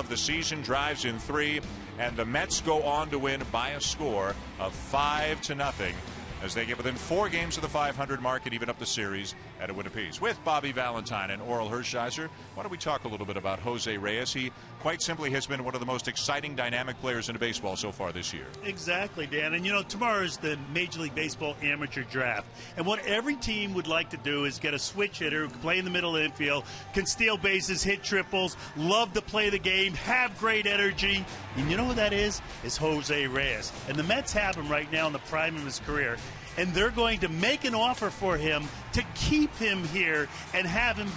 of the season, drives in 3, and the Mets go on to win by a score of 5-0 as they get within 4 games of the 500 mark and even up the series at a win apiece. With Bobby Valentine and Oral Hershiser, why don't we talk a little bit about Jose Reyes? He quite simply has been one of the most exciting, dynamic players in baseball so far this year. Exactly, Dan. And, you know, tomorrow is the Major League Baseball amateur draft. And what every team would like to do is get a switch hitter who can play in the middle infield, can steal bases, hit triples, love to play the game, have great energy. And you know who that is? It's Jose Reyes. And the Mets have him right now in the prime of his career. And they're going to make an offer for him to keep him here and have him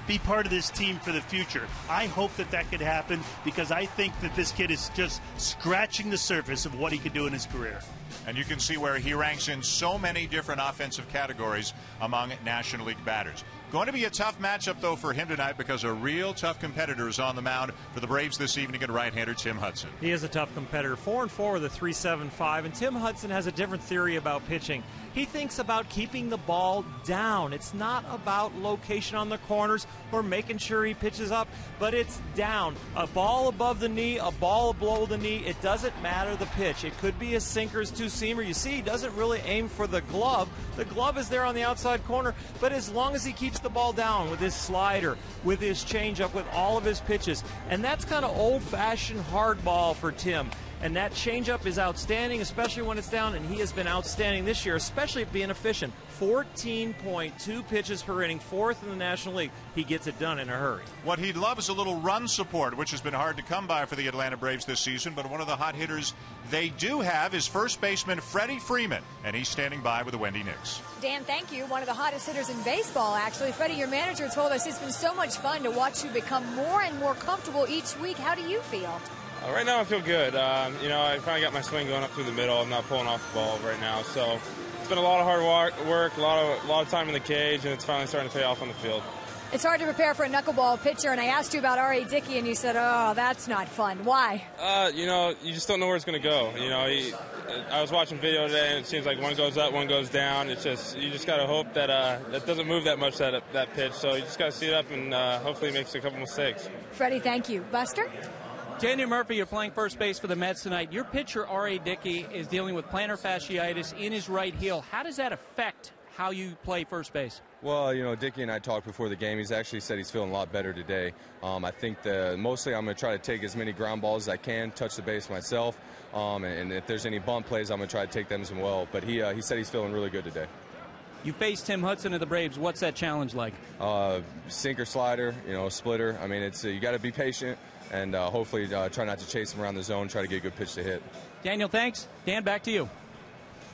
be part of this team for the future. I hope that that could happen because I think that this kid is just scratching the surface of what he could do in his career. And you can see where he ranks in so many different offensive categories among National League batters. Going to be a tough matchup, though, for him tonight because a real tough competitor is on the mound for the Braves this evening, and right-hander Tim Hudson. He is a tough competitor, 4-4 with a 3.75, and Tim Hudson has a different theory about pitching. He thinks about keeping the ball down. It's not about location on the corners or making sure he pitches up, but it's down. A ball above the knee, a ball below the knee, it doesn't matter the pitch. It could be a sinker's two-seamer. You see, he doesn't really aim for the glove. The glove is there on the outside corner, but as long as he keeps the ball down with his slider, with his changeup, with all of his pitches, and that's kind of old-fashioned hard ball for Tim. And that changeup is outstanding, especially when it's down, and he has been outstanding this year, especially at being efficient. 14.2 pitches per inning, 4th in the National League. He gets it done in a hurry. What he'd love is a little run support, which has been hard to come by for the Atlanta Braves this season, but one of the hot hitters they do have is first baseman Freddie Freeman, and he's standing by with the Wendy Nix. Dan, thank you. One of the hottest hitters in baseball, actually. Freddie, your manager told us it's been so much fun to watch you become more and more comfortable each week. How do you feel? Right now I feel good. You know, I finally got my swing going up through the middle. I'm not pulling off the ball right now. So it's been a lot of hard work, a lot of time in the cage, and it's finally starting to pay off on the field. It's hard to prepare for a knuckleball pitcher, and I asked you about Dickey, and you said, oh, that's not fun. Why? You know, you just don't know where it's going to go. You know, I was watching video today, and it seems like one goes up, one goes down. It's just, you just got to hope that that doesn't move that much, that pitch. So you just got to see it up and hopefully it makes a couple mistakes. Freddie, thank you. Buster? Daniel Murphy, you're playing first base for the Mets tonight. Your pitcher, Dickey, is dealing with plantar fasciitis in his right heel. How does that affect how you play first base? Well, you know, Dickey and I talked before the game. He's actually said he's feeling a lot better today. I think mostly I'm going to try to take as many ground balls as I can, touch the base myself, and if there's any bump plays, I'm going to try to take them as well. But he said he's feeling really good today. You faced Tim Hudson of the Braves. What's that challenge like? Sinker, slider, you know, splitter. I mean, it's you got to be patient and hopefully try not to chase him around the zone, try to get a good pitch to hit. Daniel, thanks. Dan, back to you.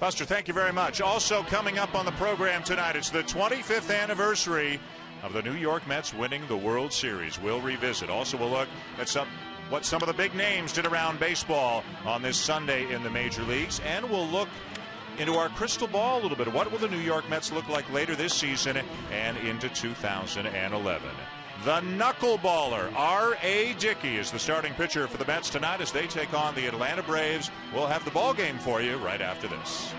Buster, thank you very much. Also coming up on the program tonight, it's the 25th anniversary of the New York Mets winning the World Series. We'll revisit. Also, we'll look at what some of the big names did around baseball on this Sunday in the major leagues, and we'll look into our crystal ball a little bit. What will the New York Mets look like later this season and into 2011? The knuckleballer, R.A. Dickey, is the starting pitcher for the Mets tonight as they take on the Atlanta Braves. We'll have the ball game for you right after this.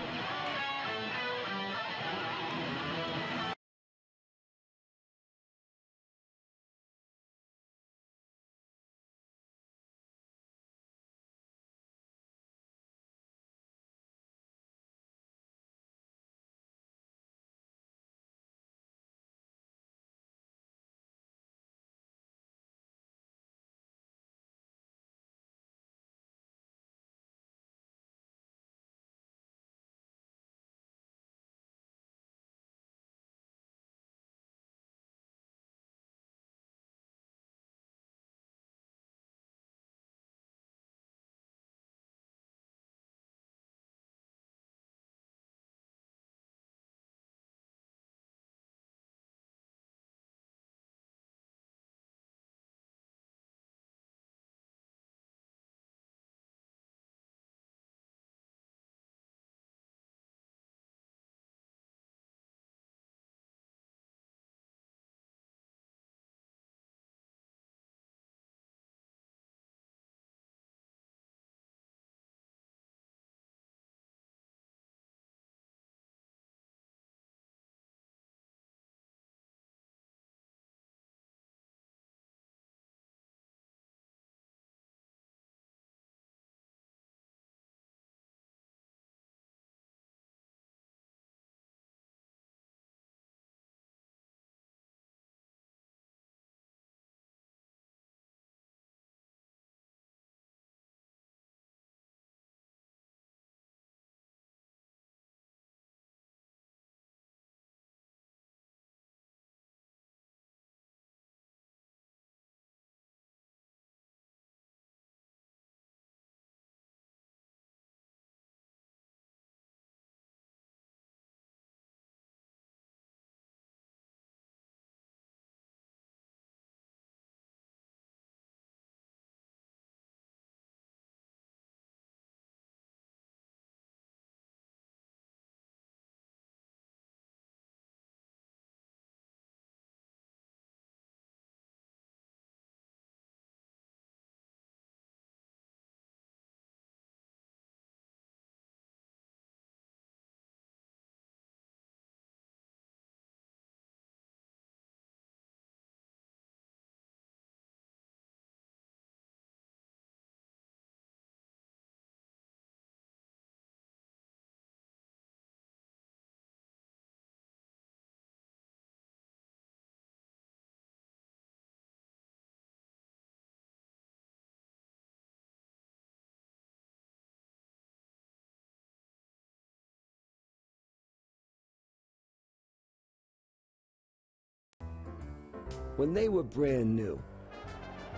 When they were brand new,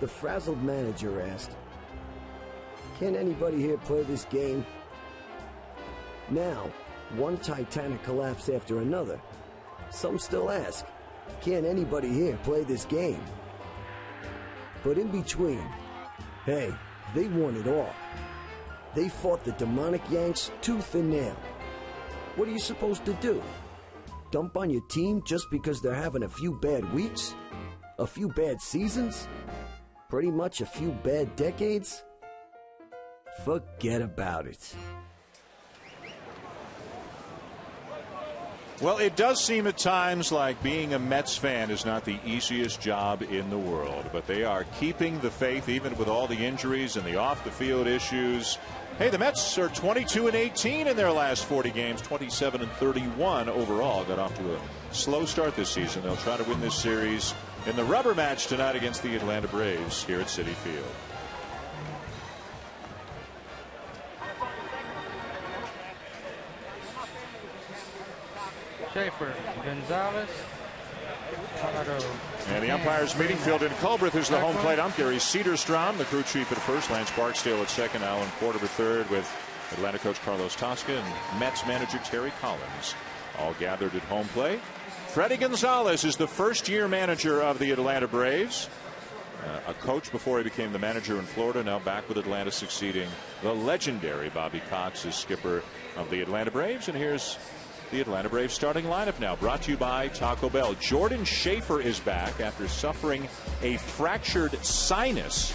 the frazzled manager asked, "Can anybody here play this game?" Now, one Titanic collapse after another, some still ask, "Can anybody here play this game?" But in between, hey, they won it all. They fought the demonic Yanks tooth and nail. What are you supposed to do? Dump on your team just because they're having a few bad weeks? A few bad seasons? Pretty much a few bad decades? Forget about it. Well, it does seem at times like being a Mets fan is not the easiest job in the world, but they are keeping the faith even with all the injuries and the off-the-field issues. Hey, the Mets are 22-18 in their last 40 games, 27-31 overall. Got off to a slow start this season. They'll try to win this series in the rubber match tonight against the Atlanta Braves here at Citi Field. Schaefer, Gonzalez, and the umpires meeting. Fielded Culbreth, who's the home plate ump. Gary Cedarstrom, the crew chief at first. Lance Barksdale at second. Alan Porter at third, with Atlanta coach Carlos Tosca and Mets manager Terry Collins all gathered at home plate. Freddie Gonzalez is the first-year manager of the Atlanta Braves. A coach before he became the manager in Florida, now back with Atlanta, succeeding the legendary Bobby Cox as skipper of the Atlanta Braves. And here's the Atlanta Braves starting lineup now, brought to you by Taco Bell. Jordan Schaefer is back after suffering a fractured sinus,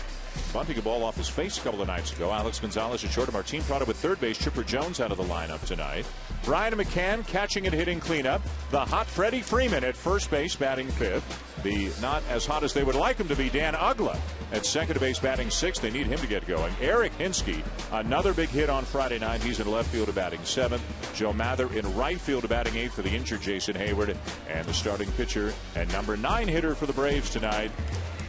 bunting a ball off his face a couple of nights ago. Alex Gonzalez at short. Martin Prado with third base. Chipper Jones out of the lineup tonight. Brian McCann catching and hitting cleanup. The hot Freddie Freeman at first base, batting fifth. The not as hot as they would like him to be, Dan Ugla at second base, batting sixth. They need him to get going. Eric Hinsky, another big hit on Friday night. He's in left field, batting seventh. Joe Mather in right field, batting eighth for the injured Jason Hayward. And the starting pitcher and number 9 hitter for the Braves tonight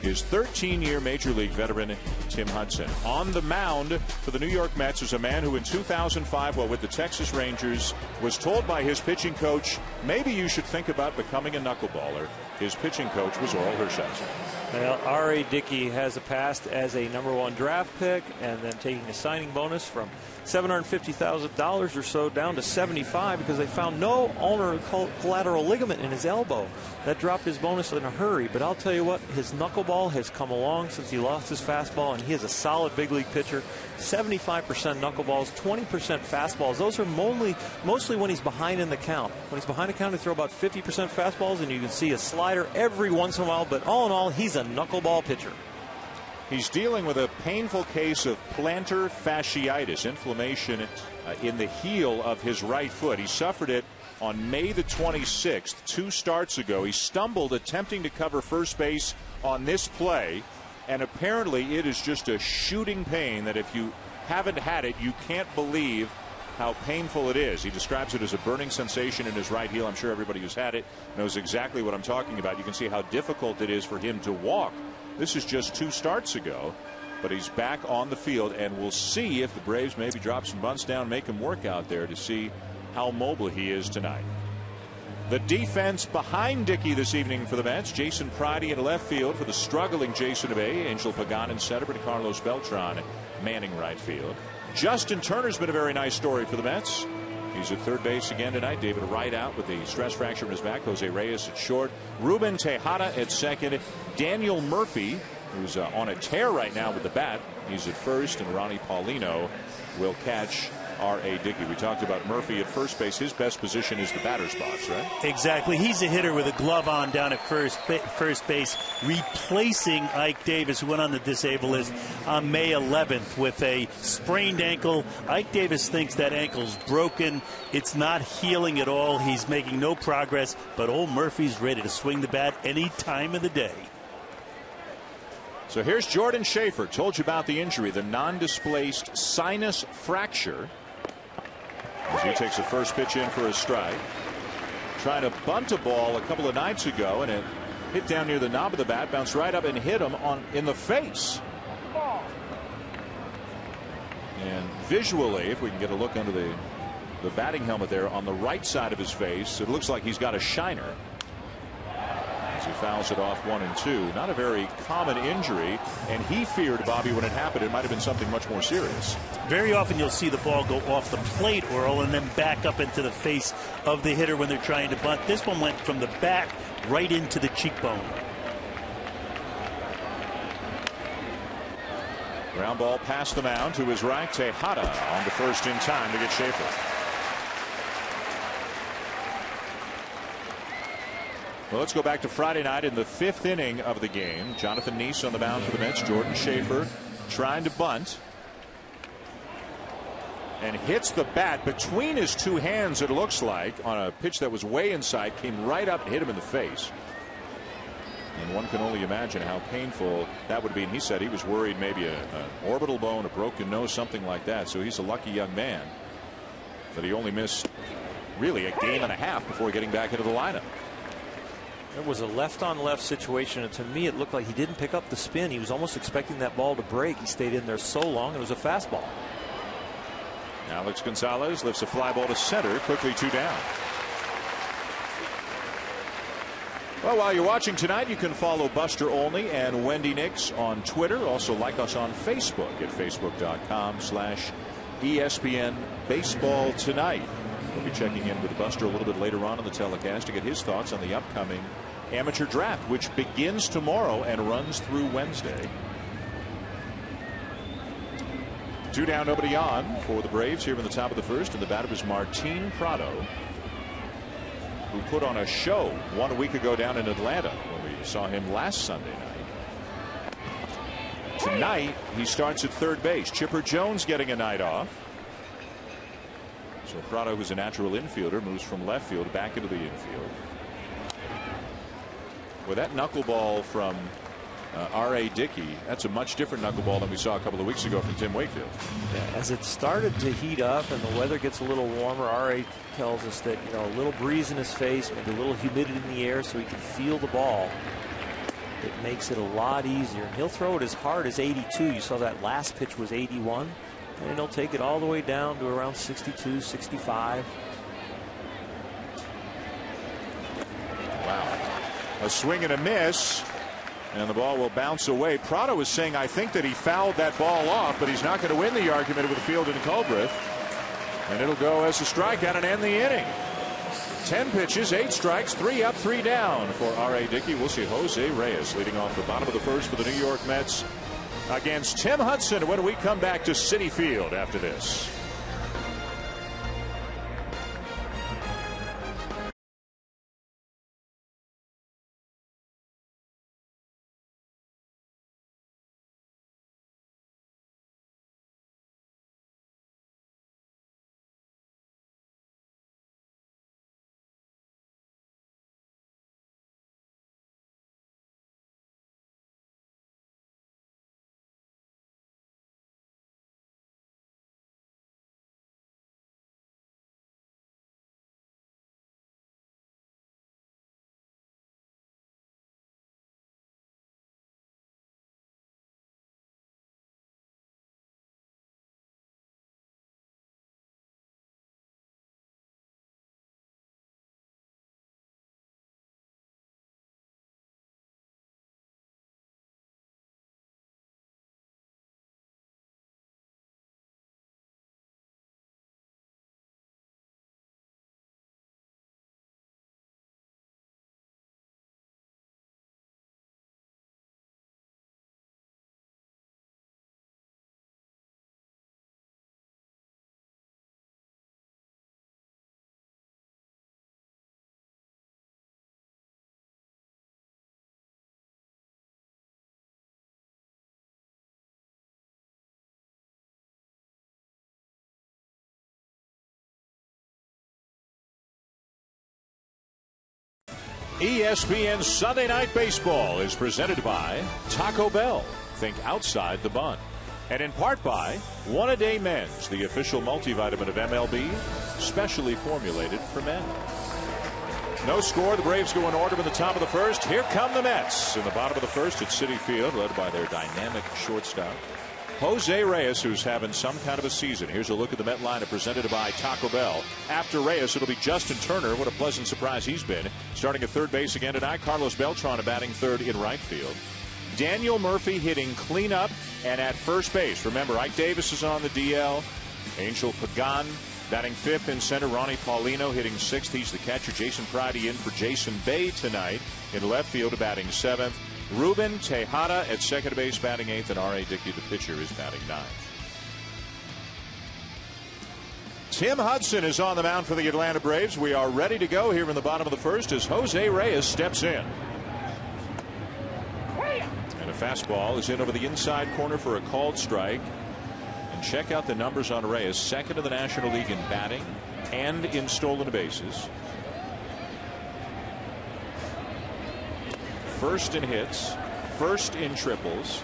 is 13-year Major League veteran Tim Hudson. On the mound for the New York Mets is a man who in 2005, while with the Texas Rangers, was told by his pitching coach, maybe you should think about becoming a knuckleballer. His pitching coach was Oral Hershiser. Well, R.A. Dickey has a past as a #1 draft pick and then taking a signing bonus from $750,000 or so down to $75 because they found no ulnar collateral ligament in his elbow. That dropped his bonus in a hurry. But I'll tell you what, his knuckleball has come along since he lost his fastball, and he is a solid big league pitcher. 75% knuckleballs, 20% fastballs. Those are mostly when he's behind in the count. When he's behind the count, he throw about 50% fastballs, and you can see a slider every once in a while. But all in all, he's a knuckleball pitcher. He's dealing with a painful case of plantar fasciitis, inflammation in the heel of his right foot. He suffered it on May the 26th, 2 starts ago. He stumbled attempting to cover first base on this play, and apparently it is just a shooting pain that if you haven't had it, you can't believe how painful it is. He describes it as a burning sensation in his right heel. I'm sure everybody who's had it knows exactly what I'm talking about. You can see how difficult it is for him to walk. This is just 2 starts ago, but he's back on the field, and we'll see if the Braves maybe drop some bunts down, make him work out there to see how mobile he is tonight. The defense behind Dickey this evening for the Mets. Jason Pridey in left field for the struggling Jason Bay. Angel Pagan in center, and Carlos Beltran manning right field. Justin Turner's been a very nice story for the Mets. He's at third base again tonight. David Wright out with a stress fracture in his back. Jose Reyes at short. Ruben Tejada at second. Daniel Murphy, who's on a tear right now with the bat, he's at first. And Ronnie Paulino will catch R.A. Dickey. We talked about Murphy at first base. His best position is the batter's box, right? Exactly. He's a hitter with a glove on down at first base, replacing Ike Davis, who went on the disabled list on May 11th with a sprained ankle. Ike Davis thinks that ankle's broken. It's not healing at all. He's making no progress, but old Murphy's ready to swing the bat any time of the day. So here's Jordan Schaefer. Told you about the injury, the non-displaced sinus fracture. As he takes the first pitch in for a strike. Trying to bunt a ball a couple of nights ago, and it hit down near the knob of the bat, bounced right up and hit him in the face. And visually, if we can get a look under the batting helmet there on the right side of his face, it looks like he's got a shiner. he fouls it off 1-2. Not a very common injury, and he feared, Bobby, when it happened, it might have been something much more serious. Very often you'll see the ball go off the plate, Earl, and then back up into the face of the hitter when they're trying to bunt. This one went from the back right into the cheekbone. Ground ball past the mound to his right. Tejada on to first in time to get Schaefer. Well, let's go back to Friday night in the 5th inning of the game. Jonathan Neese on the mound for the Mets. Jordan Schaefer trying to bunt. And hits the bat between his two hands, it looks like, on a pitch that was way inside. Came right up and hit him in the face. And one can only imagine how painful that would be. And he said he was worried maybe an orbital bone, a broken nose, something like that. So he's a lucky young man that he only missed really a game and a half before getting back into the lineup. It was a left-on-left situation, and to me it looked like he didn't pick up the spin. He was almost expecting that ball to break. He stayed in there so long. It was a fastball. Alex Gonzalez lifts a fly ball to center, quickly 2 down. Well, while you're watching tonight, you can follow Buster Olney and Wendy Nix on Twitter. Also like us on Facebook at facebook.com/ESPN Baseball Tonight. We'll be checking in with Buster a little bit later on in the telecast to get his thoughts on the upcoming amateur draft, which begins tomorrow and runs through Wednesday. 2 down, nobody on for the Braves here in the top of the first, and the batter is Martin Prado, who put on a show 1 week ago down in Atlanta when we saw him last Sunday night. Tonight he starts at third base. Chipper Jones getting a night off. So Prado, who's a natural infielder, moves from left field back into the infield. With that knuckleball from R.A. Dickey, that's a much different knuckleball than we saw a couple of weeks ago from Tim Wakefield. Yeah, as it started to heat up and the weather gets a little warmer, R.A. tells us that, you know, a little breeze in his face, maybe a little humidity in the air so he can feel the ball. It makes it a lot easier. And he'll throw it as hard as 82. You saw that last pitch was 81. And he'll take it all the way down to around 62, 65. Wow. A swing and a miss. And the ball will bounce away. Prado was saying, I think that he fouled that ball off, but he's not going to win the argument with Field and Culbreth. And it'll go as a strikeout and end the inning. 10 pitches, 8 strikes, 3 up, 3 down for R.A. Dickey. We'll see Jose Reyes leading off the bottom of the first for the New York Mets against Tim Hudson when we come back to Citi Field after this. ESPN Sunday Night Baseball is presented by Taco Bell. Think outside the bun. And in part by One A Day Men's, the official multivitamin of MLB, specially formulated for men. No score. The Braves go in order in the top of the first. Here come the Mets in the bottom of the first at Citi Field, led by their dynamic shortstop, Jose Reyes, who's having some kind of a season. Here's a look at the Met lineup presented by Taco Bell. After Reyes, it'll be Justin Turner. What a pleasant surprise he's been. Starting at third base again tonight. Carlos Beltran batting third in right field. Daniel Murphy hitting cleanup and at first base. Remember, Ike Davis is on the DL. Angel Pagan batting fifth in center. Ronnie Paulino hitting sixth. He's the catcher. Jason Pridey in for Jason Bay tonight. In left field batting seventh. Ruben Tejada at second base batting eighth, and R.A. Dickey, the pitcher, is batting ninth. Tim Hudson is on the mound for the Atlanta Braves. We are ready to go here in the bottom of the first as Jose Reyes steps in. And a fastball is in over the inside corner for a called strike. And check out the numbers on Reyes, second in the National League in batting and in stolen bases. First in hits, first in triples,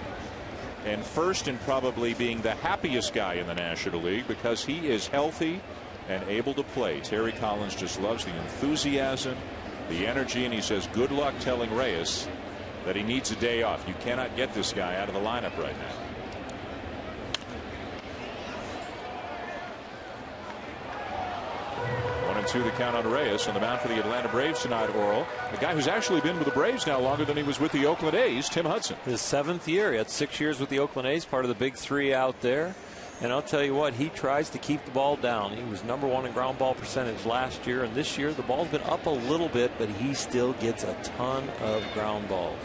and first in probably being the happiest guy in the National League because he is healthy and able to play. Terry Collins just loves the enthusiasm, the energy, and he says good luck telling Reyes that he needs a day off. You cannot get this guy out of the lineup right now. 1-2 the count on Reyes on the mound for the Atlanta Braves tonight. Oral, a guy who's actually been with the Braves now longer than he was with the Oakland A's, Tim Hudson. His 7th year. He had 6 years with the Oakland A's, part of the big three out there. And I'll tell you what, he tries to keep the ball down. He was #1 in ground ball percentage last year, and this year the ball's been up a little bit, but he still gets a ton of ground balls.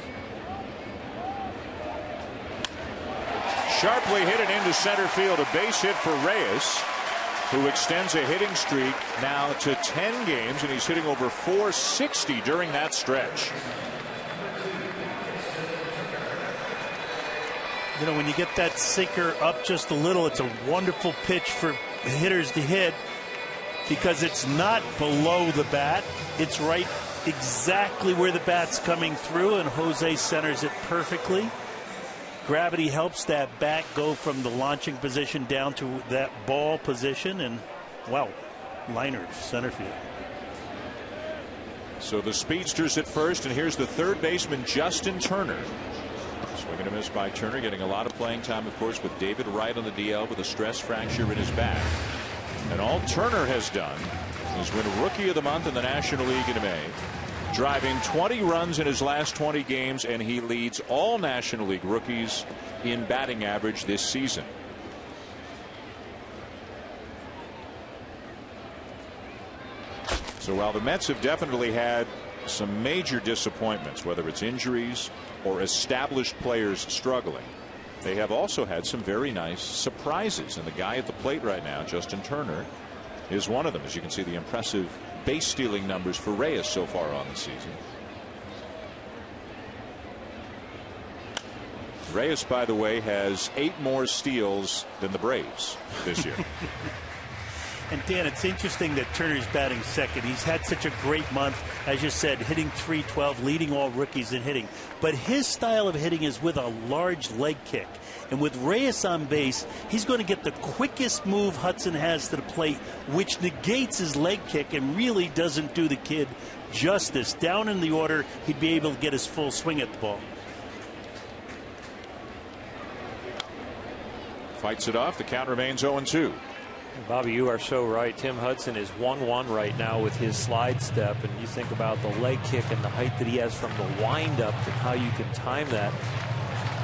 Sharply hit it into center field, a base hit for Reyes, who extends a hitting streak now to 10 games, and he's hitting over .460 during that stretch. You know, when you get that sinker up just a little, it's a wonderful pitch for hitters to hit because it's not below the bat. It's right exactly where the bat's coming through, and Jose centers it perfectly. Gravity helps that bat go from the launching position down to that ball position, and wow, liner center field. So the speedster's at first, and here's the third baseman Justin Turner. Swing and a miss by Turner, getting a lot of playing time, of course, with David Wright on the DL with a stress fracture in his back. And all Turner has done is win Rookie of the Month in the National League in May, driving 20 runs in his last 20 games, and he leads all National League rookies in batting average this season. So while the Mets have definitely had some major disappointments, whether it's injuries or established players struggling, they have also had some very nice surprises, and the guy at the plate right now, Justin Turner, is one of them. As you can see, the impressive base stealing numbers for Reyes so far on the season. Reyes, by the way, has 8 more steals than the Braves this year. And Dan, it's interesting that Turner's batting second. He's had such a great month, as you said, hitting .312, leading all rookies in hitting. But his style of hitting is with a large leg kick. And with Reyes on base, he's going to get the quickest move Hudson has to the plate, which negates his leg kick and really doesn't do the kid justice. Down in the order, he'd be able to get his full swing at the ball. Fights it off. The count remains 0-2. Bobby, you are so right. Tim Hudson is 1-1 right now with his slide step, and you think about the leg kick and the height that he has from the windup and how you can time that.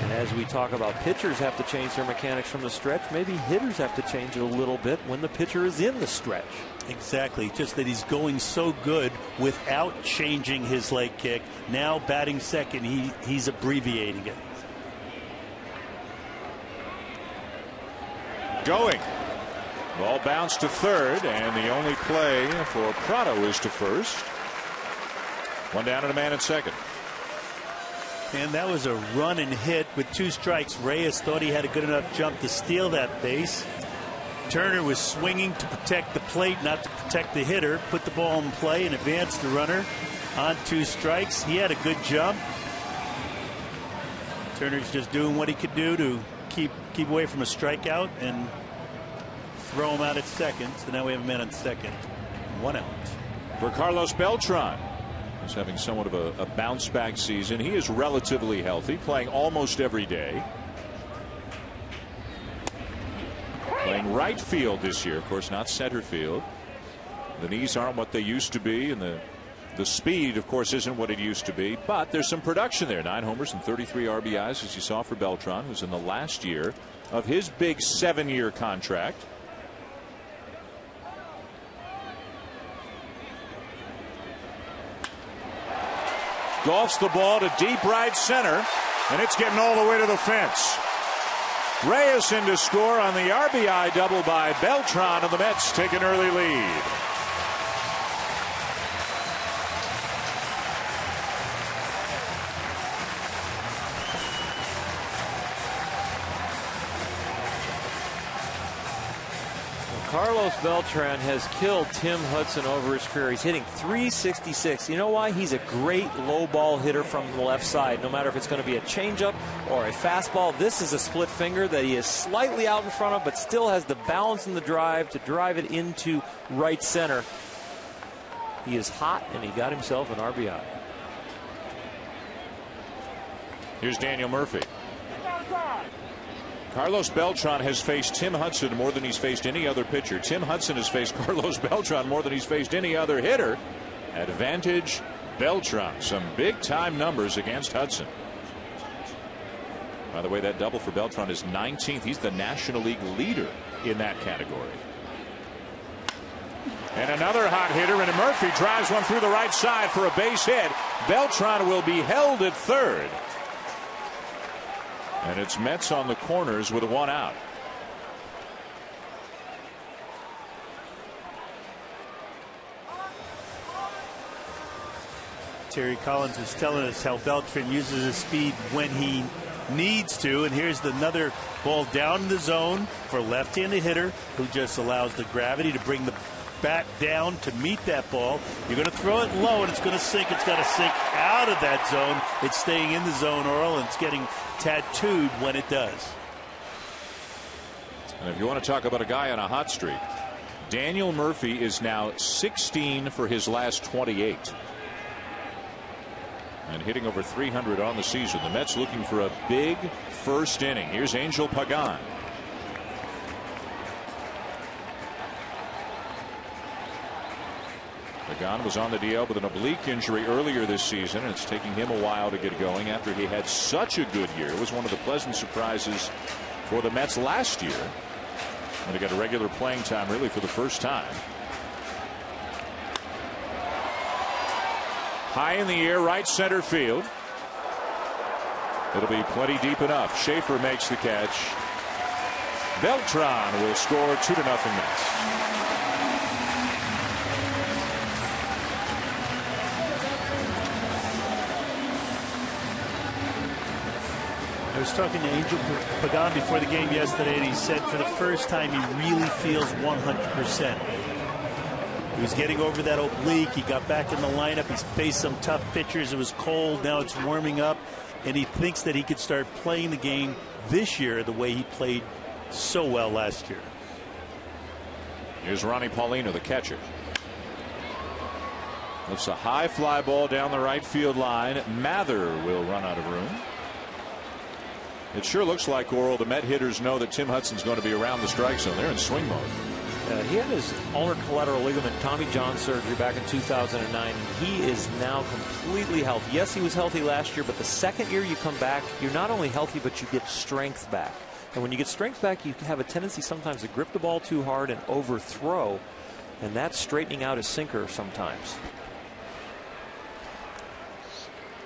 And as we talk about, pitchers have to change their mechanics from the stretch. Maybe hitters have to change it a little bit when the pitcher is in the stretch. Exactly. Just that he's going so good without changing his leg kick. Now batting second, he's abbreviating it. Going. Ball bounced to third, and the only play for Prado is to first. One down and a man at second. And that was a run and hit with 2 strikes. Reyes thought he had a good enough jump to steal that base. Turner was swinging to protect the plate, not to protect the hitter. Put the ball in play and advanced the runner on 2 strikes. He had a good jump. Turner's just doing what he could do to keep away from a strikeout and throw him out at second. So now we have a man on second. 1 out. For Carlos Beltran, who's having somewhat of a bounce back season. He is relatively healthy, playing almost every day. Playing right field this year, of course, not center field. The knees aren't what they used to be, and the speed, of course, isn't what it used to be. But there's some production there. 9 homers and 33 RBIs, as you saw for Beltran, who's in the last year of his big 7-year contract. Golfs the ball to deep right center, and it's getting all the way to the fence. Reyes in to score on the RBI double by Beltran, and the Mets take an early lead. Carlos Beltran has killed Tim Hudson over his career. He's hitting .366. You know why? He's a great low ball hitter from the left side. No matter if it's going to be a changeup or a fastball, this is a split finger that he is slightly out in front of, but still has the balance and the drive to drive it into right center. He is hot, and he got himself an RBI. Here's Daniel Murphy. Carlos Beltran has faced Tim Hudson more than he's faced any other pitcher. Tim Hudson has faced Carlos Beltran more than he's faced any other hitter. Advantage Beltran. Some big time numbers against Hudson. By the way, that double for Beltran is 19th. He's the National League leader in that category. And another hot hitter, and Murphy drives one through the right side for a base hit. Beltran will be held at third. And it's Mets on the corners with 1 out. Terry Collins was telling us how Beltran uses his speed when he needs to. And here's another ball down in the zone for a left-handed hitter who just allows the gravity to bring the bat down to meet that ball. You're going to throw it low, and it's going to sink. It's got to sink out of that zone. It's staying in the zone, Earl, and it's getting tattooed when it does. And if you want to talk about a guy on a hot streak, Daniel Murphy is now 16 for his last 28. And hitting over 300 on the season. The Mets looking for a big first inning. Here's Angel Pagan. Pagan was on the DL with an oblique injury earlier this season, and it's taking him a while to get going after he had such a good year. It was one of the pleasant surprises for the Mets last year when he got a regular playing time really for the first time. High in the air, right center field. It'll be plenty deep enough. Schaefer makes the catch. Beltran will score 2-0 Mets. I was talking to Angel Pagan before the game yesterday, and he said for the first time he really feels 100%. He was getting over that oblique. He got back in the lineup. He's faced some tough pitchers. It was cold. Now it's warming up, and he thinks that he could start playing the game this year the way he played so well last year. Here's Ronnie Paulino, the catcher. It's a high fly ball down the right field line. Mather will run out of room. It sure looks like, Oral, the Met hitters know that Tim Hudson's going to be around the strike zone. They're in swing mode. He had his ulnar collateral ligament Tommy John surgery back in 2009. He is now completely healthy. Yes, he was healthy last year, but the second year you come back, you're not only healthy, but you get strength back. And when you get strength back, you have a tendency sometimes to grip the ball too hard and overthrow, and that's straightening out his sinker sometimes.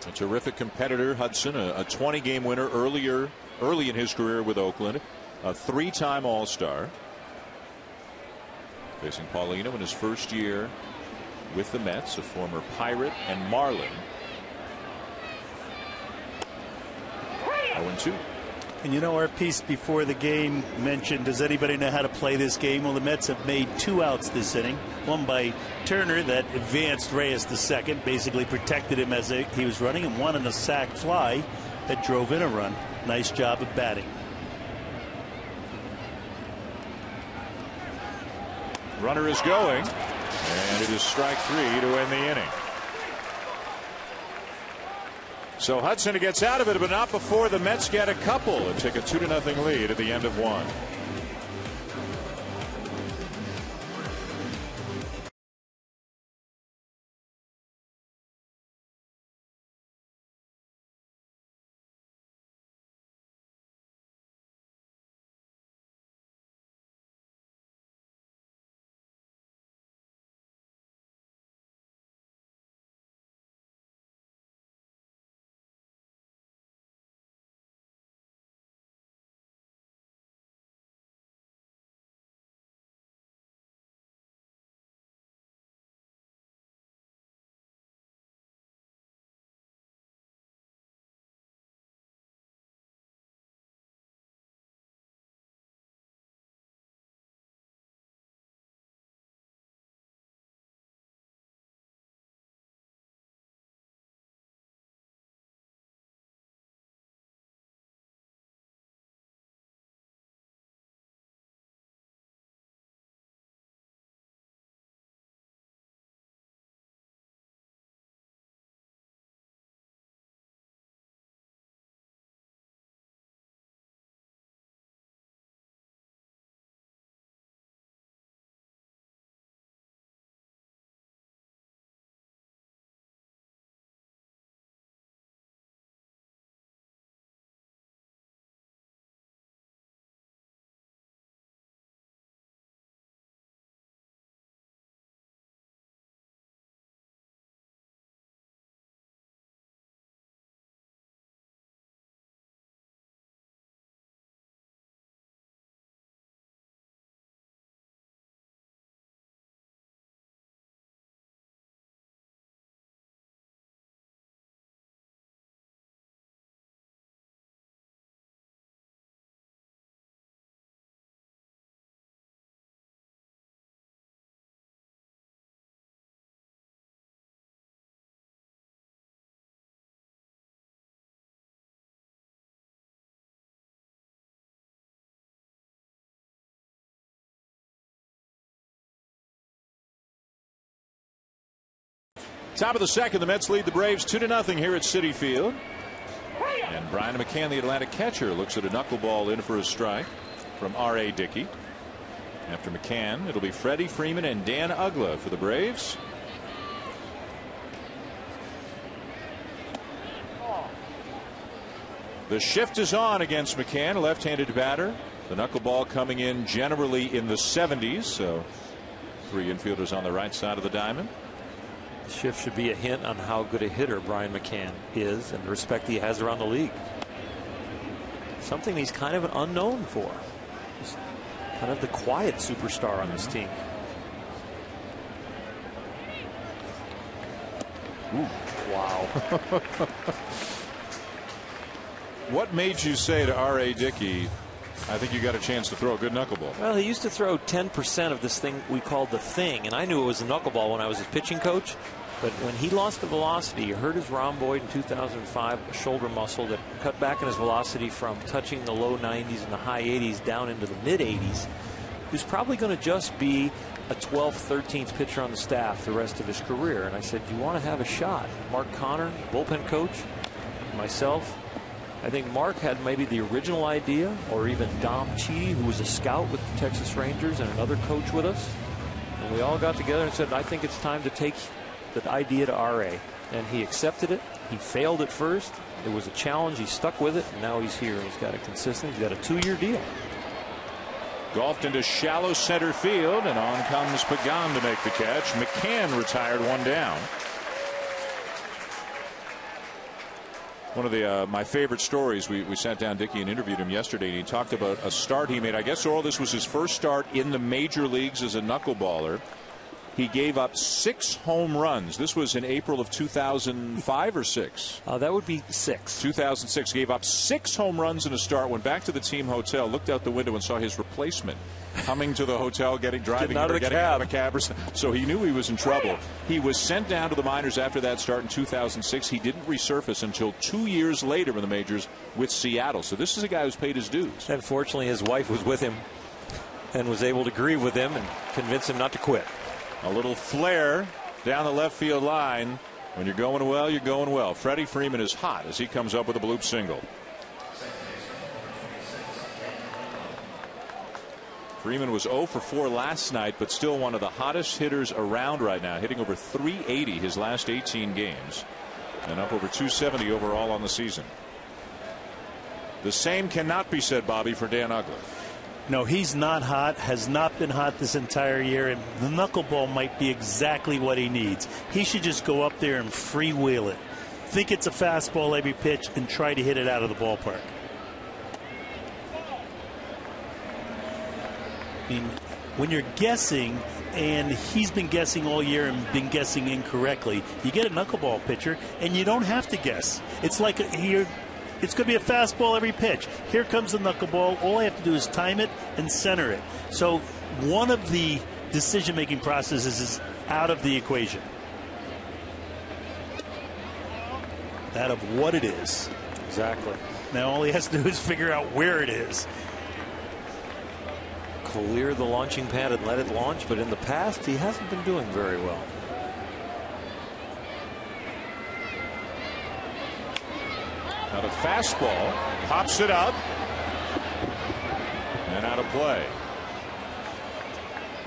A terrific competitor, Hudson, a 20-game winner early in his career with Oakland, a 3-time All-Star. Facing Paulino in his first year with the Mets, a former Pirate and Marlin. 0-2. And you know, our piece before the game mentioned, does anybody know how to play this game? Well, the Mets have made 2 outs this inning. One by Turner that advanced Reyes to second, basically protected him as he was running, and one in a sac fly that drove in a run. Nice job of batting. Runner is going, and it is strike 3 to end the inning. So Hudson gets out of it, but not before the Mets get a couple and take a 2-0 lead at the end of 1. Top of the second, the Mets lead the Braves 2-0 here at Citi Field. And Brian McCann, the Atlantic catcher, looks at a knuckleball in for a strike from R.A. Dickey. After McCann, it'll be Freddie Freeman and Dan Uggla for the Braves. The shift is on against McCann, left-handed batter. The knuckleball coming in generally in the 70s, so 3 infielders on the right side of the diamond. The shift should be a hint on how good a hitter Brian McCann is and the respect he has around the league. Something he's kind of an unknown for. He's kind of the quiet superstar on this team. Ooh. Wow. What made you say to R.A. Dickey, I think you got a chance to throw a good knuckleball? Well, he used to throw 10% of this thing we called the thing, and I knew it was a knuckleball when I was his pitching coach. But when he lost the velocity, he hurt his rhomboid in 2005, a shoulder muscle that cut back in his velocity from touching the low 90s and the high 80s down into the mid 80s. He was probably going to just be a 12th, 13th pitcher on the staff the rest of his career. And I said, do you want to have a shot? Mark Connor, bullpen coach, myself. I think Mark had maybe the original idea, or even Dom Chidi, who was a scout with the Texas Rangers and another coach with us. And we all got together and said, I think it's time to take that idea to R.A. And he accepted it. He failed at first. It was a challenge. He stuck with it. And now he's here. He's got a consistent. He's got a 2-year deal. Golfed into shallow center field, and on comes Pregame to make the catch. McCann retired one down. One of my favorite stories, we sat down Dickey and interviewed him yesterday, and he talked about a start he made. I guess, Earl, this was his first start in the major leagues as a knuckleballer. He gave up 6 home runs. This was in April of 2005 or 6? That would be 6. 2006. Gave up 6 home runs in a start, went back to the team hotel, looked out the window and saw his replacement coming to the hotel, getting out of a cab. So he knew he was in trouble. He was sent down to the minors after that start in 2006. He didn't resurface until 2 years later in the majors with Seattle. So this is a guy who's paid his dues. Unfortunately, his wife was with him and was able to agree with him and convince him not to quit. A little flare down the left field line. When you're going well, you're going well. Freddie Freeman is hot as he comes up with a bloop single. Freeman was 0 for 4 last night, but still one of the hottest hitters around right now, hitting over 380 his last 18 games and up over 270 overall on the season. The same cannot be said, Bobby, for Dan Uggla. No, he's not hot, has not been hot this entire year, and the knuckleball might be exactly what he needs. He should just go up there and freewheel it. Think it's a fastball every pitch and try to hit it out of the ballpark. I mean, when you're guessing, and he's been guessing all year and been guessing incorrectly, you get a knuckleball pitcher, and you don't have to guess. It's like it's going to be a fastball every pitch. Here comes the knuckleball. All I have to do is time it and center it. So one of the decision-making processes is out of the equation. Out of what it is. Exactly. Now all he has to do is figure out where it is. Clear the launching pad and let it launch, but in the past he hasn't been doing very well. Now the fastball pops it up and out of play.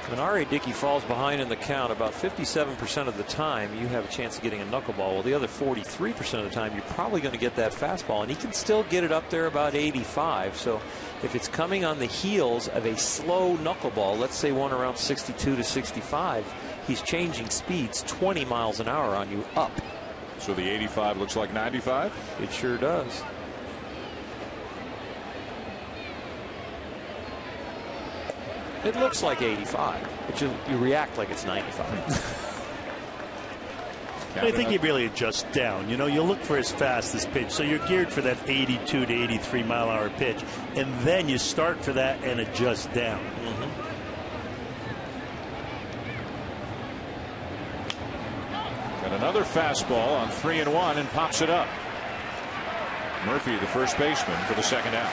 When R.A. Dickey falls behind in the count, about 57% of the time you have a chance of getting a knuckleball. Well, the other 43% of the time you're probably going to get that fastball, and he can still get it up there about 85. So if it's coming on the heels of a slow knuckleball, let's say one around 62 to 65, he's changing speeds 20 miles an hour on you up. So the 85 looks like 95? It sure does. It looks like 85, but you react like it's 95. I think he really adjusts down. You know, you look for his fastest pitch, so you're geared for that 82 to 83 mile an hour pitch, and then you start for that and adjust down. And another fastball on 3-1 and pops it up. Murphy, the first baseman, for the second out.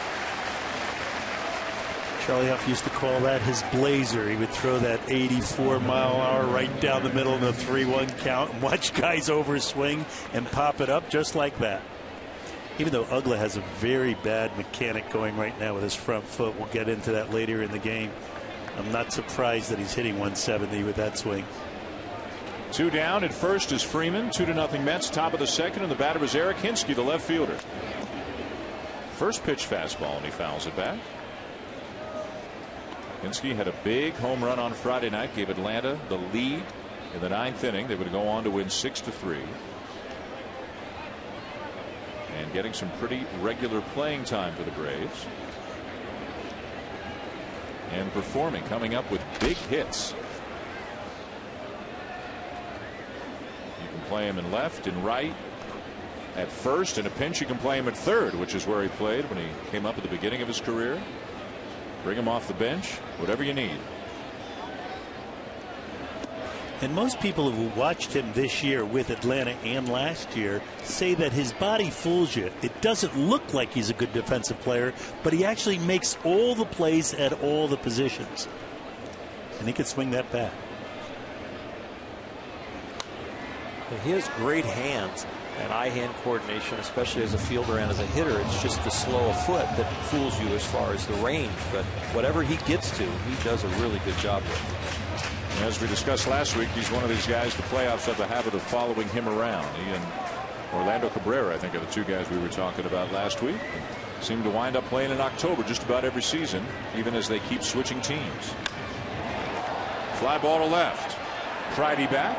Charlie Huff used to call that his blazer. He would throw that 84-mile-an-hour right down the middle in the 3-1 count and watch guys overswing and pop it up just like that. Even though Ugla has a very bad mechanic going right now with his front foot. We'll get into that later in the game. I'm not surprised that he's hitting 170 with that swing. 2 down at first is Freeman. 2-0 Mets. Top of the second, and the batter is Eric Hinsky, the left fielder. First pitch fastball, and he fouls it back. Hinsky had a big home run on Friday night, gave Atlanta the lead in the 9th inning. They would go on to win 6-3. And getting some pretty regular playing time for the Braves. And performing, coming up with big hits. You can play him in left and right. At first, in a pinch, you can play him at third, which is where he played when he came up at the beginning of his career. Bring him off the bench, whatever you need. And most people who watched him this year with Atlanta and last year say that his body fools you. It doesn't look like he's a good defensive player, but he actually makes all the plays at all the positions. And he could swing that bat. He has great hands and eye-hand coordination, especially as a fielder and as a hitter. It's just the slow foot that fools you as far as the range. But whatever he gets to, he does a really good job with. As we discussed last week, he's one of these guys the playoffs have the habit of following him around. He and Orlando Cabrera, I think, are the 2 guys we were talking about last week. And seem to wind up playing in October just about every season, even as they keep switching teams. Fly ball to left. Friday back.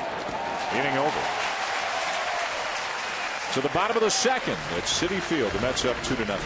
Inning over. To the bottom of the second at Citi Field. The Mets up 2-0.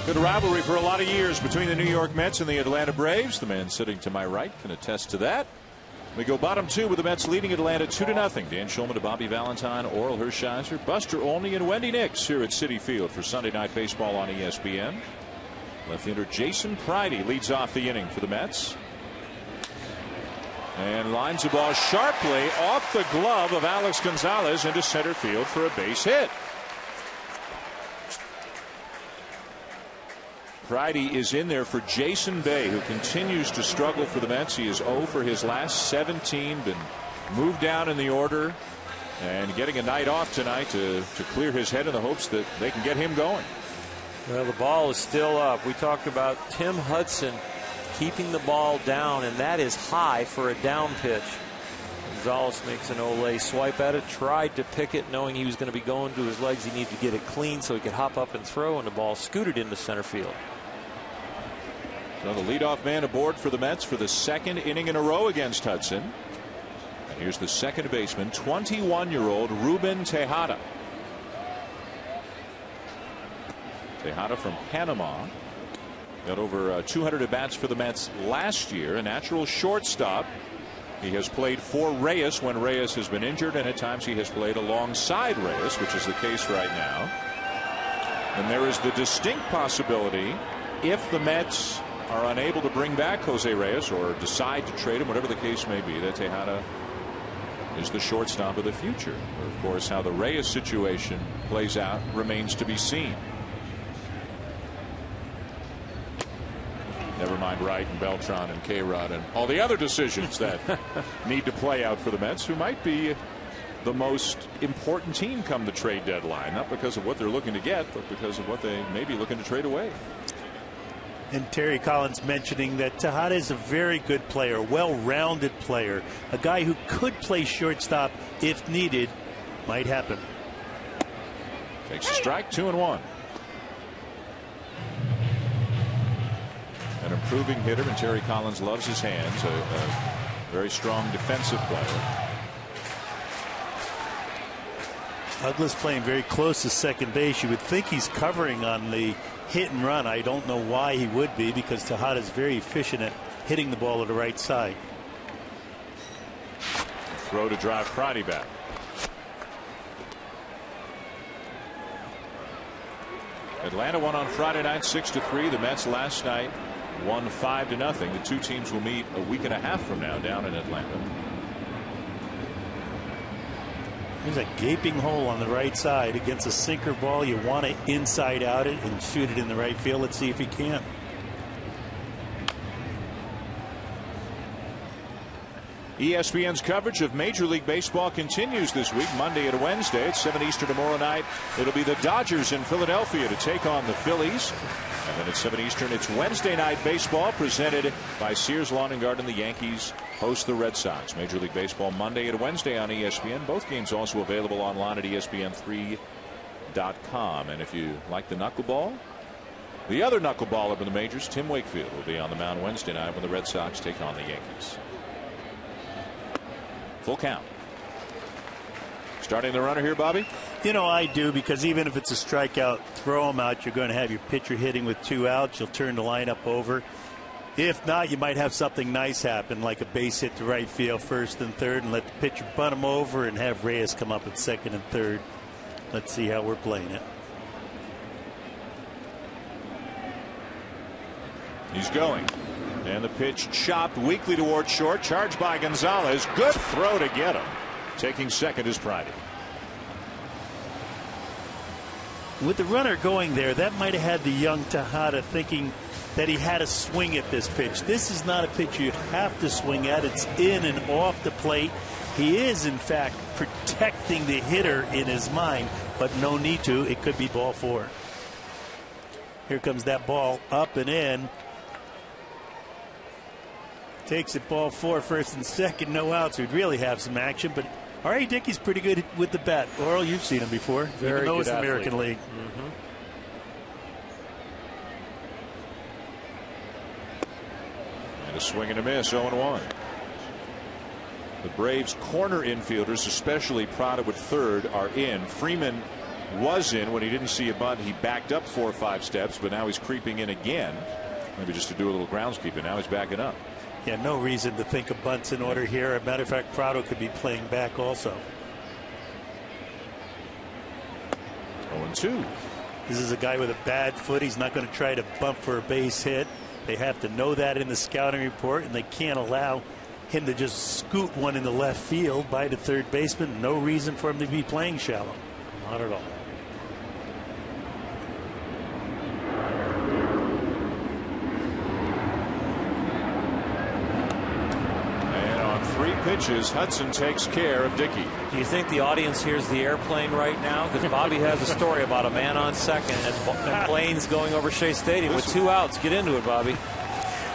Good rivalry for a lot of years between the New York Mets and the Atlanta Braves. The man sitting to my right can attest to that. We go bottom 2 with the Mets leading Atlanta 2-0. Dan Shulman to Bobby Valentine, Oral Hershiser, Buster Olney, and Wendy Nix here at Citi Field for Sunday Night Baseball on ESPN. Left-hander Jason Pridey leads off the inning for the Mets. And lines the ball sharply off the glove of Alex Gonzalez into center field for a base hit. Friday is in there for Jason Bay, who continues to struggle for the Mets. He is 0 for his last 17, been moved down in the order, and getting a night off tonight to clear his head in the hopes that they can get him going. Well, the ball is still up. We talked about Tim Hudson keeping the ball down, and that is high for a down pitch. Gonzalez makes an Olay swipe at it, tried to pick it, knowing he was going to be going to his legs. He needed to get it clean so he could hop up and throw, and the ball scooted into center field. So the leadoff man aboard for the Mets for the second inning in a row against Hudson. And here's the second baseman, 21-year-old Ruben Tejada. Tejada from Panama. Got over 200 at-bats for the Mets last year. A natural shortstop. He has played for Reyes when Reyes has been injured, and at times he has played alongside Reyes, which is the case right now. And there is the distinct possibility, if the Mets are unable to bring back Jose Reyes or decide to trade him, whatever the case may be, that Tejada is the shortstop of the future. But of course, how the Reyes situation plays out remains to be seen. Never mind Wright and Beltran and K-Rod and all the other decisions that need to play out for the Mets, who might be the most important team come the trade deadline, not because of what they're looking to get, but because of what they may be looking to trade away. And Terry Collins mentioning that Tejada is a very good player, well-rounded player, a guy who could play shortstop if needed. Might happen. Takes a strike, 2-1. An improving hitter, and Terry Collins loves his hands. A very strong defensive player. Douglas playing very close to second base. You would think he's covering on the hit and run. I don't know why he would be, because Tejada is very efficient at hitting the ball to the right side. Throw to drive Friday back. Atlanta won on Friday night 6-3. The Mets last night won 5-0. The two teams will meet a week and a half from now down in Atlanta. There's a gaping hole on the right side against a sinker ball. You want to inside out it and shoot it in the right field. Let's see if he can. ESPN's coverage of Major League Baseball continues this week, Monday and Wednesday at 7 Eastern tomorrow night. It'll be the Dodgers in Philadelphia to take on the Phillies. And then at 7 Eastern, it's Wednesday night baseball presented by Sears Lawn and Garden. The Yankees host the Red Sox. Major League Baseball Monday and Wednesday on ESPN. Both games also available online at ESPN3.com. And if you like the knuckleball, the other knuckleballer in the majors, Tim Wakefield, will be on the mound Wednesday night when the Red Sox take on the Yankees. Full count. Starting the runner here, Bobby? You know, I do, because even if it's a strikeout, throw him out. You're going to have your pitcher hitting with 2 outs. You'll turn the lineup over. If not, you might have something nice happen, like a base hit to right field, first and third, and let the pitcher bunt him over and have Reyes come up at second and third. Let's see how we're playing it. He's going. And the pitch chopped weakly towards short. Charged by Gonzalez. Good throw to get him. Taking second is Friday. With the runner going there, that might have had the young Tejada thinking that he had to swing at this pitch. This is not a pitch you have to swing at. It's in and off the plate. He is, in fact, protecting the hitter in his mind, but no need to. It could be ball 4. Here comes that ball up and in. Takes it ball 4, first and second, no outs. We'd really have some action, but R.A. Dickey's pretty good with the bat. Oral, you've seen him before. Very even though good it's the athlete. American League. Mm-hmm. And a swing and a miss, 0-1. The Braves' corner infielders, especially Prada with third, are in. Freeman was in when he didn't see a bunt. He backed up 4 or 5 steps, but now he's creeping in again. Maybe just to do a little groundskeeping. Now he's backing up. Yeah, no reason to think a bunt's in order here. As a matter of fact, Prado could be playing back also. 0-2. This is a guy with a bad foot. He's not going to try to bump for a base hit. They have to know that in the scouting report, and they can't allow him to just scoot one in the left field by the third baseman. No reason for him to be playing shallow. Not at all. pitches. Hudson takes care of Dickey. Do you think the audience hears the airplane right now? Because Bobby has a story about a man on second and planes going over Shea Stadium with 2 outs. Get into it, Bobby.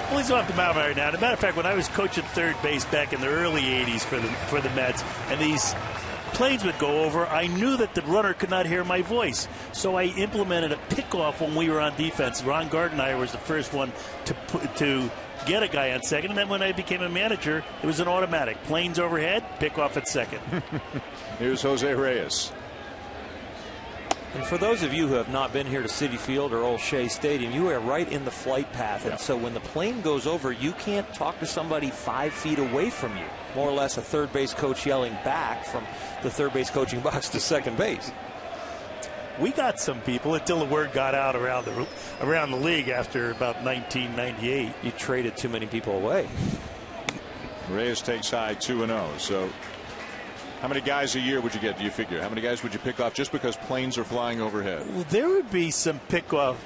Well, he's off the mound right now. As a matter of fact, when I was coaching third base back in the early 80s for the Mets, and these planes would go over, I knew that the runner could not hear my voice. So I implemented a pickoff when we were on defense. Ron Gardenhire was the first one to get a guy on second. And then when I became a manager, it was an automatic. Planes overhead, pickoff at second. Here's Jose Reyes. And for those of you who have not been here to Citi Field or Old Shea Stadium, you are right in the flight path. And so when the plane goes over, you can't talk to somebody 5 feet away from you. More or less a third base coach yelling back from the third base coaching box to second base. We got some people until the word got out around the league after about 1998. You traded too many people away. Reyes takes high 2-0. So how many guys a year would you get, do you figure? How many guys would you pick off just because planes are flying overhead? Well, there would be some pickoff,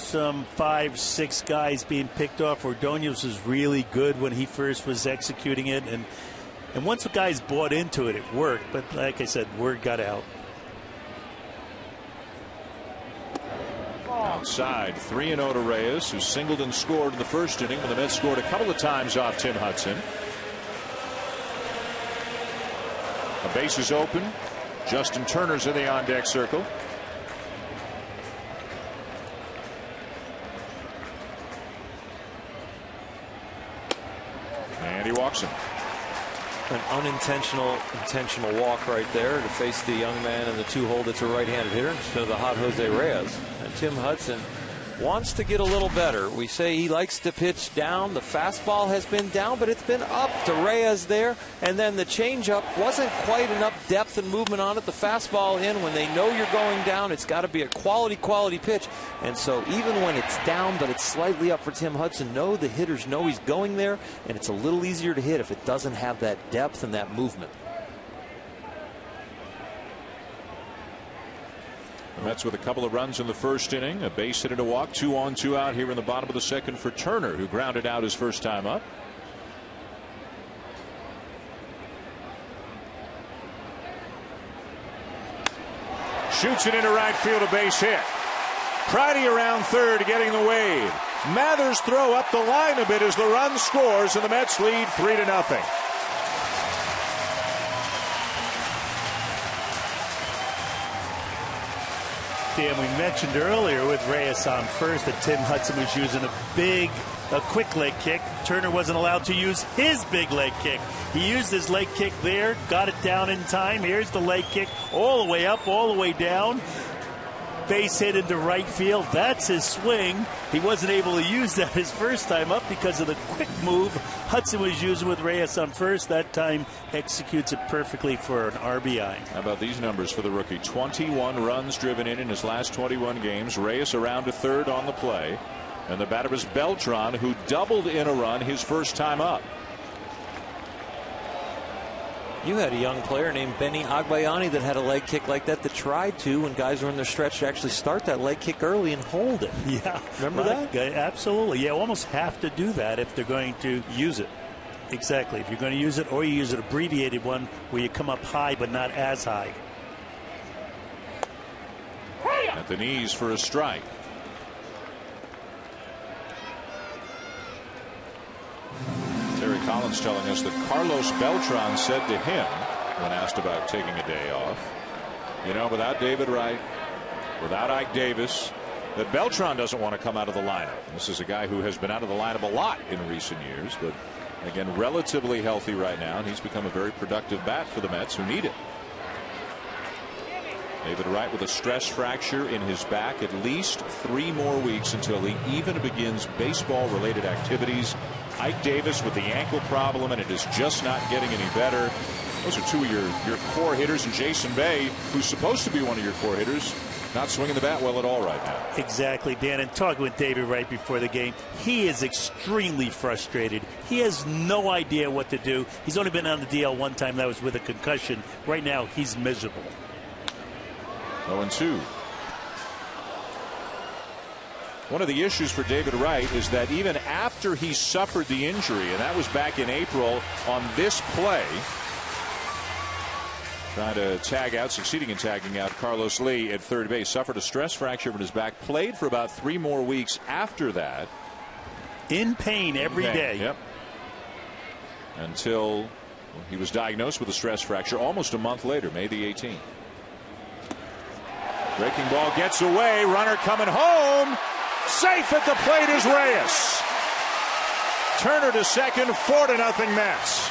some 5-6 guys being picked off. Ordonez was really good when he first was executing it. And once the guys bought into it, it worked. But like I said, word got out. Outside, 3-0 to Reyes, who singled and scored in the first inning when the Mets scored a couple of times off Tim Hudson. A base is open. Justin Turner's in the on-deck circle. And he walks him. An unintentional, intentional walk right there to face the young man in the 2-hole that's a right-handed hitter instead of the hot Jose Reyes. And Tim Hudson wants to get a little better. We say he likes to pitch down. The fastball has been down, but it's been up to Reyes there. And then the changeup wasn't quite enough depth and movement on it. The fastball in, when they know you're going down, it's got to be a quality pitch. And so even when it's down, but it's slightly up for Tim Hudson, the hitters know he's going there, and it's a little easier to hit if it doesn't have that depth and that movement. The Mets with a couple of runs in the first inning, a base hit and a walk, 2 on 2 out here in the bottom of the second for Turner, who grounded out his first time up. Shoots it into right field, a base hit. Priddy around third, getting the wave. Mathers throw up the line a bit as the run scores, and the Mets lead 3-0. Dan, we mentioned earlier with Reyes on first that Tim Hudson was using a quick leg kick. Turner wasn't allowed to use his big leg kick. He used his leg kick there, got it down in time. Here's the leg kick all the way up, all the way down. Base hit into right field. That's his swing. He wasn't able to use that his first time up because of the quick move Hudson was using with Reyes on first. That time executes it perfectly for an RBI. How about these numbers for the rookie? 21 runs driven in his last 21 games. Reyes around to third on the play. And the batter is Beltran, who doubled in a run his first time up. You had a young player named Benny Agbayani that had a leg kick like that tried to, when guys were in their stretch, to actually start that leg kick early and hold it. Yeah. Remember that? Absolutely. Yeah, almost have to do that if they're going to use it. Exactly. If you're going to use it, or you use an abbreviated one where you come up high but not as high. At the knees for a strike. Terry Collins telling us that Carlos Beltran said to him when asked about taking a day off, without David Wright, without Ike Davis, that Beltran doesn't want to come out of the lineup. This is a guy who has been out of the lineup a lot in recent years, but again, relatively healthy right now, and he's become a very productive bat for the Mets, who need it. David Wright with a stress fracture in his back, at least 3 more weeks until he even begins baseball-related activities. Ike Davis with the ankle problem, and it is just not getting any better. Those are 2 of your core hitters, and Jason Bay, who's supposed to be one of your core hitters, not swinging the bat well at all right now. Exactly, Dan. And talking with David Wright before the game, he is extremely frustrated. He has no idea what to do. He's only been on the DL one time. That was with a concussion. Right now, he's miserable. 0-2. One of the issues for David Wright is that even after he suffered the injury, and that was back in April on this play, trying to tag out, succeeding in tagging out Carlos Lee at third base, suffered a stress fracture in his back, played for about 3 more weeks after that. In pain every day. Yep. Until he was diagnosed with a stress fracture almost a month later, May the 18th. Breaking ball gets away, runner coming home. Safe at the plate is Reyes. Turner to second, 4-0 Mets.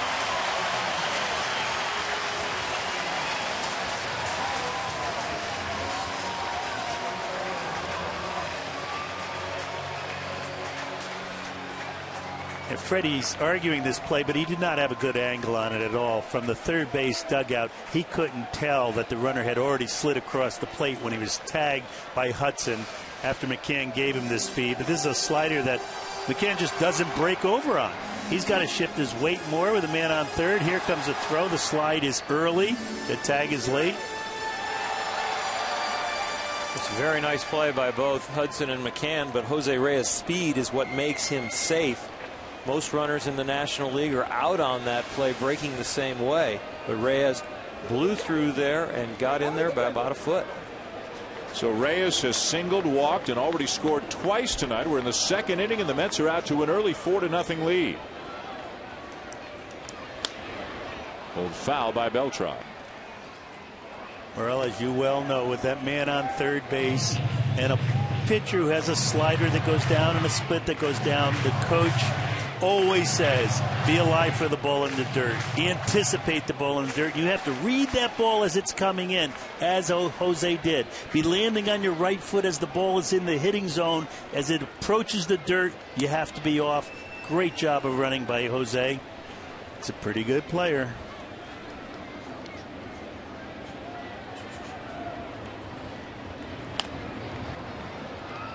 And Freddie's arguing this play, but he did not have a good angle on it at all. From the third base dugout, he couldn't tell that the runner had already slid across the plate when he was tagged by Hudson after McCann gave him this feed. But this is a slider that McCann just doesn't break over on. He's got to shift his weight more with a man on third. Here comes a throw. The slide is early. The tag is late. It's a very nice play by both Hudson and McCann, but Jose Reyes' speed is what makes him safe. Most runners in the National League are out on that play, breaking the same way. But Reyes blew through there and got in there by about a foot. So Reyes has singled, walked, and already scored twice tonight. We're in the second inning, and the Mets are out to an early 4-0 lead. Pulled foul by Beltran. Well, as you well know, with that man on third base and a pitcher who has a slider that goes down and a split that goes down, the coach always says, be alive for the ball in the dirt. Anticipate the ball in the dirt. You have to read that ball as it's coming in, as Jose did. Be landing on your right foot as the ball is in the hitting zone. As it approaches the dirt, you have to be off. Great job of running by Jose. It's a pretty good player.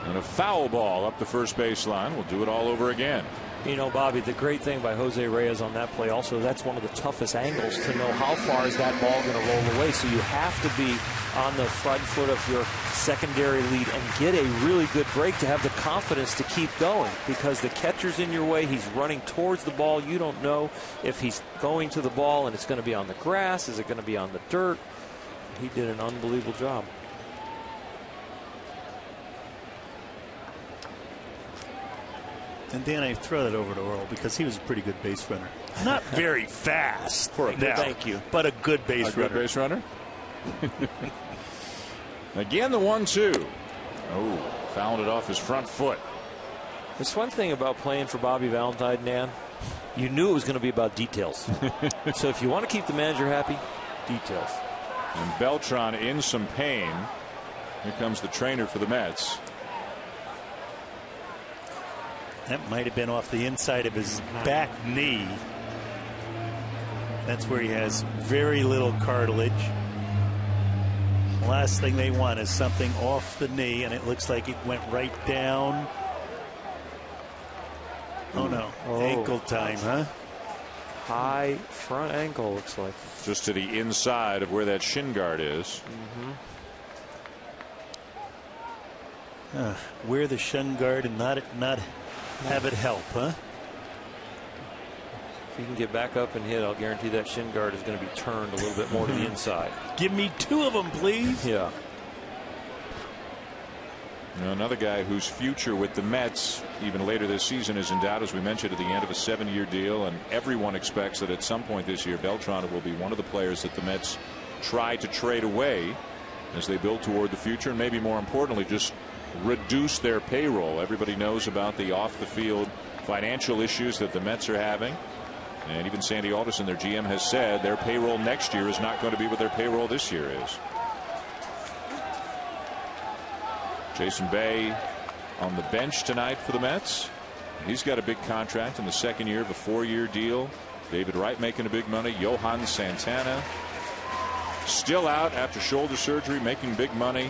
And a foul ball up the first baseline. We'll do it all over again. You know, Bobby, the great thing by Jose Reyes on that play also, that's one of the toughest angles to know how far is that ball going to roll away. So you have to be on the front foot of your secondary lead and get a really good break to have the confidence to keep going, because the catcher's in your way. He's running towards the ball. You don't know if he's going to the ball and it's going to be on the grass. Is it going to be on the dirt? He did an unbelievable job. And Dan, I throw that over to Earl because he was a pretty good base runner. Not very fast, thank you, but a good base runner. Good base runner. Again, the 1-2. Oh, fouled it off his front foot. There's one thing about playing for Bobby Valentine, Dan. You knew it was going to be about details. So if you want to keep the manager happy, details. And Beltran in some pain. Here comes the trainer for the Mets. That might have been off the inside of his back knee. That's where he has very little cartilage. Last thing they want is something off the knee, and it looks like it went right down. Oh no, ankle time, huh? High front ankle, looks like. Just to the inside of where that shin guard is. Wear the shin guard and not have it help, huh? If you can get back up and hit, I'll guarantee that shin guard is going to be turned a little bit more to the inside. Give me 2 of them, please. Yeah. You know, another guy whose future with the Mets even later this season is in doubt, as we mentioned, at the end of a 7-year deal, and everyone expects that at some point this year Beltran will be one of the players that the Mets try to trade away as they build toward the future, and maybe more importantly just reduce their payroll. Everybody knows about the off the field financial issues that the Mets are having, and even Sandy Alderson, their GM, has said their payroll next year is not going to be what their payroll this year is. Jason Bay on the bench tonight for the Mets. He's got a big contract in the second year of a 4-year deal. David Wright making a big money. Johan Santana still out after shoulder surgery, making big money.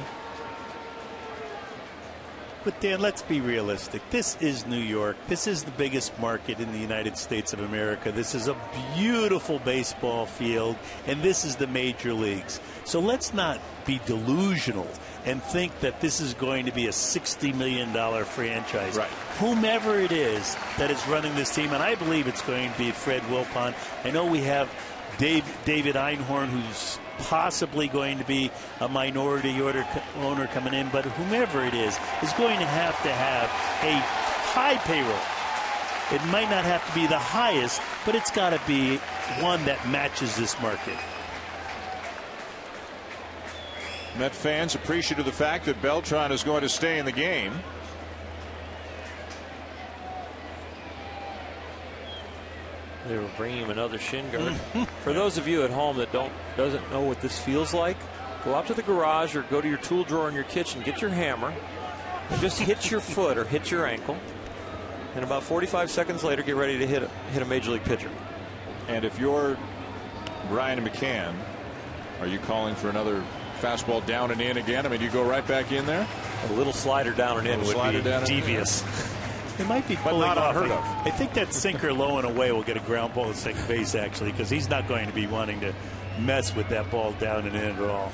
But, Dan, let's be realistic. This is New York. This is the biggest market in the United States of America. This is a beautiful baseball field, and this is the major leagues. So let's not be delusional and think that this is going to be a $60 million franchise. Right. Whomever it is that is running this team, and I believe it's going to be Fred Wilpon. I know we have David Einhorn, who's possibly going to be a minority owner coming in, but whomever it is going to have a high payroll. It might not have to be the highest, but it's got to be one that matches this market. Met fans appreciative of the fact that Beltran is going to stay in the game. They were bringing him another shin guard. For those of you at home that doesn't know what this feels like, go out to the garage or go to your tool drawer in your kitchen, get your hammer, and just hit your foot or hit your ankle. And about 45 seconds later, get ready to hit a major league pitcher. And if you're Brian McCann, are you calling for another fastball down and in again? I mean, do you go right back in there? A little slider down and in would be devious. It might be pulling off. I think that sinker low and away will get a ground ball at second base, actually, because he's not going to be wanting to mess with that ball down and in at all.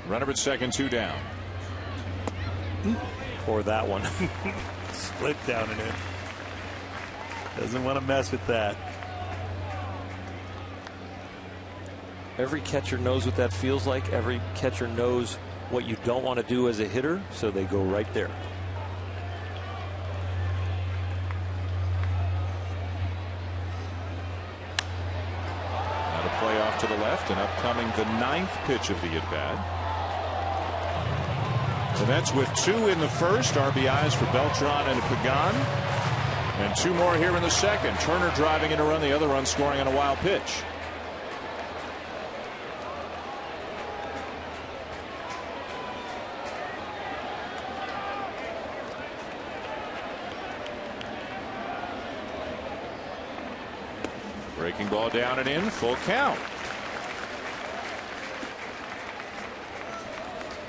Runner at second, 2 down. Or that one. Split down and in. Doesn't want to mess with that. Every catcher knows what that feels like. Every catcher knows what you don't want to do as a hitter, so they go right there. Play off to the left, and upcoming the 9th pitch of the at-bat. The Mets with 2 in the first, RBIs for Beltran and Pregame, and 2 more here in the second. Turner driving in a run, the other run scoring on a wild pitch. Breaking ball down and in, full count.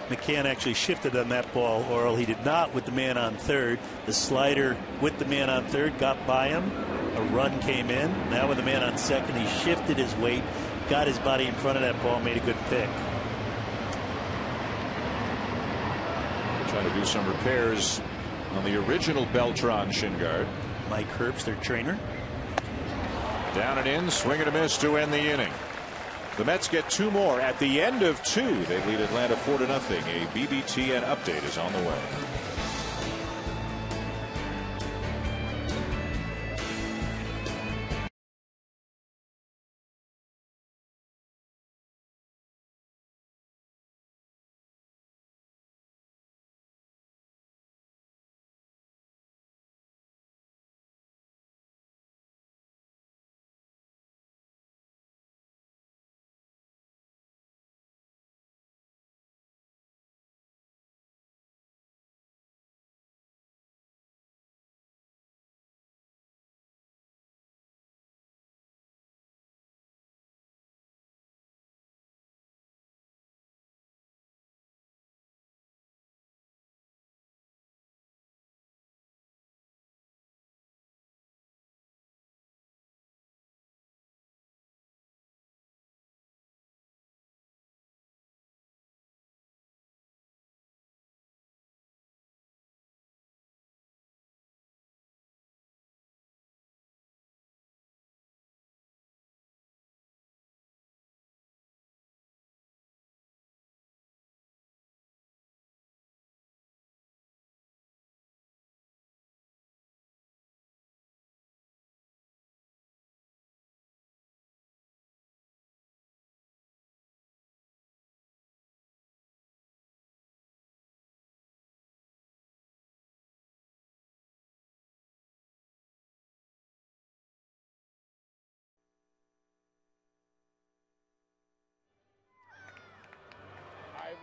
McCann actually shifted on that ball, Oral. He did not with the man on third. The slider with the man on third got by him. A run came in. Now with the man on second, he shifted his weight, got his body in front of that ball, made a good pick. Trying to do some repairs on the original Beltran shin guard. Mike Herbst, their trainer. Down and in, swing and a miss to end the inning. The Mets get 2 more at the end of 2. They lead Atlanta 4-0. A BBTN update is on the way.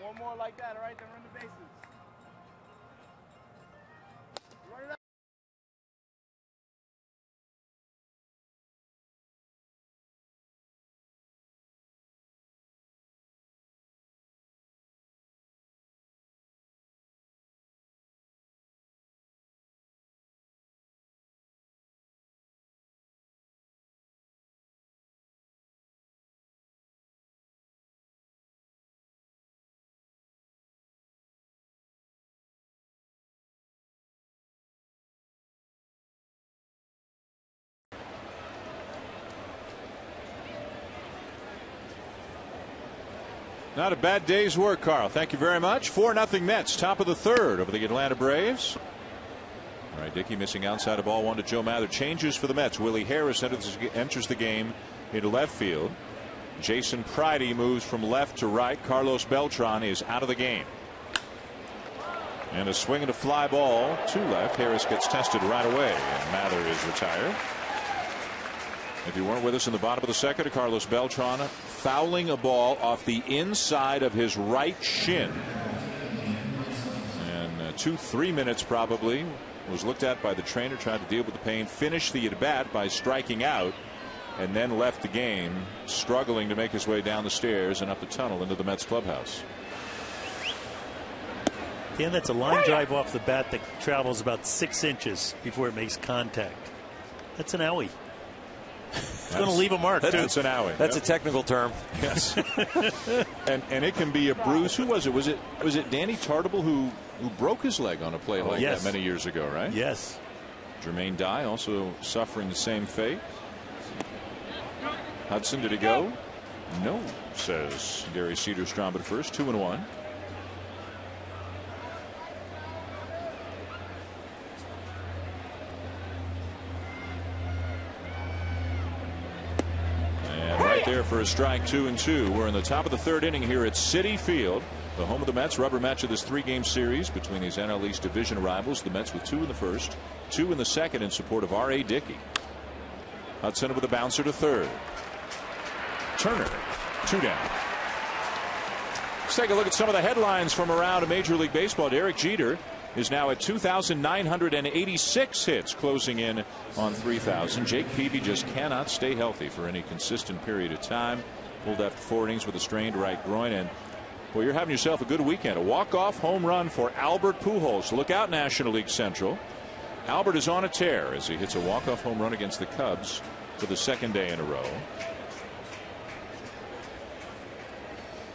One more like that, all right? Then run the bases. Not a bad day's work, Carl. Thank you very much. 4-0 Mets, top of the third over the Atlanta Braves. All right, Dickey missing outside of ball one to Joe Mather. Changes for the Mets. Willie Harris enters the game into left field. Jason Pridey moves from left to right. Carlos Beltran is out of the game. And a swing and a fly ball to left. Harris gets tested right away, and Mather is retired. If you weren't with us in the bottom of the second, Carlos Beltran fouling a ball off the inside of his right shin. And 2-3 minutes probably. Was looked at by the trainer, tried to deal with the pain, finished the at-bat by striking out, and then left the game, struggling to make his way down the stairs and up the tunnel into the Mets clubhouse. Dan, that's a line drive off the bat that travels about 6 inches before it makes contact. That's an owie. It's going to leave a mark, too. That's an owie. That's a technical term. Yes. and it can be a bruise. Who was it? Was it Danny Tartable who broke his leg on a play like that many years ago, right? Yes. Jermaine Dye also suffering the same fate. Hudson, did he go? No, says Gary Cederstrom at first. 2-1. And right there for a strike. 2-2. We're in the top of the third inning here at Citi Field, the home of the Mets. Rubber match of this 3-game series between these NL East division rivals. The Mets with 2 in the first, 2 in the second in support of R.A. Dickey. Hudson with a bouncer to third. Turner, 2 down. Let's take a look at some of the headlines from around Major League Baseball. Derek Jeter is now at 2,986 hits, closing in on 3,000. Jake Peavy just cannot stay healthy for any consistent period of time. Pulled after 4 innings with a strained right groin. And well, you're having yourself a good weekend. A walk-off home run for Albert Pujols. Look out, National League Central. Albert is on a tear as he hits a walk-off home run against the Cubs for the 2nd day in a row.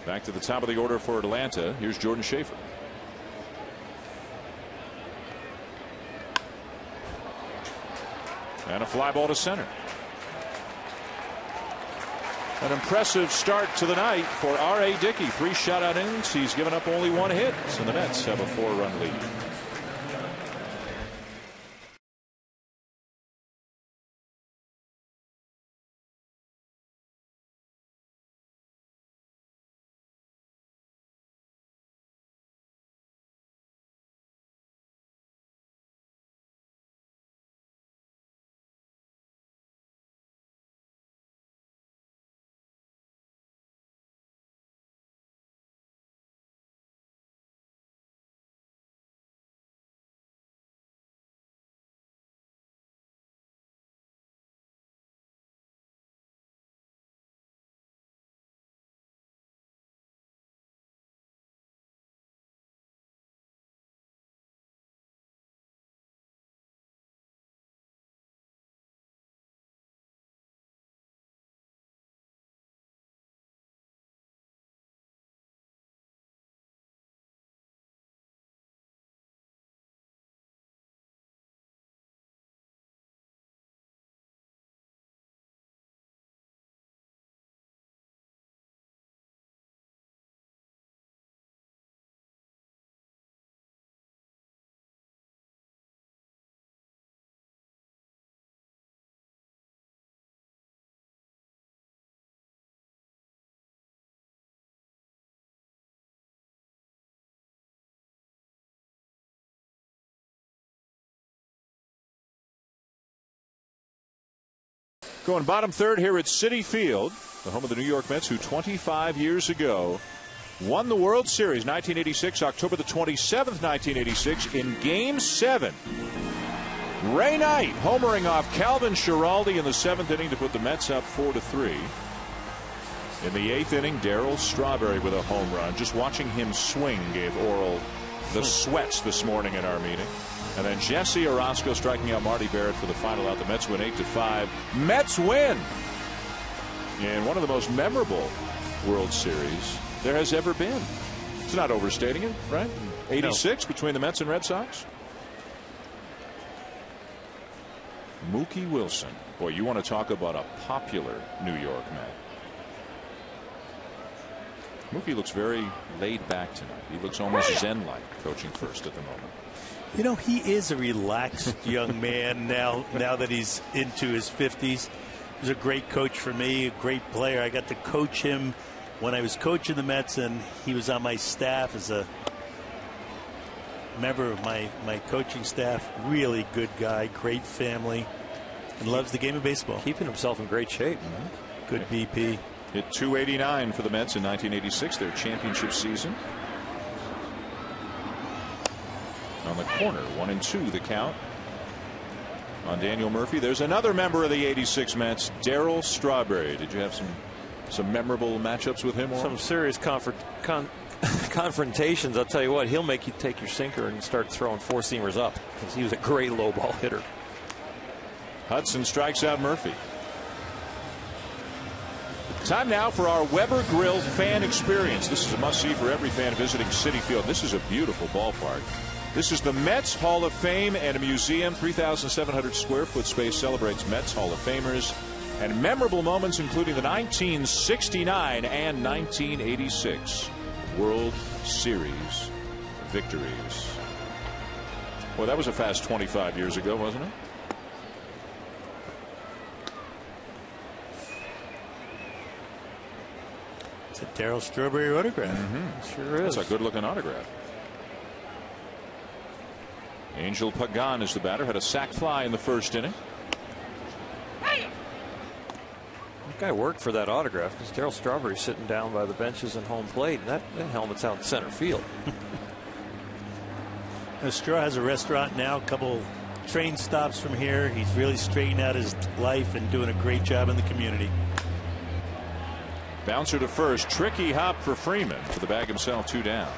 Back to the top of the order for Atlanta. Here's Jordan Schaefer. And a fly ball to center. An impressive start to the night for R.A. Dickey. 3 shutout innings. He's given up only 1 hit. So the Mets have a 4-run lead. Going bottom third here at Citi Field, the home of the New York Mets, who 25 years ago won the World Series, 1986, October the 27th, 1986, in Game 7. Ray Knight homering off Calvin Schiraldi in the 7th inning to put the Mets up 4-3. In the 8th inning, Darryl Strawberry with a home run. Just watching him swing gave Oral the sweats this morning in our meeting. And then Jesse Orozco striking out Marty Barrett for the final out. The Mets win 8-5. Mets win in one of the most memorable World Series there has ever been. It's not overstating it, right? 86 between the Mets and Red Sox. Mookie Wilson. Boy, you want to talk about a popular New York Met. Murphy looks very laid back tonight. He looks almost zen-like coaching first at the moment. You know, he is a relaxed young man now that he's into his 50s. He was a great coach for me, a great player. I got to coach him when I was coaching the Mets, and he was on my staff as a member of my coaching staff. Really good guy, great family, and loves the game of baseball. Keeping himself in great shape. Good BP. Hit .289 for the Mets in 1986, their championship season. On the corner, 1-2 the count on Daniel Murphy. There's another member of the '86 Mets, Darryl Strawberry. Did you have some memorable matchups with him? Some serious confrontations. I'll tell you what, he'll make you take your sinker and start throwing four-seamers up because he was a great low ball hitter. Hudson strikes out Murphy. Time now for our Weber Grill fan experience. This is a must-see for every fan visiting Citi Field. This is a beautiful ballpark. This is the Mets Hall of Fame and a museum. 3,700 square foot space celebrates Mets Hall of Famers and memorable moments, including the 1969 and 1986 World Series victories. Well, that was a fast 25 years ago, wasn't it? It's a Darryl Strawberry autograph. Sure is. That's a good-looking autograph. Angel Pagan is the batter. Had a sac fly in the first inning. That guy worked for that autograph because Darryl Strawberry's sitting down by the benches and home plate, and that helmet's out in center field. Straw has a restaurant now, a couple train stops from here. He's really straightened out his life and doing a great job in the community. Bouncer to first. Tricky hop for Freeman. To the bag himself, 2 down.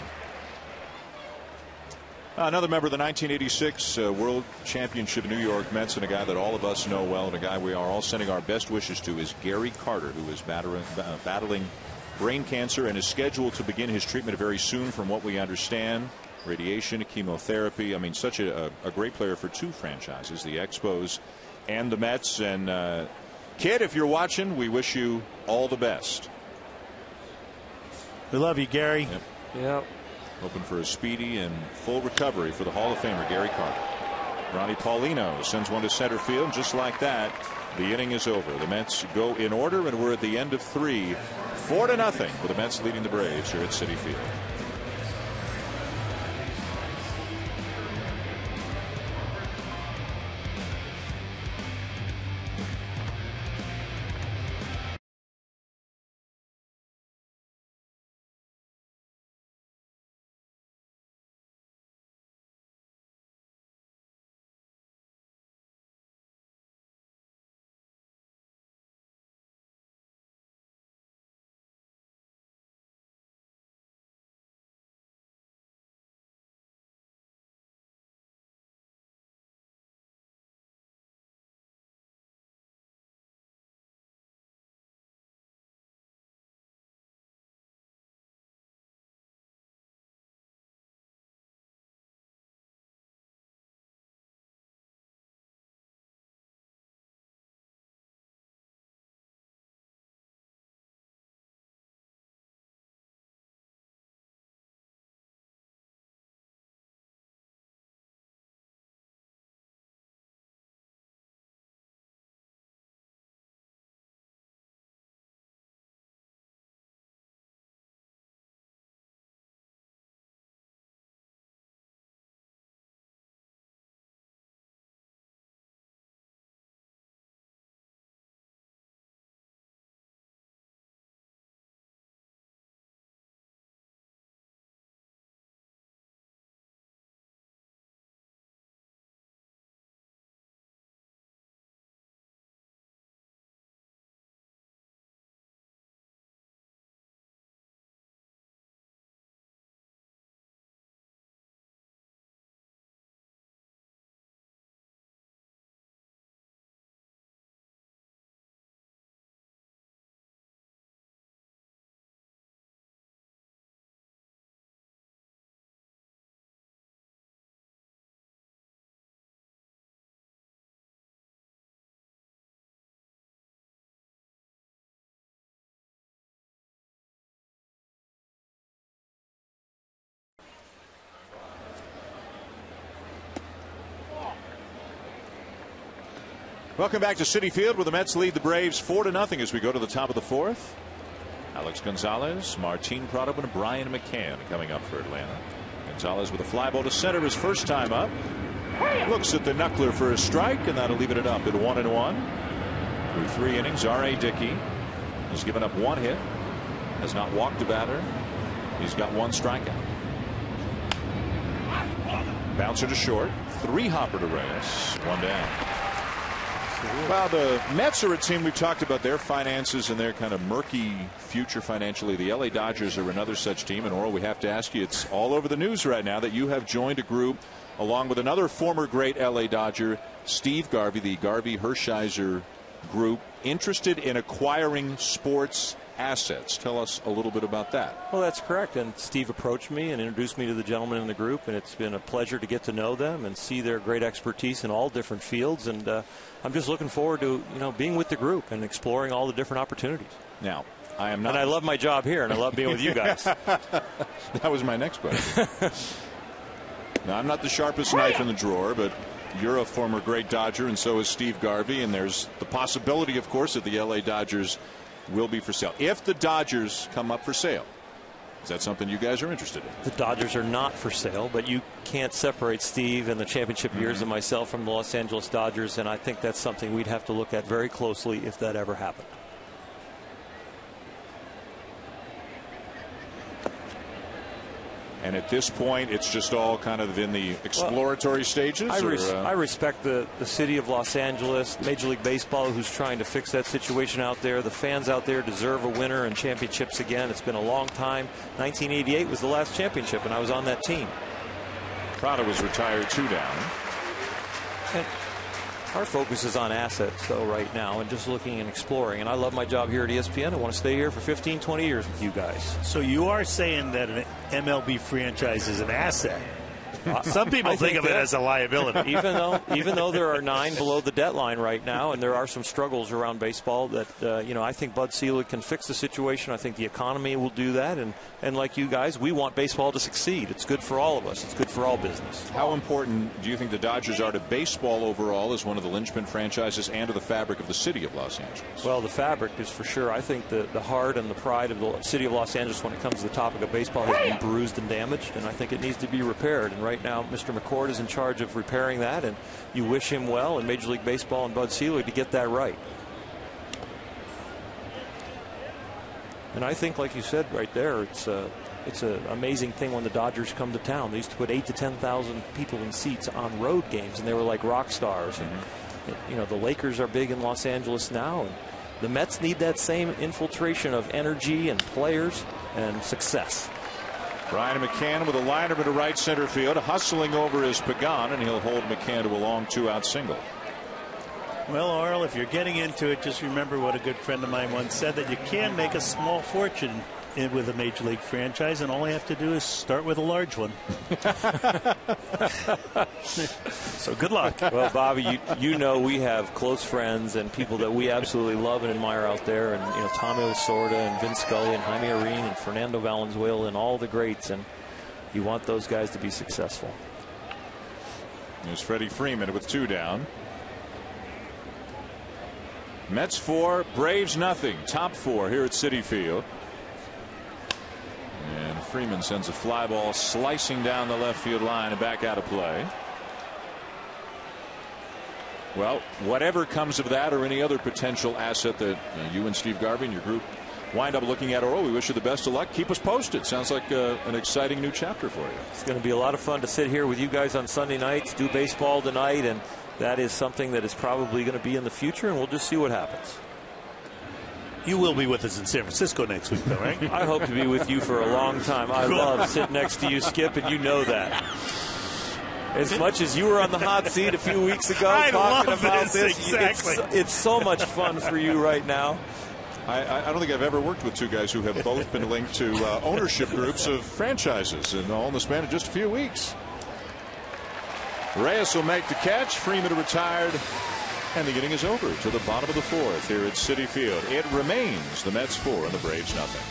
Another member of the 1986 World Championship New York Mets, and a guy that all of us know well, and a guy we are all sending our best wishes to, is Gary Carter, who is battling brain cancer and is scheduled to begin his treatment very soon, from what we understand. Radiation, chemotherapy. I mean, such a great player for 2 franchises, the Expos and the Mets. And kid, if you're watching, we wish you all the best. We love you, Gary. Yep. Hoping for a speedy and full recovery for the Hall of Famer Gary Carter. Ronnie Paulino sends one to center field. Just like that, the inning is over. The Mets go in order, and we're at the end of 3, 4-0, with the Mets leading the Braves here at Citi Field. Welcome back to Citi Field, where the Mets lead the Braves 4-0 as we go to the top of the fourth. Alex Gonzalez, Martin Prado, and Brian McCann coming up for Atlanta. Gonzalez with a fly ball to center his first time up. Looks at the knuckler for a strike, and that'll leave it up at 1-1. Through 3 innings, R.A. Dickey has given up 1 hit, has not walked a batter. He's got 1 strikeout. Bouncer to short, 3 hopper to Reyes, 1 down. Well, the Mets are a team we've talked about their finances and their kind of murky future financially. The LA Dodgers are another such team. And Oral, we have to ask you, it's all over the news right now that you have joined a group along with another former great LA Dodger, Steve Garvey, the Garvey-Hershiser group, interested in acquiring sports assets. Tell us a little bit about that. Well, that's correct. And Steve approached me and introduced me to the gentlemen in the group, and it's been a pleasure to get to know them and see their great expertise in all different fields. And I'm just looking forward to being with the group and exploring all the different opportunities. Now, I am not. And I love my job here, and I love being with you guys. That was my next question. Now, I'm not the sharpest knife in the drawer, but you're a former great Dodger, and so is Steve Garvey. And there's the possibility, of course, that the LA Dodgers will be for sale. If the Dodgers come up for sale, is that something you guys are interested in? The Dodgers are not for sale, but you can't separate Steve and the championship years and myself from the Los Angeles Dodgers, and I think that's something we'd have to look at very closely if that ever happened. And at this point, it's just all kind of in the exploratory stages? I respect the city of Los Angeles, Major League Baseball, who's trying to fix that situation out there. The fans out there deserve a winner and championships again. It's been a long time. 1988 was the last championship, and I was on that team. Prado was retired 2 down. And our focus is on assets, though, right now, and just looking and exploring. And I love my job here at ESPN. I want to stay here for 15, 20 years with you guys. So you are saying that an MLB franchise is an asset? Some people think of it as a liability. Even though there are 9 below the debt line right now, and there are some struggles around baseball that I think Bud Selig can fix the situation. I think the economy will do that, and like you guys, we want baseball to succeed. It's good for all of us. It's good for all business. How important do you think the Dodgers are to baseball overall as one of the linchpin franchises and to the fabric of the city of Los Angeles? Well, the fabric is for sure. I think the heart and the pride of the city of Los Angeles when it comes to the topic of baseball has been bruised and damaged, and I think it needs to be repaired. And right now, Mr. McCord is in charge of repairing that, and you wish him well in Major League Baseball and Bud Selig to get that right. And I think, like you said right there, it's an amazing thing when the Dodgers come to town. They used to put 8,000 to 10,000 people in seats on road games, and they were like rock stars. And, the Lakers are big in Los Angeles now, and the Mets need that same infiltration of energy and players and success. Brian McCann with a liner to right center field. Hustling over is Pagan, and he'll hold McCann to a long 2-out single. Well, Arl, if you're getting into it, just remember what a good friend of mine once said, that you can make a small fortune with a Major League franchise, and all you have to do is start with a large one. So good luck. Well, Bobby, you know we have close friends and people that we absolutely love and admire out there, and Tommy Lasorda and Vince Scully and Jaime Areen and Fernando Valenzuela and all the greats, and you want those guys to be successful. There's Freddie Freeman with 2 down. Mets 4, Braves nothing. Top 4 here at Citi Field. And Freeman sends a fly ball slicing down the left field line and back out of play. Well, whatever comes of that or any other potential asset that you and Steve Garvey and your group wind up looking at, we wish you the best of luck. Keep us posted. Sounds like an exciting new chapter for you. It's going to be a lot of fun to sit here with you guys on Sunday nights, do baseball tonight, and that is something that is probably going to be in the future, and we'll just see what happens. You will be with us in San Francisco next week, though, right? I hope to be with you for a long time. I love sitting next to you, Skip, and you know that. As much as you were on the hot seat a few weeks ago talking about this, exactly. It's so much fun for you right now. I don't think I've ever worked with 2 guys who have both been linked to ownership groups of franchises, and all in the span of just a few weeks. Reyes will make the catch. Freeman retired. And the inning is over to the bottom of the 4th here at Citi Field. It remains the Mets 4 and the Braves nothing.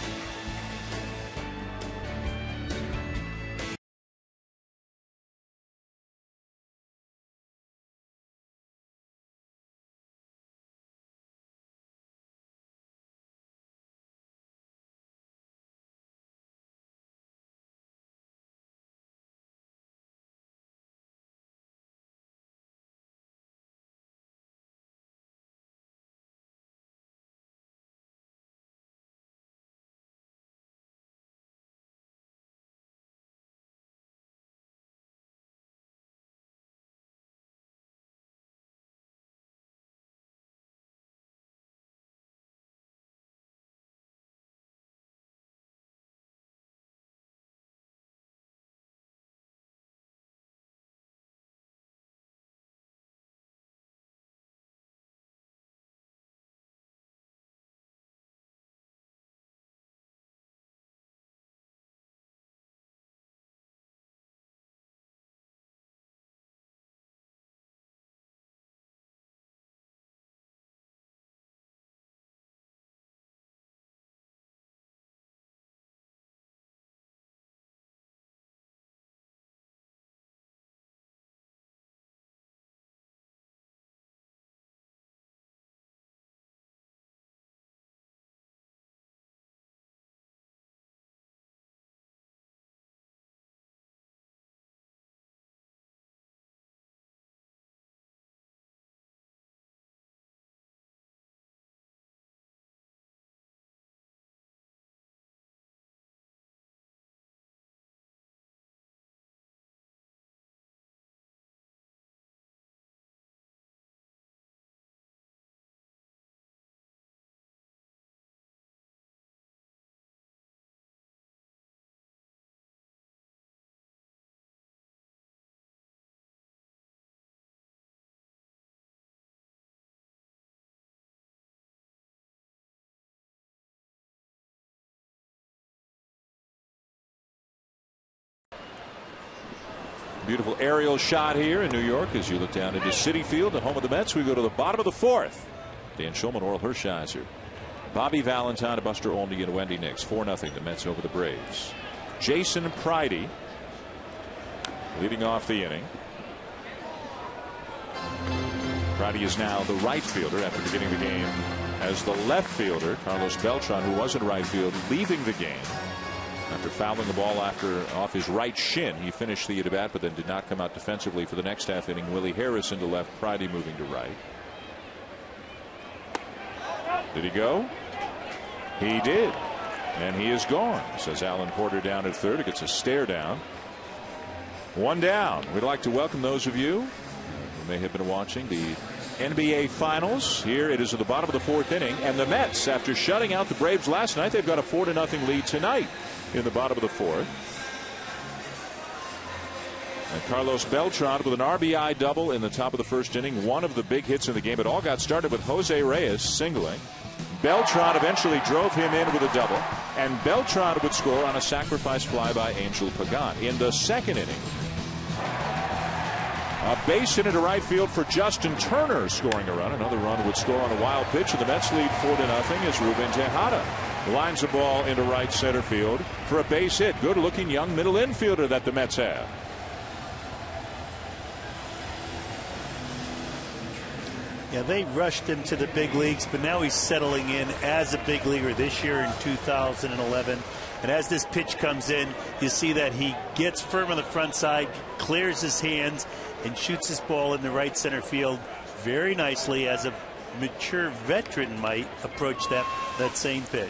Beautiful aerial shot here in New York as you look down into Citi Field, the home of the Mets. We go to the bottom of the fourth. Dan Schulman, Oral Hershiser, Bobby Valentine, Buster Olney, and Wendy Nix. 4-0 the Mets over the Braves. Jason Pridey leading off the inning. Pridey is now the right fielder after beginning the game as the left fielder. Carlos Beltran, who was in right field, leaving the game after fouling the ball off his right shin. He finished the at-bat but then did not come out defensively for the next half inning. Willie Harris into left, Pridey moving to right. Did he go? He did. And he is gone, says Alan Porter down at third. It gets a stare down. One down. We'd like to welcome those of you who may have been watching the NBA Finals. Here it is at the bottom of the fourth inning. And the Mets, after shutting out the Braves last night, they've got a 4-0 lead tonight in the bottom of the fourth. And Carlos Beltran with an RBI double in the top of the first inning. One of the big hits in the game. It all got started with Jose Reyes singling. Beltran eventually drove him in with a double. And Beltran would score on a sacrifice fly by Angel Pagan. In the second inning, a base hit into right field for Justin Turner, scoring a run. Another run would score on a wild pitch, and the Mets lead 4-0 as Ruben Tejada lines the ball into right center field for a base hit. Good-looking young middle infielder that the Mets have. Yeah, they rushed him to the big leagues, but now he's settling in as a big leaguer this year in 2011. And as this pitch comes in, you see that he gets firm on the front side, clears his hands, and shoots his ball in the right center field very nicely, as a mature veteran might approach that same pitch.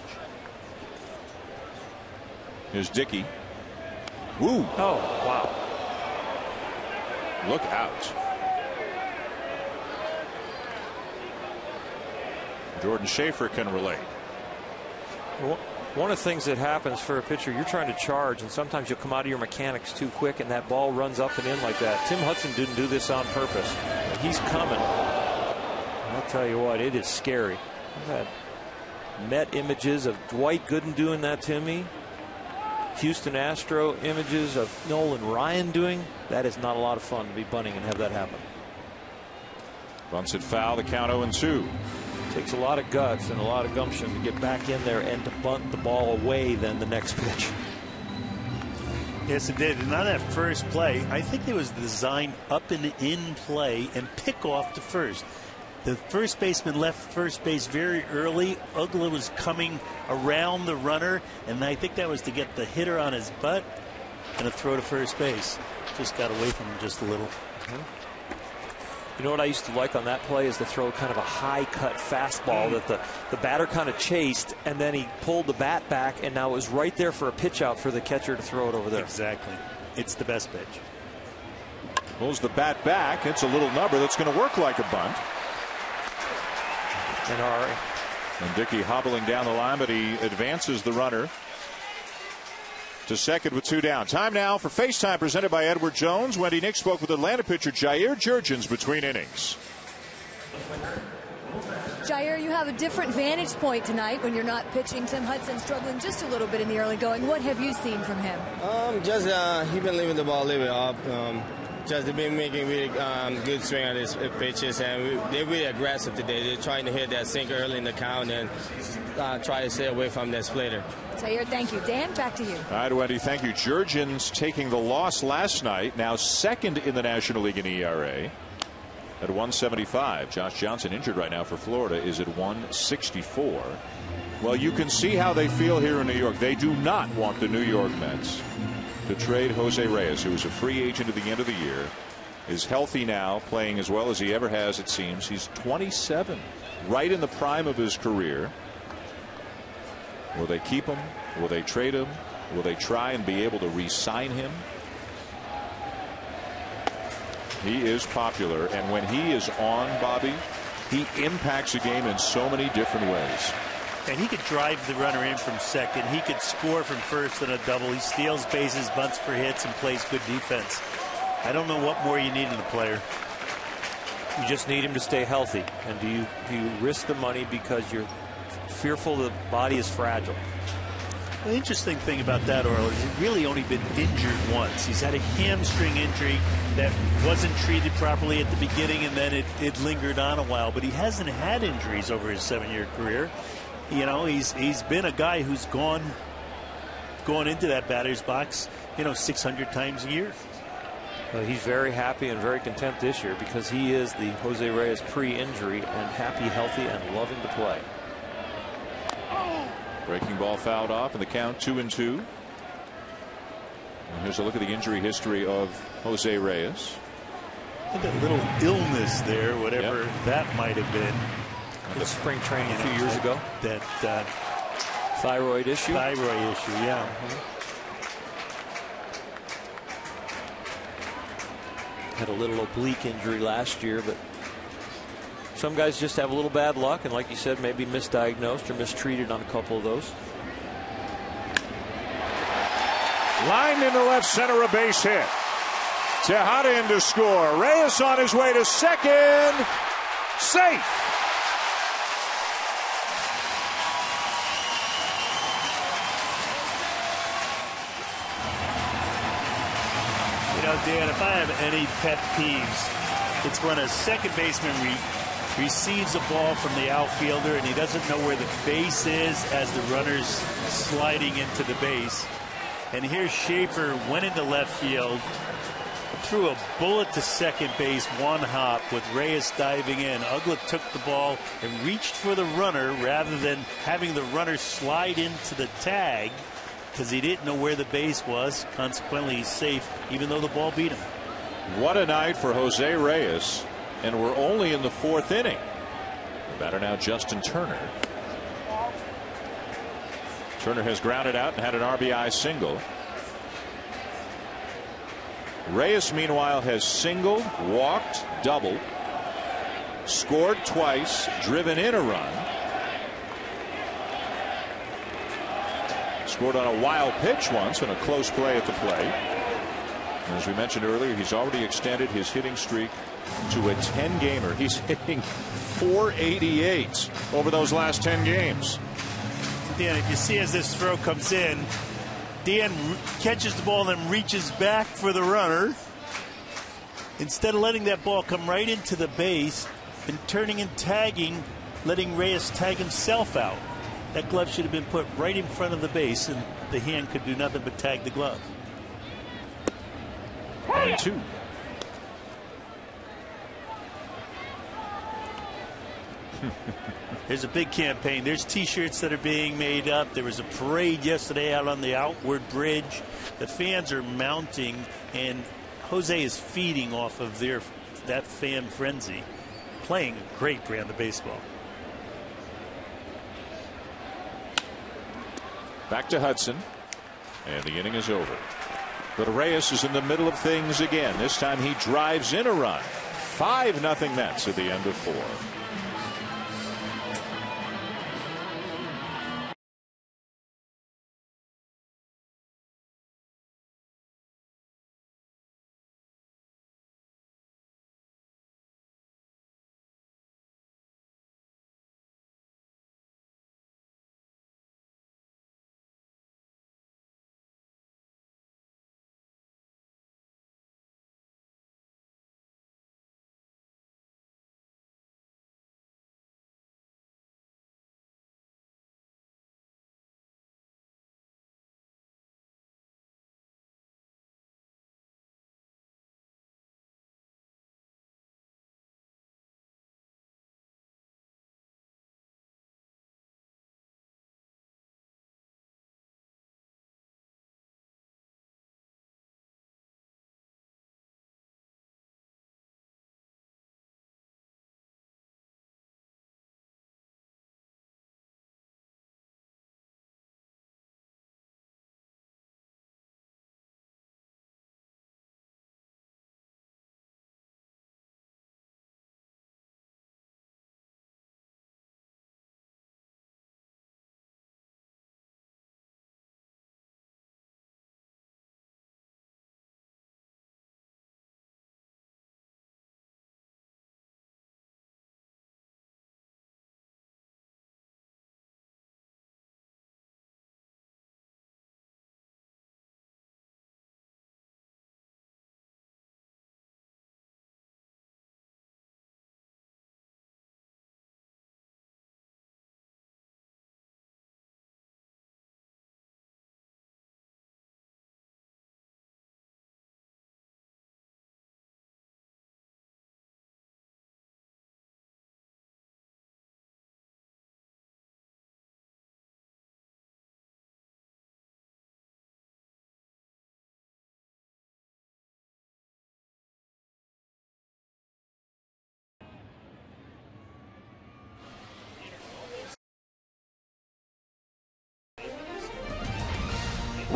Here's Dickey. Woo! Oh, wow. Look out. Jordan Schaefer can relate. Well, one of the things that happens for a pitcher, you're trying to charge, and sometimes you'll come out of your mechanics too quick, and that ball runs up and in like that. Tim Hudson didn't do this on purpose. He's coming. I'll tell you what, it is scary. I've had Met images of Dwight Gooden doing that to me. Houston Astro images of Nolan Ryan doing. That is not a lot of fun to be bunting and have that happen. Bunts it foul, the count 0-2. Takes a lot of guts and a lot of gumption to get back in there and to bunt the ball away than the next pitch. Yes, it did. And on that first play, I think it was designed up and in play and pick off to first. The first baseman left first base very early. Ugla was coming around the runner, and I think that was to get the hitter on his butt and a throw to first base. Just got away from him just a little. You know what I used to like on that play is to throw kind of a high cut fastball that the batter kind of chased, and then he pulled the bat back, and now it was right there for a pitch out for the catcher to throw it over there. Exactly. It's the best pitch. Pulls the bat back. It's a little number that's going to work like a bunt. And Dickey hobbling down the line, but he advances the runner to second with 2 down. Time now for FaceTime presented by Edward Jones. Wendy Nix spoke with Atlanta pitcher Jair Jurgens between innings. Jair, you have a different vantage point tonight when you're not pitching. Tim Hudson struggling just a little bit in the early going. What have you seen from him? He's been leaving the ball a little bit up. Just been making really good swing on his pitches, and they're really aggressive today. They're trying to hit that sinker early in the count and try to stay away from that splitter. Jair, thank you. Dan, back to you. All right, Wendy, thank you. Jurgens taking the loss last night, now second in the National League in ERA at 175. Josh Johnson, injured right now for Florida, is at 164. Well, you can see how they feel here in New York. They do not want the New York Mets to trade Jose Reyes, who is a free agent at the end of the year, is healthy now, playing as well as he ever has, it seems. He's 27, right in the prime of his career. Will they keep him? Will they trade him? Will they try and be able to re-sign him? He is popular, and when he is on, Bobby, he impacts a game in so many different ways. And he could drive the runner in from second. He could score from first on a double. He steals bases, bunts for hits, and plays good defense. I don't know what more you need in a player. You just need him to stay healthy. And do you risk the money because you're fearful the body is fragile? The interesting thing about that, Orel, is he's really only been injured once. He's had a hamstring injury that wasn't treated properly at the beginning, and then it lingered on a while. But he hasn't had injuries over his 7-year career. You know, he's been a guy who's gone into that batter's box, 600 times a year. Well, he's very happy and very content this year because he is the Jose Reyes pre-injury and happy, healthy, and loving to play. Breaking ball fouled off, and the count 2-2. And here's a look at the injury history of Jose Reyes. A little illness there, whatever that might have been. The spring training a few years ago. That thyroid issue. Thyroid issue, yeah. Had a little oblique injury last year, but some guys just have a little bad luck, and like you said, maybe misdiagnosed or mistreated on a couple of those. Lined into left center, a base hit. Tejada in to score. Reyes on his way to second. Safe. Dan, if I have any pet peeves, it's when a second baseman receives a ball from the outfielder and he doesn't know where the base is as the runner's sliding into the base. And here Schaefer went into left field, threw a bullet to second base, one hop with Reyes diving in. Uggla took the ball and reached for the runner rather than having the runner slide into the tag, because he didn't know where the base was. Consequently, he's safe, even though the ball beat him. What a night for Jose Reyes, and we're only in the 4th inning. The batter now, Justin Turner. Turner has grounded out and had an RBI single. Reyes, meanwhile, has singled, walked, doubled, scored twice, driven in a run. Scored on a wild pitch once in a close play at the plate. And as we mentioned earlier, he's already extended his hitting streak to a 10-gamer. He's hitting .488 over those last 10 games. Dan, if you see as this throw comes in, Dan catches the ball and then reaches back for the runner. Instead of letting that ball come right into the base and turning and tagging, letting Reyes tag himself out. That glove should have been put right in front of the base, and the hand could do nothing but tag the glove. 1-2. There's a big campaign. There's T-shirts that are being made up. There was a parade yesterday out on the outward bridge. The fans are mounting, and Jose is feeding off of that fan frenzy, playing a great brand of baseball. Back to Hudson, and the inning is over. But Reyes is in the middle of things again. This time he drives in a run. 5-0 Mets at the end of 4.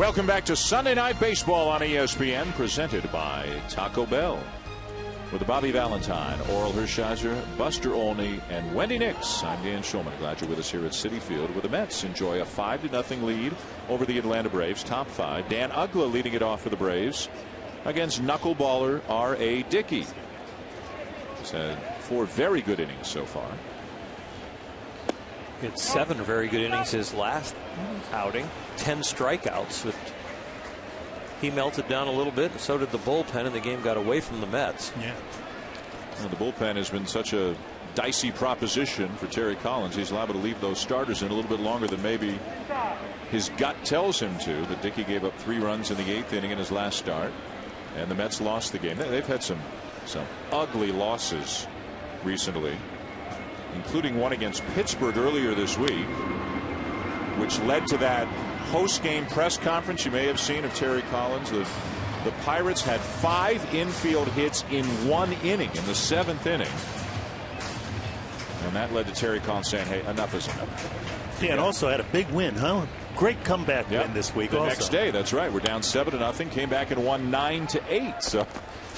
Welcome back to Sunday Night Baseball on ESPN, presented by Taco Bell. With Bobby Valentine, Oral Hershiser, Buster Olney, and Wendy Nix. I'm Dan Schulman. Glad you're with us here at Citi Field, where the Mets enjoy a 5-0 lead over the Atlanta Braves. Top 5. Dan Uggla leading it off for the Braves against knuckleballer R.A. Dickey. He's had 4 very good innings so far. He had 7 very good innings his last outing. 10 strikeouts. But he melted down a little bit, and so did the bullpen, and the game got away from the Mets. Yeah. Well, the bullpen has been such a dicey proposition for Terry Collins. He's liable to leave those starters in a little bit longer than maybe his gut tells him to. But Dickey gave up 3 runs in the 8th inning in his last start, and the Mets lost the game. They've had some ugly losses recently, including one against Pittsburgh earlier this week, which led to that post-game press conference you may have seen of Terry Collins. The Pirates had 5 infield hits in 1 inning in the 7th inning, and that led to Terry Collins saying, hey, enough is enough. Yeah, and also had a big win, huh? Great comeback win this week. The next day, that's right. We're down 7-0, came back and won 9-8. So,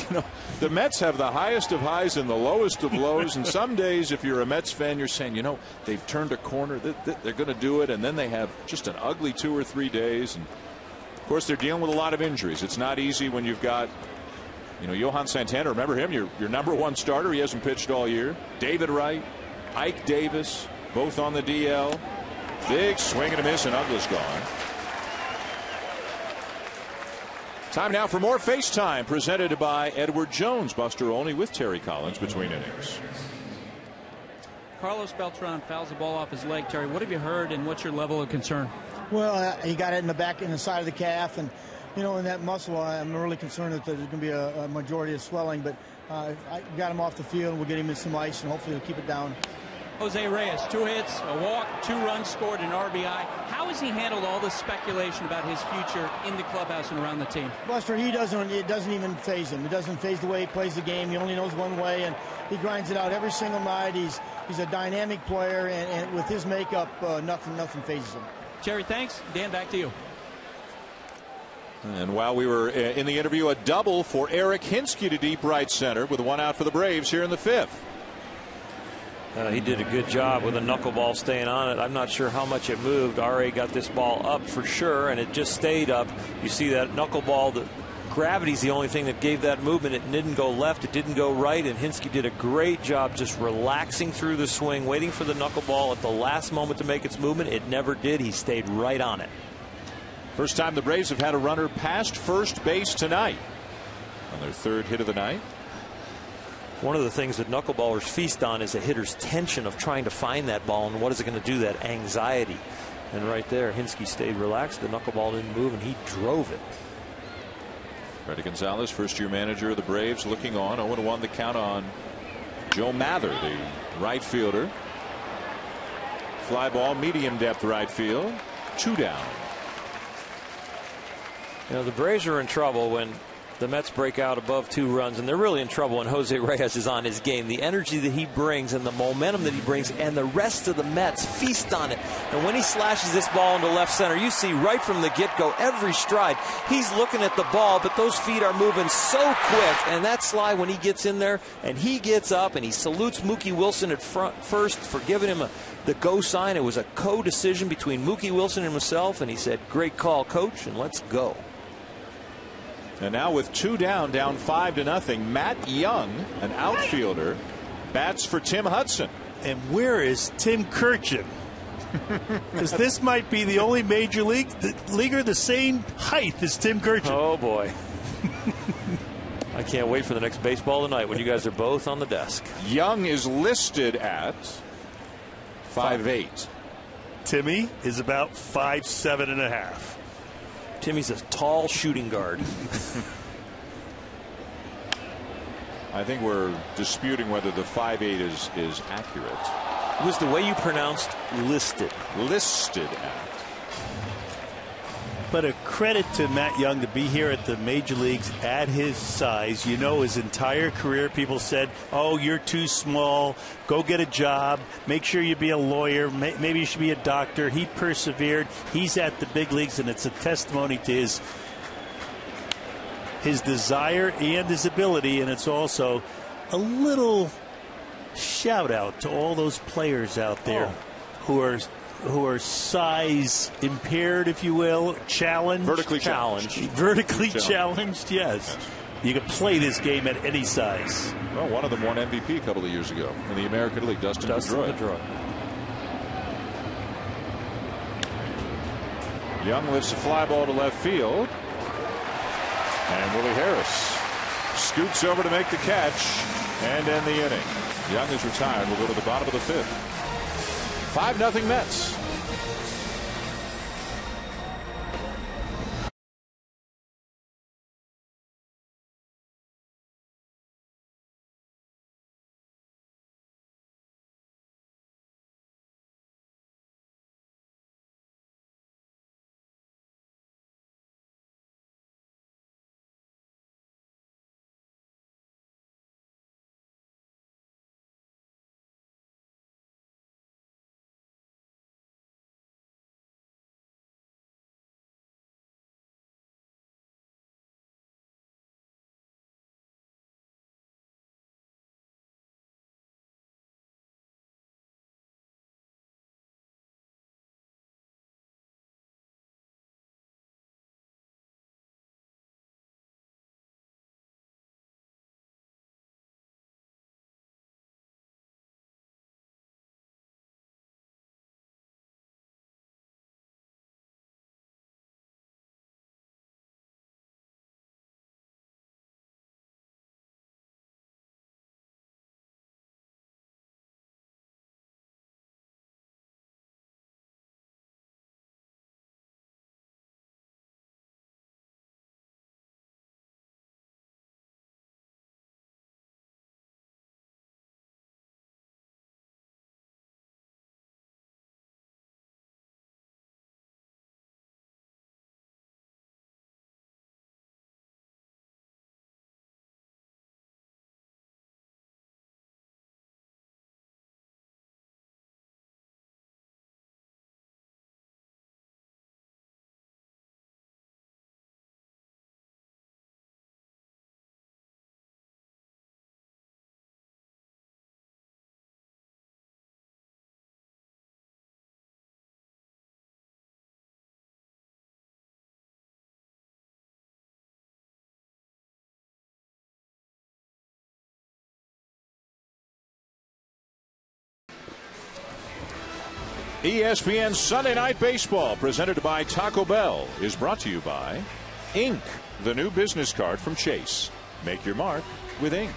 you know, the Mets have the highest of highs and the lowest of lows. And some days, if you're a Mets fan, you're saying, you know, they've turned a corner. They're going to do it. And then they have just an ugly 2 or 3 days. And, of course, they're dealing with a lot of injuries. It's not easy when you've got, you know, Johan Santana. Remember him, your number 1 starter. He hasn't pitched all year. David Wright, Ike Davis, both on the DL. Big swing and a miss, and Uggla's gone. Time now for more FaceTime, presented by Edward Jones. Buster Olney with Terry Collins between innings. Carlos Beltran fouls the ball off his leg. Terry, what have you heard, and what's your level of concern? Well, he got it in the back, in the side of the calf, and you know, in that muscle, I'm really concerned that there's going to be a majority of swelling. But I got him off the field, and we'll get him in some ice, and hopefully we'll keep it down. Jose Reyes, 2 hits, a walk, 2 runs scored, an RBI. How has he handled all this speculation about his future in the clubhouse and around the team? Buster, it doesn't even faze him. It doesn't faze the way he plays the game. He only knows one way, and he grinds it out every single night. He's a dynamic player, and with his makeup, nothing fazes him. Terry, thanks. Dan, back to you. And while we were in the interview, a double for Eric Hinsky to deep right center with 1 out for the Braves here in the 5th. He did a good job with a knuckleball staying on it. I'm not sure how much it moved. R.A. got this ball up for sure, and it just stayed up. You see that knuckleball, the gravity's the only thing that gave that movement. It didn't go left, it didn't go right, and Hinsky did a great job just relaxing through the swing, waiting for the knuckleball at the last moment to make its movement. It never did. He stayed right on it. First time the Braves have had a runner past first base tonight on their 3rd hit of the night. One of the things that knuckleballers feast on is a hitter's tension of trying to find that ball, and what is it going to do, that anxiety. And right there, Hinsky stayed relaxed. The knuckleball didn't move, and he drove it. Freddie Gonzalez, first-year manager of the Braves, looking on. 0-1 the count on Joe Mather, the right fielder. Fly ball, medium depth right field. 2 down. You know, the Braves are in trouble when the Mets break out above 2 runs, and they're really in trouble when Jose Reyes is on his game. The energy that he brings and the momentum that he brings, and the rest of the Mets feast on it. And when he slashes this ball into left center, you see right from the get-go, every stride, he's looking at the ball, but those feet are moving so quick. And that slide, when he gets in there and he gets up and he salutes Mookie Wilson at first for giving him the go sign. It was a co-decision between Mookie Wilson and himself, and he said, "Great call, coach, and let's go." And now with 2 down 5-0, Matt Young, an outfielder, bats for Tim Hudson. And where is Tim Kirchin? Because this might be the only major leaguer the same height as Tim Kirchin. Oh, boy. I can't wait for the next baseball tonight when you guys are both on the desk. Young is listed at 5'8". Timmy is about 5'7.5". Timmy's a tall shooting guard. I think we're disputing whether the 5'8" is accurate. It was the way you pronounced listed. Listed at. But a credit to Matt Young to be here at the major leagues at his size. You know, his entire career, people said, oh, you're too small. Go get a job. Make sure you be a lawyer. Maybe you should be a doctor. He persevered. He's at the big leagues, and it's a testimony to his desire and his ability. And it's also a little shout out to all those players out there who are size impaired, if you will, challenged. Vertically challenged. Vertically challenged, yes. You can play this game at any size. Well, one of them won MVP a couple of years ago in the American League, Dustin Pedroia. Young lifts a fly ball to left field. And Willie Harris scoots over to make the catch and end the inning. Young is retired. We'll go to the bottom of the fifth. 5-0 Mets. ESPN Sunday Night Baseball, presented by Taco Bell, is brought to you by Ink, the new business card from Chase. Make your mark with Ink.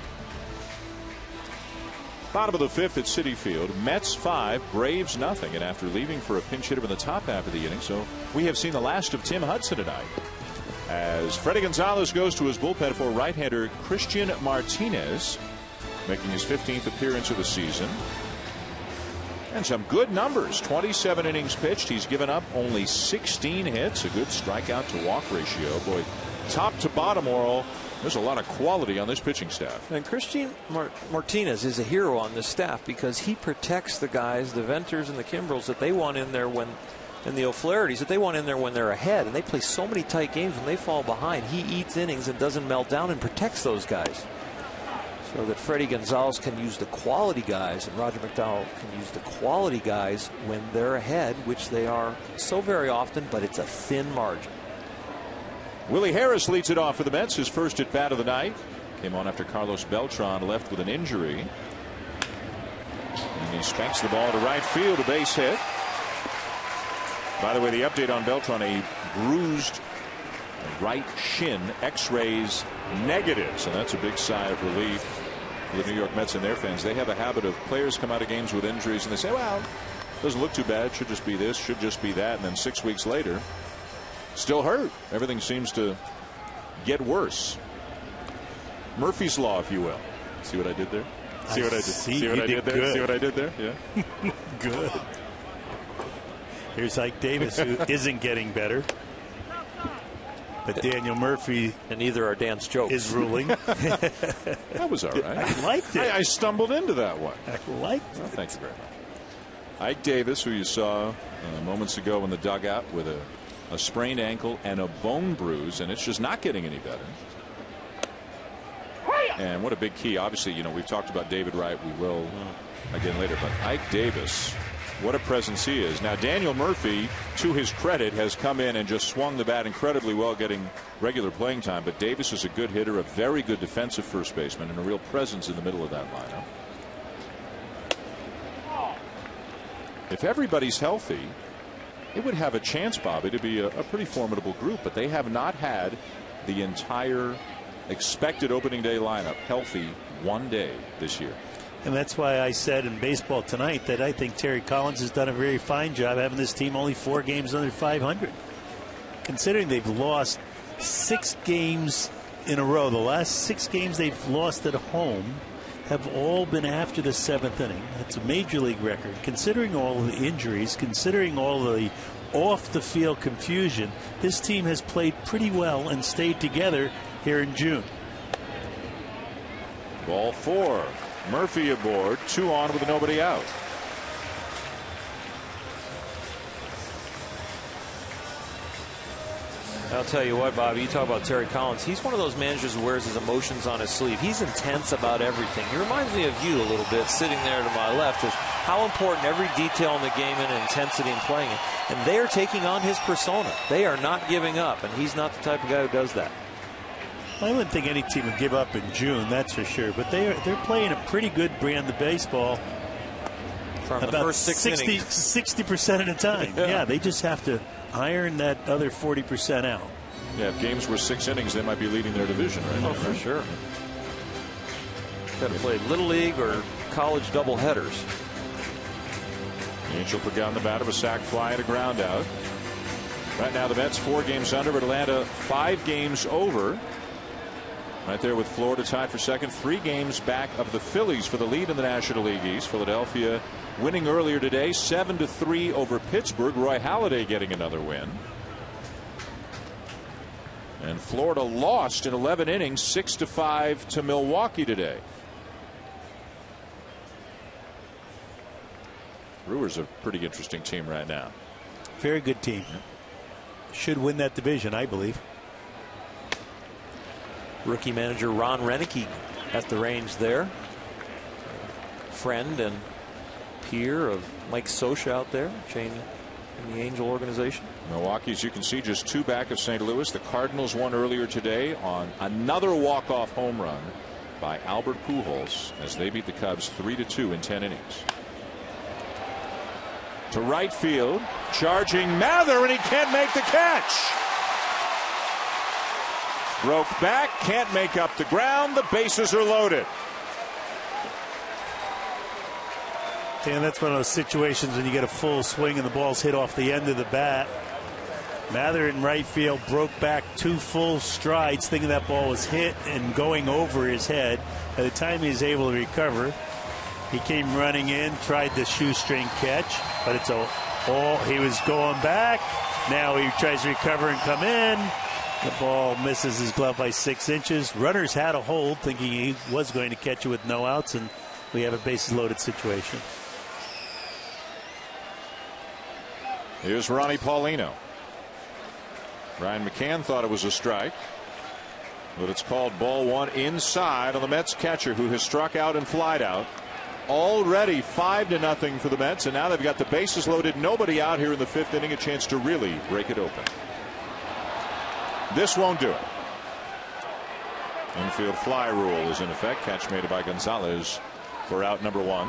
Bottom of the fifth at Citi Field. Mets 5, Braves nothing. And after leaving for a pinch hitter in the top half of the inning, so we have seen the last of Tim Hudson tonight, as Freddie Gonzalez goes to his bullpen for right-hander Christian Martinez, making his 15th appearance of the season. And some good numbers. 27 innings pitched. He's given up only 16 hits. A good strikeout to walk ratio. Boy, top to bottom, Oral, there's a lot of quality on this pitching staff. And Christian Martinez is a hero on this staff because he protects the guys, the Venters and the Kimbrels, that they want in there when, and the O'Flaherty's that they want in there when they're ahead. And they play so many tight games when they fall behind. He eats innings and doesn't melt down and protects those guys. So that Freddie Gonzalez can use the quality guys and Roger McDowell can use the quality guys when they're ahead, which they are so very often, but it's a thin margin. Willie Harris leads it off for the Mets, his first at bat of the night. Came on after Carlos Beltran left with an injury. And he spanks the ball to right field, a base hit. By the way, the update on Beltran, a bruised right shin, x-rays negative. So that's a big sigh of relief for the New York Mets and their fans. They have a habit of players come out of games with injuries and they say, well, doesn't look too bad, should just be this, should just be that, and then 6 weeks later still hurt. Everything seems to get worse. Murphy's Law, if you will. See what I did there? See what I did? See what I did there? See what I did there? Yeah. Good. Here's Ike Davis, who isn't getting better. But Daniel Murphy, and neither are Dan's jokes, is ruling. That was all right. I liked it. I stumbled into that one. I liked it. Well, thank you very much. Ike Davis, who you saw moments ago in the dugout with a sprained ankle and a bone bruise, and it's just not getting any better. And what a big key. Obviously, you know, we've talked about David Wright. We will again later. But Ike Davis, what a presence he is. Now, Daniel Murphy, to his credit, has come in and just swung the bat incredibly well, getting regular playing time. But Davis is a good hitter, a very good defensive first baseman, and a real presence in the middle of that lineup. If everybody's healthy, it would have a chance, Bobby, to be a pretty formidable group. But they have not had the entire expected opening day lineup healthy one day this year. And that's why I said in baseball tonight that I think Terry Collins has done a very fine job having this team only 4 games under 500. Considering they've lost 6 games in a row, the last 6 games they've lost at home have all been after the 7th inning. That's a major league record. Considering all of the injuries, considering all of the off the field confusion, this team has played pretty well and stayed together here in June. Ball 4. Murphy aboard, 2 on with nobody out. I'll tell you what, Bobby, you talk about Terry Collins. He's one of those managers who wears his emotions on his sleeve. He's intense about everything. He reminds me of you a little bit, sitting there to my left, is how important every detail in the game and intensity in playing it. And they are taking on his persona. They are not giving up, and he's not the type of guy who does that. I wouldn't think any team would give up in June, that's for sure. But they're playing a pretty good brand of baseball. From about the first 6 innings. 60% of the time. Yeah, they just have to iron that other 40% out. Yeah, if games were 6 innings, they might be leading their division right now. Oh, for sure. Got to play Little League or college double headers. Angel put down the bat of a sac fly and a ground out. Right now the Mets 4 games under, but Atlanta 5 games over. Right there with Florida tied for second, 3 games back of the Phillies for the lead in the National League East. Philadelphia winning earlier today, 7-3 over Pittsburgh. Roy Halladay getting another win. And Florida lost in 11 innings, 6-5 to Milwaukee today. Brewers are a pretty interesting team right now. Very good team. Should win that division, I believe. Rookie manager Ron Renicky at the range there. Friend and peer of Mike Scioscia out there, chain in the Angel organization. Milwaukee, as you can see, just 2 back of St. Louis. The Cardinals won earlier today on another walk-off home run by Albert Pujols as they beat the Cubs 3-2 in 10 innings. To right field, charging Mather, and he can't make the catch. Broke back, can't make up the ground. The bases are loaded. And that's one of those situations when you get a full swing and the ball's hit off the end of the bat. Mather in right field broke back 2 full strides, thinking that ball was hit and going over his head. By the time he was able to recover, he came running in, tried the shoestring catch, but it's he was going back. Now he tries to recover and come in. The ball misses his glove by 6 inches. Runners had a hold, thinking he was going to catch it with no outs, and we have a bases loaded situation. Here's Ronnie Paulino. Ryan McCann thought it was a strike, but it's called ball 1 inside on the Mets catcher, who has struck out and flied out. Already 5-0 for the Mets, and now they've got the bases loaded, nobody out here in the 5th inning, a chance to really break it open. This won't do it. Infield fly rule is in effect. Catch made by Gonzalez for out number 1.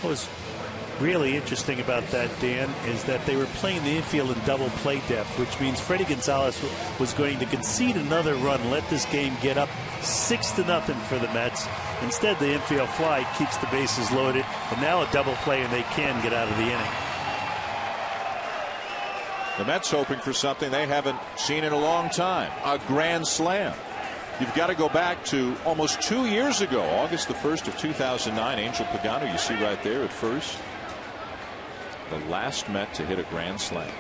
What was really interesting about that, Dan, is that they were playing the infield in double play depth, which means Freddie Gonzalez was going to concede another run, let this game get up 6-0 for the Mets. Instead, the infield fly keeps the bases loaded, and now a double play, and they can get out of the inning. The Mets hoping for something they haven't seen in a long time, a grand slam. You've got to go back to almost 2 years ago, August the 1st of 2009. Angel Pagano, you see right there at first. The last Met to hit a grand slam.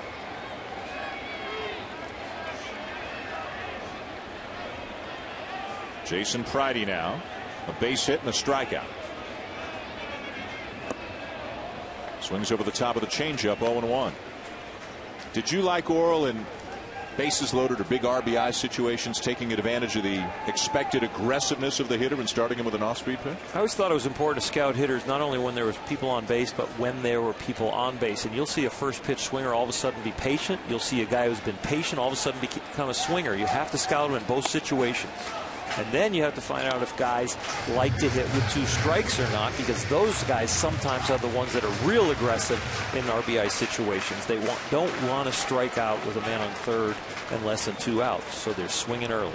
Jason Pridey now. A base hit and a strikeout. Swings over the top of the changeup, 0-1. Did you like Orel in bases loaded or big RBI situations, taking advantage of the expected aggressiveness of the hitter and starting him with an off-speed pitch? I always thought it was important to scout hitters not only when there was people on base, but when there were people on base. And you'll see a first pitch swinger all of a sudden be patient. You'll see a guy who's been patient all of a sudden become a swinger. You have to scout him in both situations. And then you have to find out if guys like to hit with 2 strikes or not, because those guys sometimes are the ones that are real aggressive in RBI situations. They don't want to strike out with a man on third and less than 2 outs, so they're swinging early.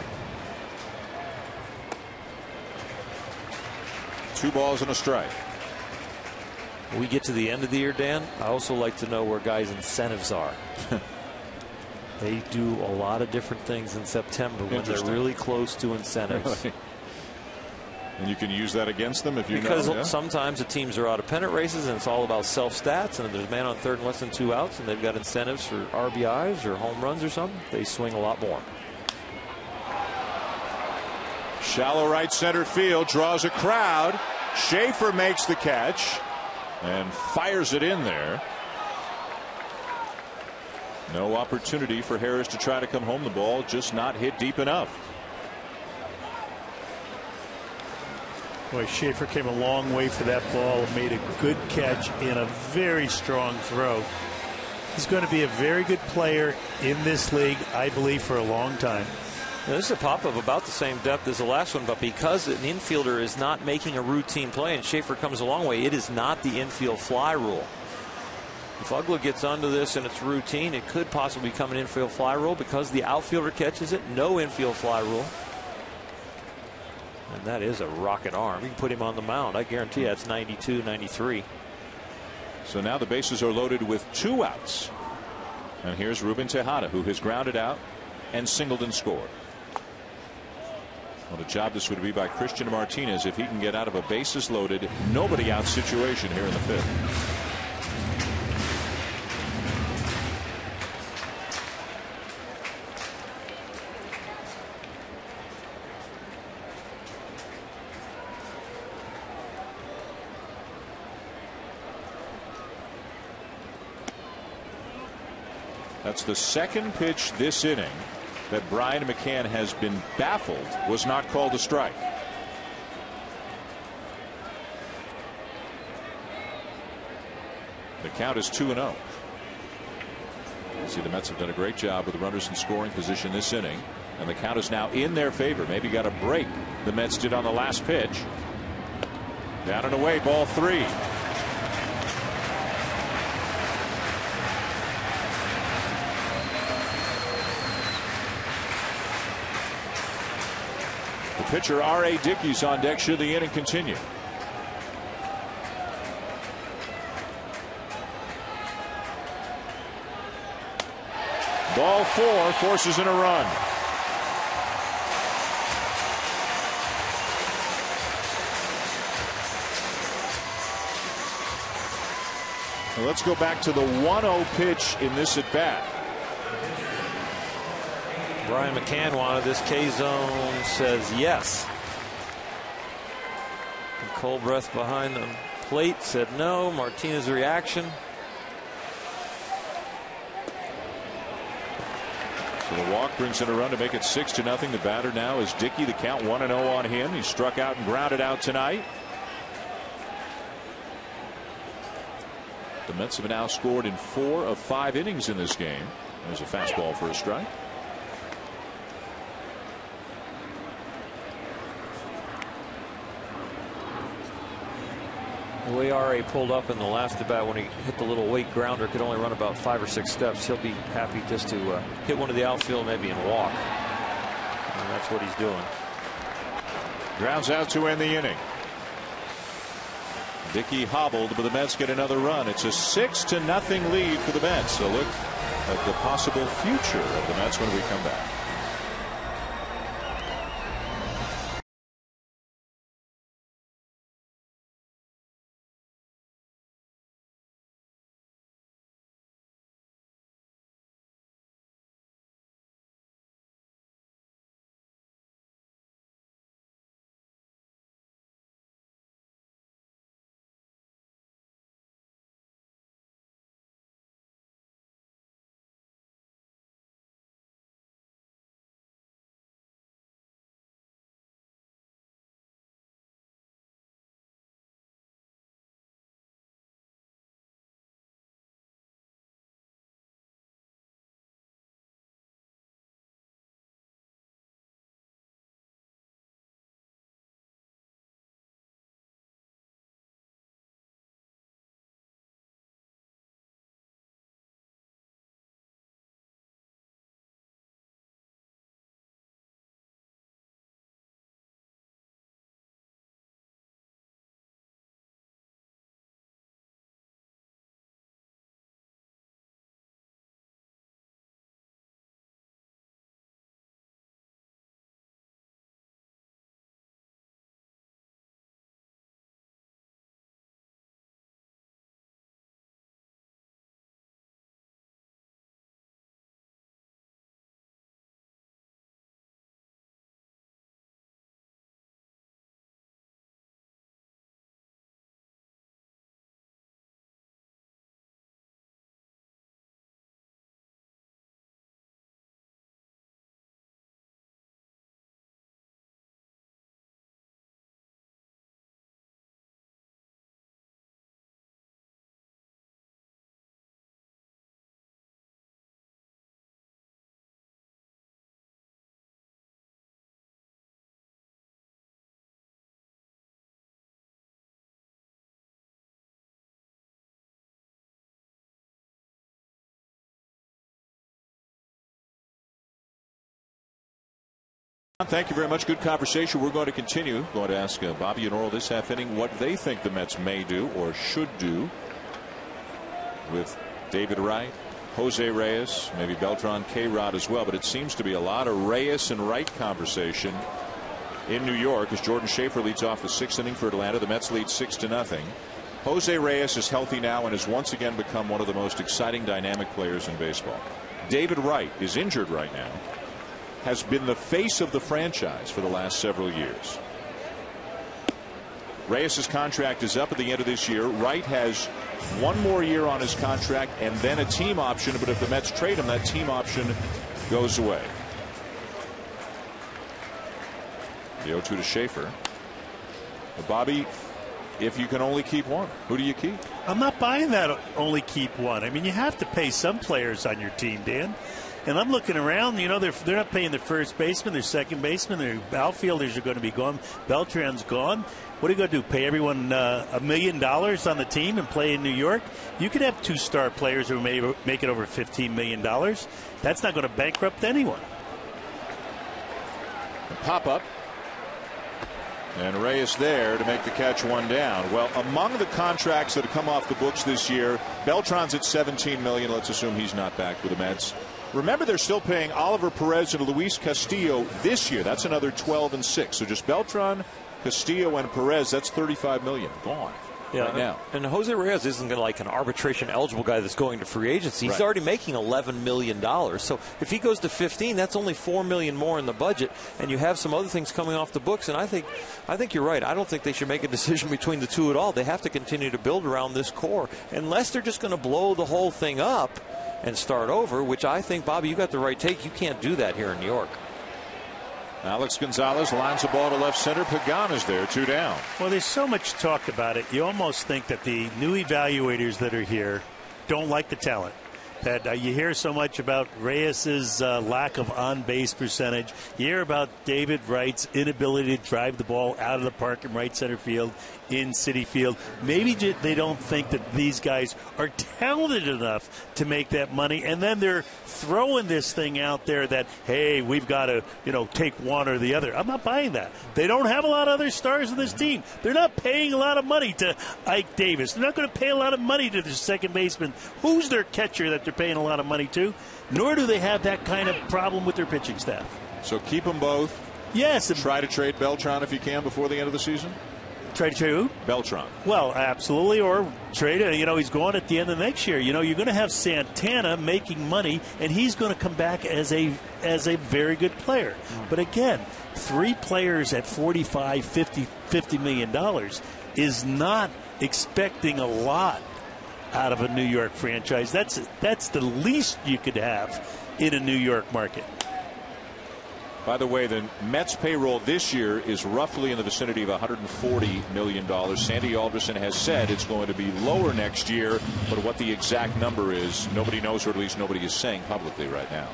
2 balls and a strike. When we get to the end of the year, Dan, I also like to know where guys' incentives are. They do a lot of different things in September when they're really close to incentives. Really? And you can use that against them if you because know. Yeah? Sometimes the teams are out of pennant races and it's all about self-stats, and if there's a man on third and less than 2 outs and they've got incentives for RBIs or home runs or something, they swing a lot more. Shallow right center field, draws a crowd. Schaefer makes the catch and fires it in there. No opportunity for Harris to try to come home. The ball just not hit deep enough. Boy, Schaefer came a long way for that ball, made a good catch and a very strong throw. He's going to be a very good player in this league, I believe, for a long time. Now, this is a pop of about the same depth as the last one, but because an infielder is not making a routine play and Schaefer comes a long way, it is not the infield fly rule. If Uggla gets onto this and it's routine, it could possibly become an infield fly rule. Because the outfielder catches it, no infield fly rule. And that is a rocket arm. You can put him on the mound. I guarantee that's 92, 93. So now the bases are loaded with 2 outs. And here's Ruben Tejada, who has grounded out and singled and scored. What a job this would be by Christian Martinez if he can get out of a bases loaded, nobody out situation here in the 5th. That's the second pitch this inning that Brian McCann has been baffled was not called a strike. The count is 2-0. See, the Mets have done a great job with the runners in scoring position this inning, and the count is now in their favor. Maybe got a break the Mets did on the last pitch. Down and away, ball 3. Pitcher R.A. Dickey's on deck should the inning continue. Ball 4 forces in a run. Now let's go back to the 1-0 pitch in this at bat. Brian McCann wanted this. K-Zone says yes. And cold breath behind the plate said no. Martinez's reaction. So the walk brings in a run to make it 6-0. The batter now is Dickey. The count 1-0 on him. He struck out and grounded out tonight. The Mets have now scored in 4 of 5 innings in this game. There's a fastball for a strike. The way R.A. pulled up in the last at bat when he hit the little weight grounder, could only run about 5 or 6 steps. He'll be happy just to hit one of the outfield maybe and walk. And that's what he's doing. Grounds out to end the inning. Dickey hobbled, but the Mets get another run. It's a 6-0 lead for the Mets. So look at the possible future of the Mets when we come back. Thank you very much. Good conversation. We're going to continue. Going to ask Bobby and Earl this half inning what they think the Mets may do or should do with David Wright, Jose Reyes, maybe Beltran, K-Rod as well. But it seems to be a lot of Reyes and Wright conversation in New York as Jordan Schaefer leads off the 6th inning for Atlanta. The Mets lead 6-0. Jose Reyes is healthy now and has once again become one of the most exciting dynamic players in baseball. David Wright is injured right now. Has been the face of the franchise for the last several years. Reyes' contract is up at the end of this year. Wright has one more year on his contract and then a team option, but if the Mets trade him, that team option goes away. The 0-2 to Schaefer. But Bobby, if you can only keep one, who do you keep? I'm not buying that only keep one. I mean, you have to pay some players on your team, Dan. And I'm looking around, you know, they're not paying their first baseman, their second baseman, their outfielders are going to be gone. Beltran's gone. What are you going to do? Pay everyone $1 million on the team and play in New York? You could have 2 star players who may make it over $15 million. That's not going to bankrupt anyone. Pop up. And Reyes there to make the catch, 1 down. Well, among the contracts that have come off the books this year, Beltran's at $17 million. Let's assume he's not back with the Mets. Remember, they're still paying Oliver Perez and Luis Castillo this year. That's another 12 and 6. So just Beltran, Castillo, and Perez. That's $35 million gone. Yeah, right now. And Jose Reyes isn't going to like an arbitration eligible guy that's going to free agency. He's already making $11 million. So if he goes to 15, that's only $4 million more in the budget. And you have some other things coming off the books. And I think you're right. I don't think they should make a decision between the two at all. They have to continue to build around this core, unless they're just going to blow the whole thing up and start over, which I think, Bobby, you got the right take. You can't do that here in New York. Alex Gonzalez lines the ball to left center. Pagan is there, 2 down. Well, there's so much talk about it. You almost think that the new evaluators that are here don't like the talent. That you hear so much about Reyes's lack of on-base percentage. You hear about David Wright's inability to drive the ball out of the park in right center field, in Citi Field. Maybe they don't think that these guys are talented enough to make that money, and then they're throwing this thing out there that, hey, we've got to, take one or the other. I'm not buying that. They don't have a lot of other stars in this team. They're not paying a lot of money to Ike Davis. They're not going to pay a lot of money to the second baseman. Who's their catcher that they're paying a lot of money to? Nor do they have that kind of problem with their pitching staff. So keep them both. Yes. Try to trade Beltran if you can before the end of the season. Try to trade who? Beltran. Well, absolutely. Or trade he's going at the end of next year. You're going to have Santana making money, and he's going to come back as a very good player. But again, 3 players at $45, $50 million is not expecting a lot out of a New York franchise. That's the least you could have in a New York market. By the way, the Mets payroll this year is roughly in the vicinity of $140 million. Sandy Alderson has said it's going to be lower next year, but what the exact number is, nobody knows, or at least nobody is saying publicly right now.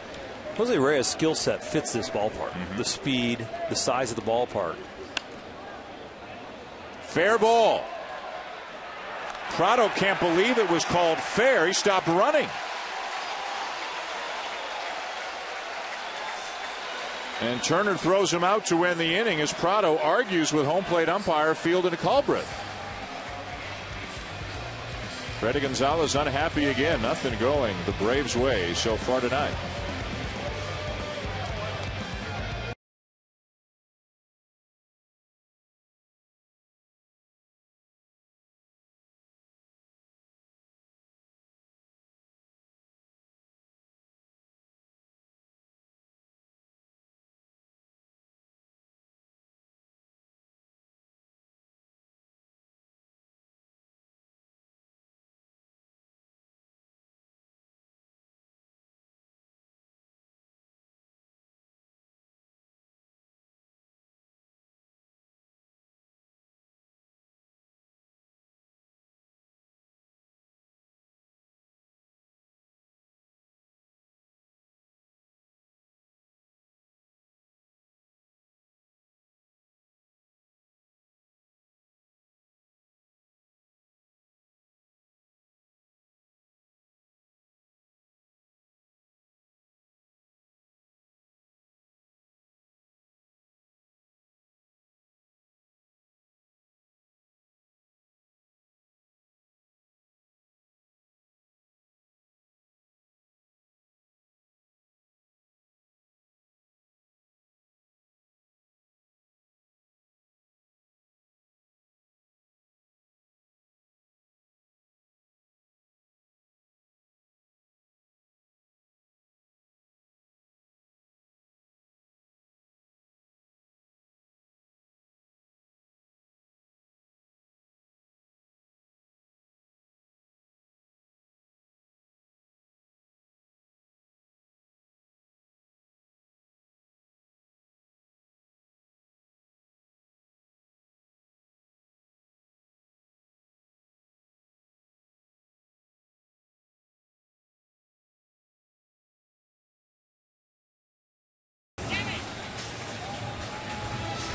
Jose Reyes' skill set fits this ballpark. The speed, the size of the ballpark. Fair ball. Prado can't believe it was called fair. He stopped running. And Turner throws him out to end the inning as Prado argues with home plate umpire Field and Culbreth. Freddy Gonzalez unhappy again. Nothing going the Braves' way so far tonight.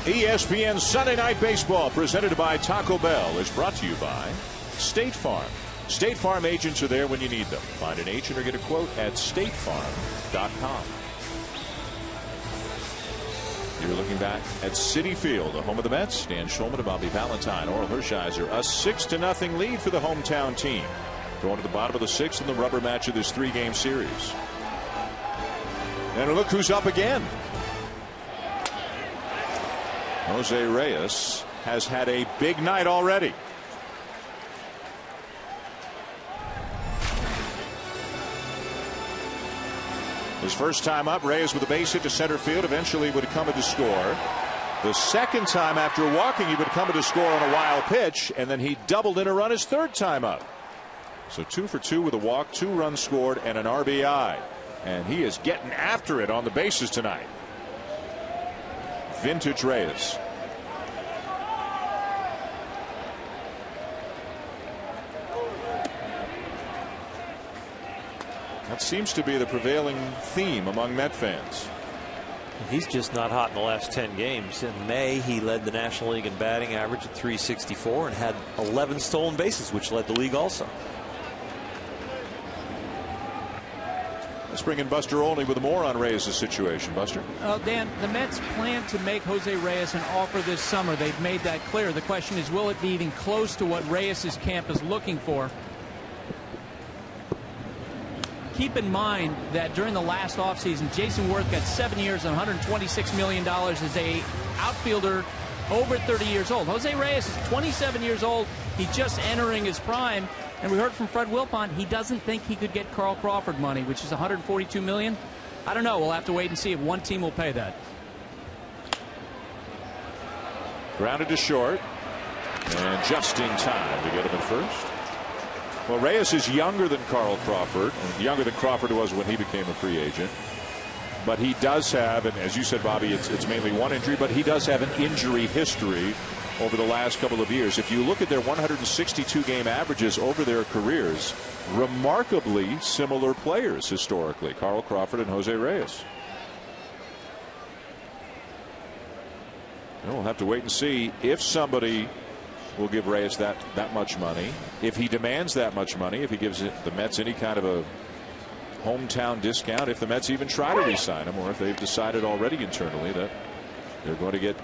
ESPN Sunday Night Baseball, presented by Taco Bell, is brought to you by State Farm. State Farm agents are there when you need them. Find an agent or get a quote at statefarm.com. You're looking back at Citi Field, the home of the Mets. Dan Shulman and Bobby Valentine, Oral Hershiser, a 6-0 lead for the hometown team. Going to the bottom of the 6th in the rubber match of this 3-game series. And look who's up again. Jose Reyes has had a big night already. His first time up, Reyes with a base hit to center field, eventually would come to score. The second time after walking, he would come to score on a wild pitch, and then he doubled in a run his third time up. So 2 for 2 with a walk, 2 runs scored, and an RBI. And he is getting after it on the bases tonight. Vintage Reyes. That seems to be the prevailing theme among Met fans. He's just not hot in the last 10 games. In May, he led the National League in batting average at .364 and had 11 stolen bases, which led the league also. Let's bring in Buster Olney with more on Reyes' situation. Buster? Dan, the Mets plan to make Jose Reyes an offer this summer. They've made that clear. The question is, will it be even close to what Reyes' camp is looking for? Keep in mind that during the last offseason, Jason Worth got 7 years and $126 million as a outfielder over 30 years old. Jose Reyes is 27 years old. He's just entering his prime. And we heard from Fred Wilpon, he doesn't think he could get Carl Crawford money, which is $142 million. I don't know. We'll have to wait and see if one team will pay that. Grounded to short. And just in time to get him at first. Well, Reyes is younger than Carl Crawford, and younger than Crawford was when he became a free agent. But he does have, and as you said, Bobby, it's mainly one injury, but he does have an injury history over the last couple of years. If you look at their 162 game averages over their careers, remarkably similar players historically, Carl Crawford and Jose Reyes. And we'll have to wait and see if somebody will give Reyes that much money, if he demands that much money, if he gives the Mets any kind of a hometown discount, if the Mets even try to re-sign him, or if they've decided already internally that they're going to get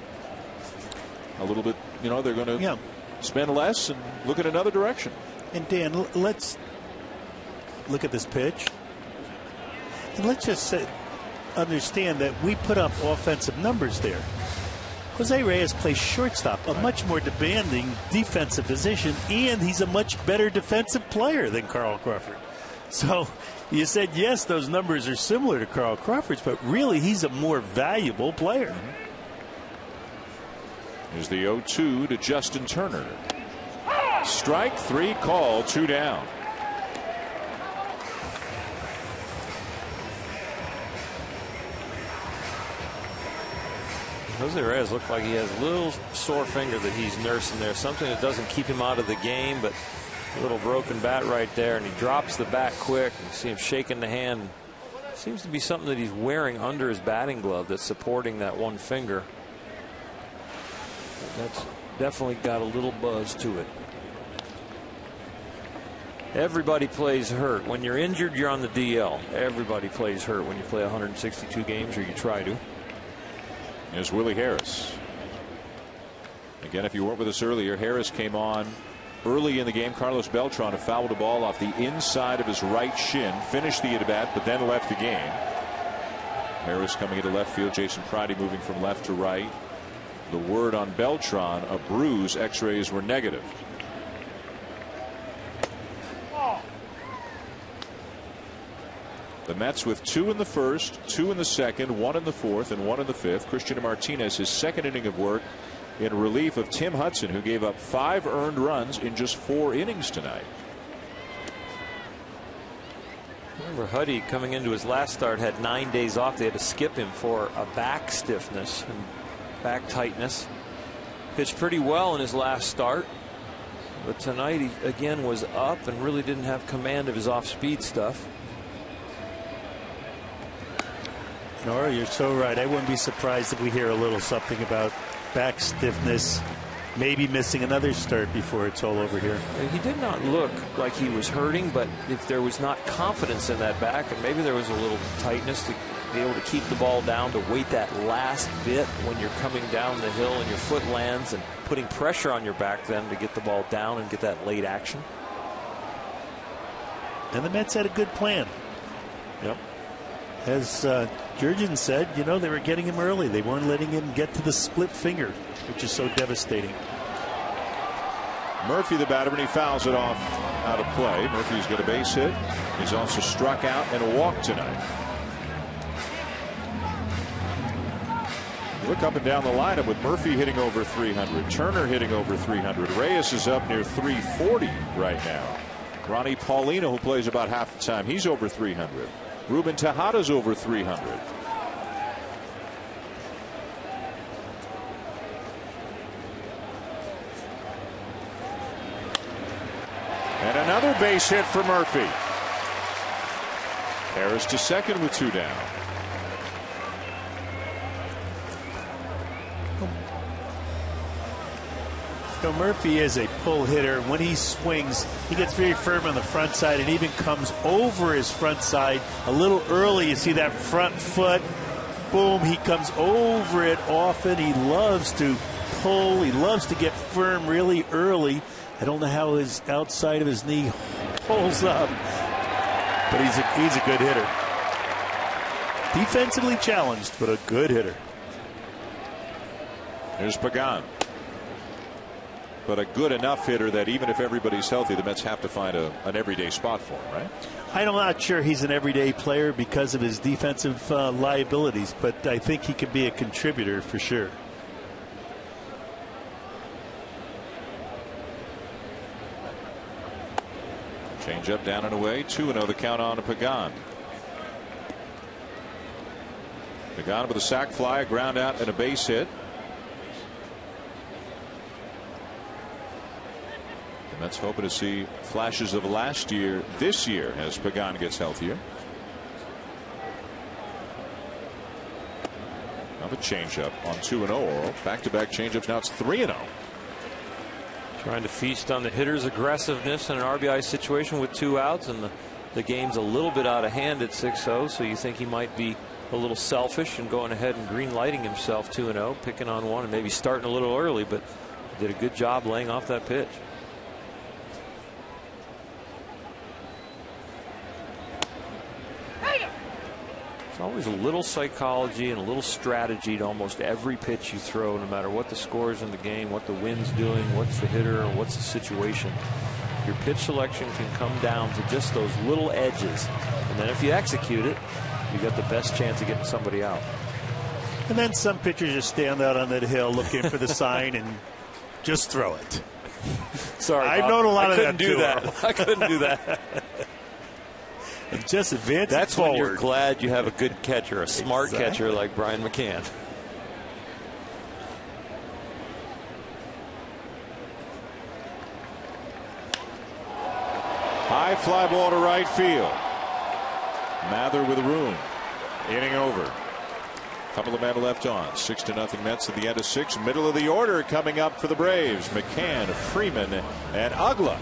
a little bit, they're going to spend less and look at another direction. And Dan, let's look at this pitch, and let's just understand that we put up offensive numbers there. Jose Reyes plays shortstop, a much more demanding defensive position, and he's a much better defensive player than Carl Crawford. So you said, yes, those numbers are similar to Carl Crawford's, but really he's a more valuable player. Here's the 0-2 to Justin Turner. Strike 3 call, 2 down. Jose Reyes looks like he has a little sore finger that he's nursing there. Something that doesn't keep him out of the game, but a little broken bat right there, and he drops the bat quick. You see him shaking the hand. Seems to be something that he's wearing under his batting glove that's supporting that one finger. That's definitely got a little buzz to it. Everybody plays hurt. When you're injured, you're on the DL. Everybody plays hurt when you play 162 games, or you try to. Here's Willie Harris. Again, if you weren't with us earlier, Harris came on early in the game. Carlos Beltran fouled a ball off the inside of his right shin, finished the at-bat, but then left the game. Harris coming into left field. Jason Pridey moving from left to right. The word on Beltran, a bruise. X-rays were negative. The Mets with 2 in the first, 2 in the second, 1 in the fourth, and 1 in the fifth. Cristian Martinez, his second inning of work in relief of Tim Hudson, who gave up 5 earned runs in just 4 innings tonight. Remember, Huddy coming into his last start had 9 days off. They had to skip him for a back stiffness and back tightness. Pitched pretty well in his last start, but tonight he again was up and really didn't have command of his off-speed stuff. Nora, you're so right. I wouldn't be surprised if we hear a little something about back stiffness, maybe missing another start before it's all over here. He did not look like he was hurting, but if there was not confidence in that back, and maybe there was a little tightness to be able to keep the ball down, to wait that last bit when you're coming down the hill and your foot lands, and putting pressure on your back then to get the ball down and get that late action. And the Mets had a good plan. Yep. As Jurgen said, you know, they were getting him early. They weren't letting him get to the split finger, which is so devastating. Murphy, the batter, and he fouls it off out of play. Murphy's got a base hit. He's also struck out and walked tonight. Look up and down the lineup with Murphy hitting over 300, Turner hitting over 300. Reyes is up near 340 right now. Ronnie Paulino, who plays about half the time, he's over 300. Ruben Tejada's over 300. And another base hit for Murphy. Harris to second with 2 down. So Murphy is a pull hitter. When he swings, he gets very firm on the front side and even comes over his front side a little early. You see that front foot. Boom, he comes over it often. He loves to pull. He loves to get firm really early. I don't know how his outside of his knee pulls up, but he's a good hitter. Defensively challenged, but a good hitter. Here's Pregame. But a good enough hitter that even if everybody's healthy, the Mets have to find an everyday spot for him, right? I'm not sure he's an everyday player because of his defensive liabilities, but I think he can be a contributor for sure. Change up, down and away. 2-0 the count on to Pregame. Pregame with a sac fly, a ground out, and a base hit. The Mets hoping to see flashes of last year this year as Pregame gets healthier. Another changeup on 2-0. Back-to-back changeups. Now it's 3-0. Trying to feast on the hitter's aggressiveness in an RBI situation with 2 outs, and the game's a little bit out of hand at 6-0, so you think he might be a little selfish and going ahead and green lighting himself 2-0, picking on one and maybe starting a little early, but did a good job laying off that pitch. There's always a little psychology and a little strategy to almost every pitch you throw, no matter what the score is in the game, what the wind's doing, what's the hitter, or what's the situation. Your pitch selection can come down to just those little edges, and then if you execute it, you got the best chance of getting somebody out. And then some pitchers just stand out on that hill looking for the sign and just throw it. Sorry, I've known a lot of that. I couldn't do that. And just advance. That's forward. when you're glad you have a good catcher, a smart catcher like Brian McCann. High fly ball to right field. Mather with room. Inning over. Couple of men left on. 6-0 Mets at the end of 6. Middle of the order coming up for the Braves. McCann, Freeman, and Ugla.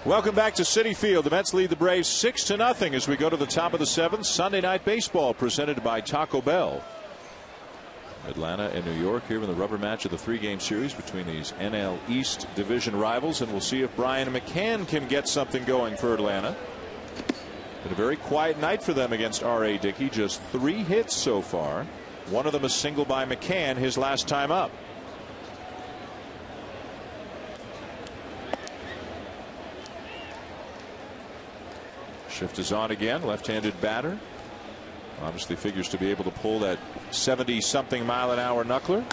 Welcome back to Citi Field. The Mets lead the Braves 6-0 as we go to the top of the 7th. Sunday Night Baseball presented by Taco Bell. Atlanta and New York here in the rubber match of the 3-game series between these NL East division rivals, and we'll see if Brian McCann can get something going for Atlanta. Been a very quiet night for them against R.A. Dickey. Just 3 hits so far. One of them a single by McCann his last time up. Shift is on again. Left-handed batter. Obviously figures to be able to pull that 70-something mile-an-hour knuckler.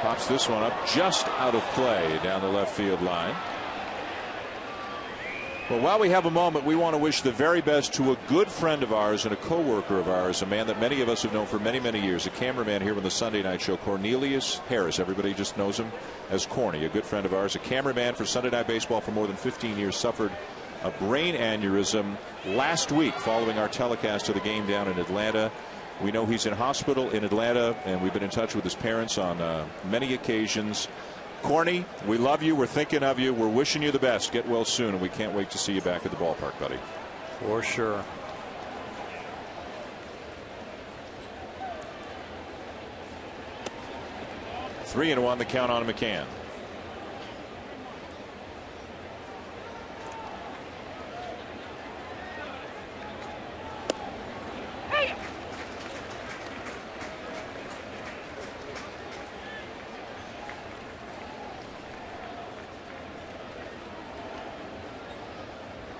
Pops this one up just out of play down the left field line. Well, while we have a moment, we want to wish the very best to a good friend of ours and a co-worker of ours, a man that many of us have known for many, many years, a cameraman here on the Sunday Night Show, Cornelius Harris. Everybody just knows him as Corny, a good friend of ours, a cameraman for Sunday Night Baseball for more than 15 years, suffered a brain aneurysm last week following our telecast of the game down in Atlanta. We know he's in hospital in Atlanta, and we've been in touch with his parents on many occasions. Corny, we love you. We're thinking of you. We're wishing you the best. Get well soon, and we can't wait to see you back at the ballpark, buddy. For sure. Three and 1 the count on McCann.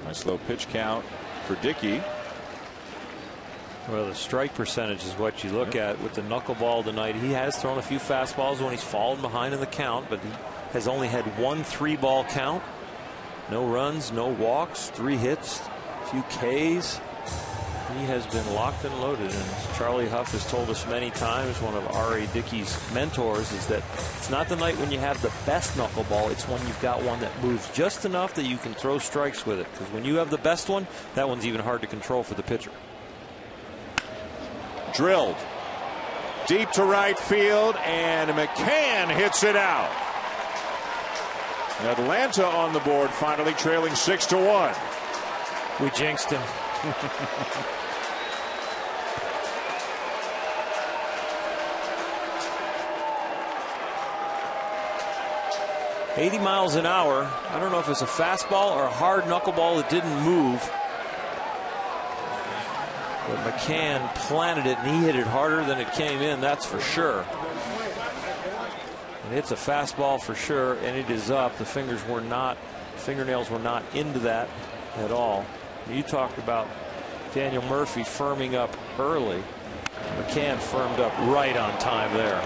Nice low pitch count for Dickey. Well, the strike percentage is what you look at with the knuckleball tonight. He has thrown a few fastballs when he's fallen behind in the count, but he has only had 1 3-ball count. No runs, no walks, 3 hits, a few Ks. He has been locked and loaded, and as Charlie Huff has told us many times, one of R.A. Dickey's mentors, is that it's not the night when you have the best knuckleball, it's when you've got one that moves just enough that you can throw strikes with it, because when you have the best one, that one's even hard to control for the pitcher. Drilled deep to right field, and McCann hits it out. Atlanta on the board, finally trailing 6-1. We jinxed him. 80 miles an hour. I don't know if it's a fastball or a hard knuckleball that didn't move. But McCann planted it, and he hit it harder than it came in, that's for sure. And it's a fastball for sure, and it is up. The fingernails were not into that at all. You talked about Daniel Murphy firming up early. McCann firmed up right on time there.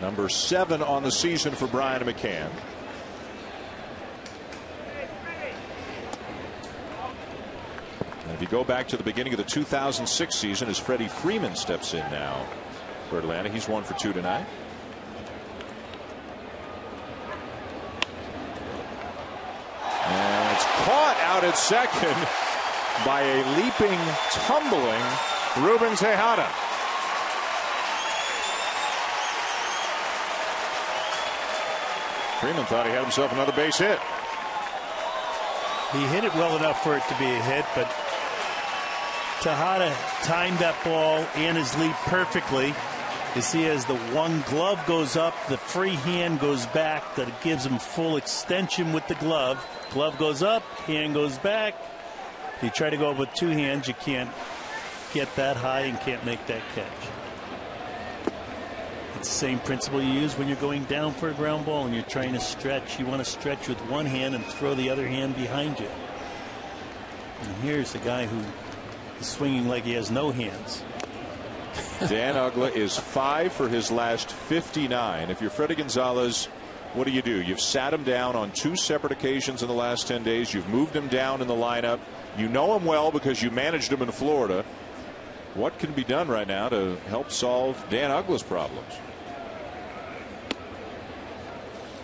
Number 7 on the season for Brian McCann. And if you go back to the beginning of the 2006 season, as Freddie Freeman steps in now for Atlanta, he's 1 for 2 tonight. And it's caught out at second by a leaping, tumbling Ruben Tejada. Freeman thought he had himself another base hit. He hit it well enough for it to be a hit, but Tejada timed that ball and his leap perfectly. You see, as the one glove goes up, the free hand goes back. That it gives him full extension with the glove. Glove goes up, hand goes back. If you try to go up with 2 hands, you can't get that high and can't make that catch. It's the same principle you use when you're going down for a ground ball and you're trying to stretch. You want to stretch with one hand and throw the other hand behind you. And here's the guy who is swinging like he has no hands. Dan Uggla is 5 for his last 59. If you're Freddie Gonzalez, what do? You've sat him down on 2 separate occasions in the last 10 days. You've moved him down in the lineup. You know him well because you managed him in Florida. What can be done right now to help solve Dan Uggla's problems?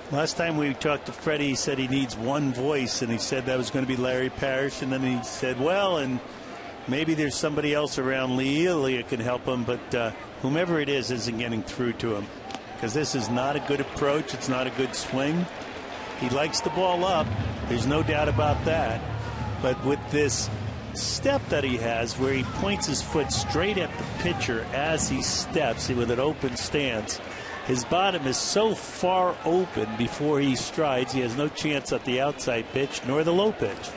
Last time we talked to Freddie, he said he needs one voice, and he said that was going to be Larry Parrish, and then he said, well, and Maybe there's somebody else around Lee. Lee can help him, but whomever it is isn't getting through to him, because this is not a good approach. It's not a good swing. He likes the ball up. There's no doubt about that. But with this step that he has, where he points his foot straight at the pitcher as he steps with an open stance, his bottom is so far open before he strides, he has no chance at the outside pitch nor the low pitch.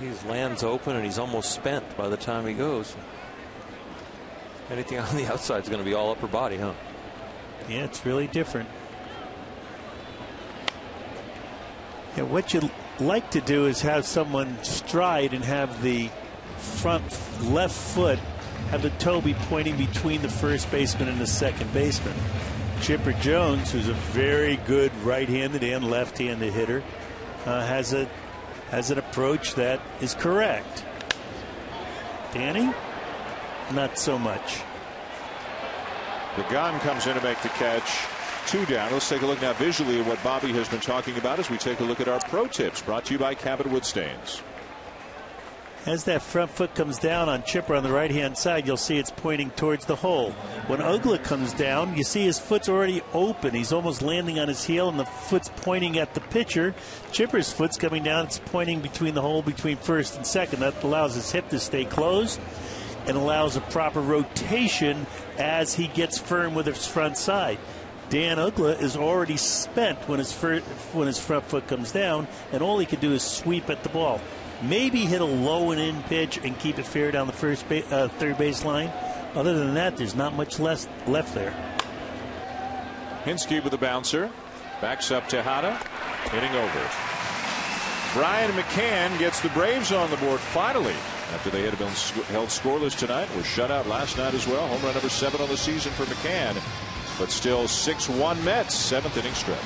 His lands open and he's almost spent by the time he goes. Anything on the outside is going to be all upper body, huh? Yeah, it's really different. Yeah, what you like to do is have someone stride and have the front left foot have the toe be pointing between the first baseman and the second baseman. Chipper Jones, who's a very good right-handed and left-handed hitter, has an approach that is correct. Danny, not so much. The gun comes in to make the catch. 2 down. Let's take a look now visually at what Bobby has been talking about as we take a look at our pro tips, brought to you by Cabot Wood Stains. As that front foot comes down on Chipper on the right-hand side, you'll see it's pointing towards the hole. When Uggla comes down, you see his foot's already open. He's almost landing on his heel, and the foot's pointing at the pitcher. Chipper's foot's coming down. It's pointing between the hole between first and second. That allows his hip to stay closed and allows a proper rotation as he gets firm with his front side. Dan Uggla is already spent when his front foot comes down, and all he can do is sweep at the ball. Maybe hit a low and in pitch and keep it fair down the third base line. Other than that, there's not much left there. Hinsky with the bouncer. Backs up Tejada. Hitting over. Brian McCann gets the Braves on the board finally, after they had been held scoreless tonight. Was shut out last night as well. Home run number 7 on the season for McCann. But still 6-1 Mets. 7th inning stretch.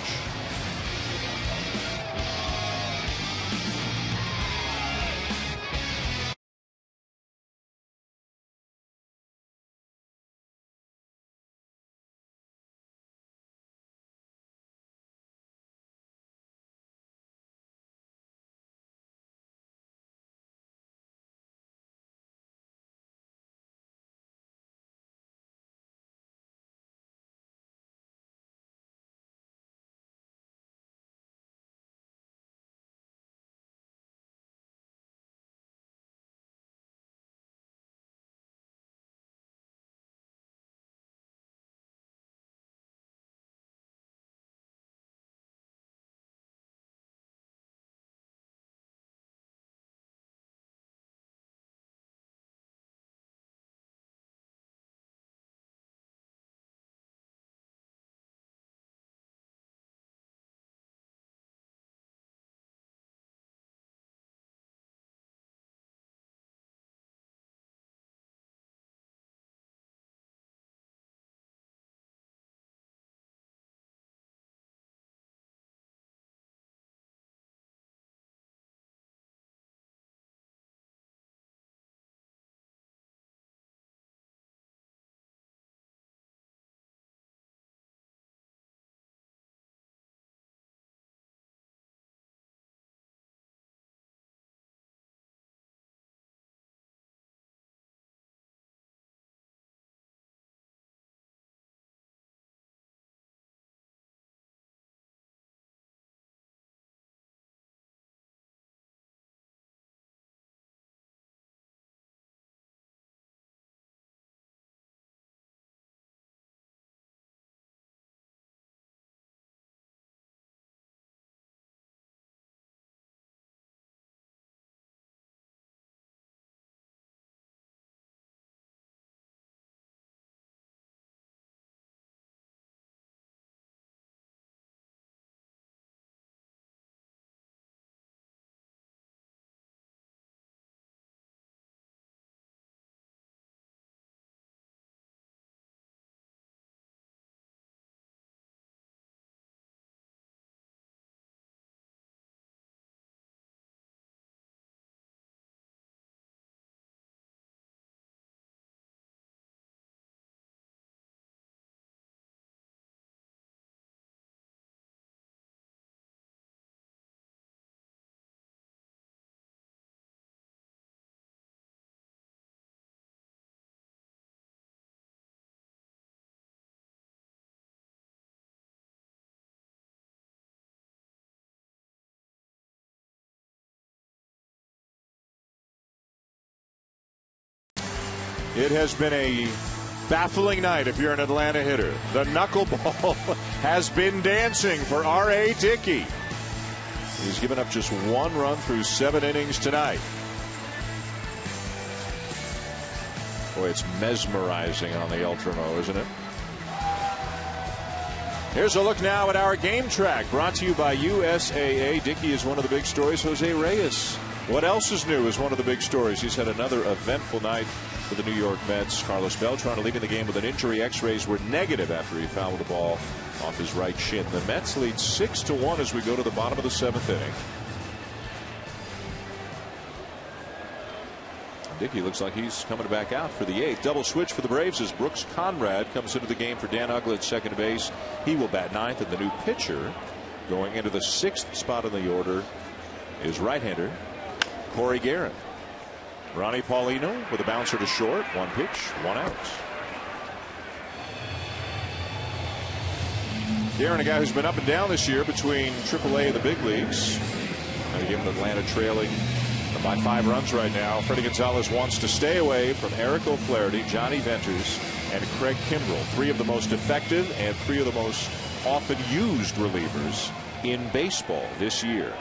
It has been a baffling night if you're an Atlanta hitter. The knuckleball has been dancing for R.A. Dickey. He's given up just 1 run through 7 innings tonight. Boy, it's mesmerizing on the Ultramo, isn't it? Here's a look now at our game track, brought to you by USAA. Dickey is one of the big stories. Jose Reyes, what else is new, is one of the big stories. He's had another eventful night for the New York Mets. Carlos Beltran leaving the game with an injury. X-rays were negative after he fouled the ball off his right shin. The Mets lead 6-1 as we go to the bottom of the 7th inning. Dickey looks like he's coming back out for the 8th. Double switch for the Braves as Brooks Conrad comes into the game for Dan Uggla at second base. He will bat 9th, and the new pitcher going into the 6th spot in the order is right-hander Corey Guerin. Ronnie Paulino with a bouncer to short. 1 pitch, 1 out. Guerin, a guy who's been up and down this year between AAA and the big leagues. Again, Atlanta trailing by 5 runs right now. Freddie Gonzalez wants to stay away from Eric O'Flaherty, Johnny Venters, and Craig Kimbrell. 3 of the most effective and 3 of the most often used relievers in baseball this year.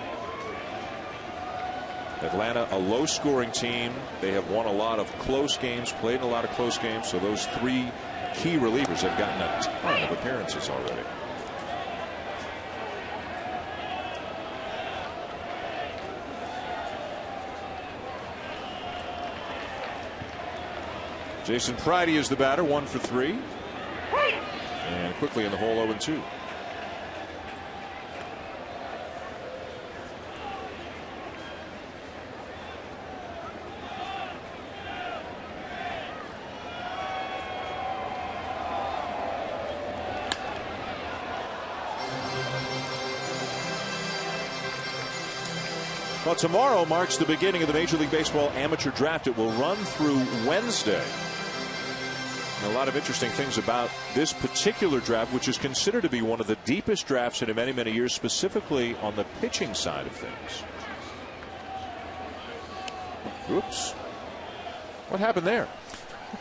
Atlanta, a low-scoring team. They have won a lot of close games, played in a lot of close games, so those 3 key relievers have gotten a ton of appearances already. Jason Pridey is the batter, 1 for 3. And quickly in the hole, 0-2. Well, tomorrow marks the beginning of the Major League Baseball amateur draft. It will run through Wednesday. And a lot of interesting things about this particular draft, which is considered to be one of the deepest drafts in many, many years, specifically on the pitching side of things. Oops. What happened there?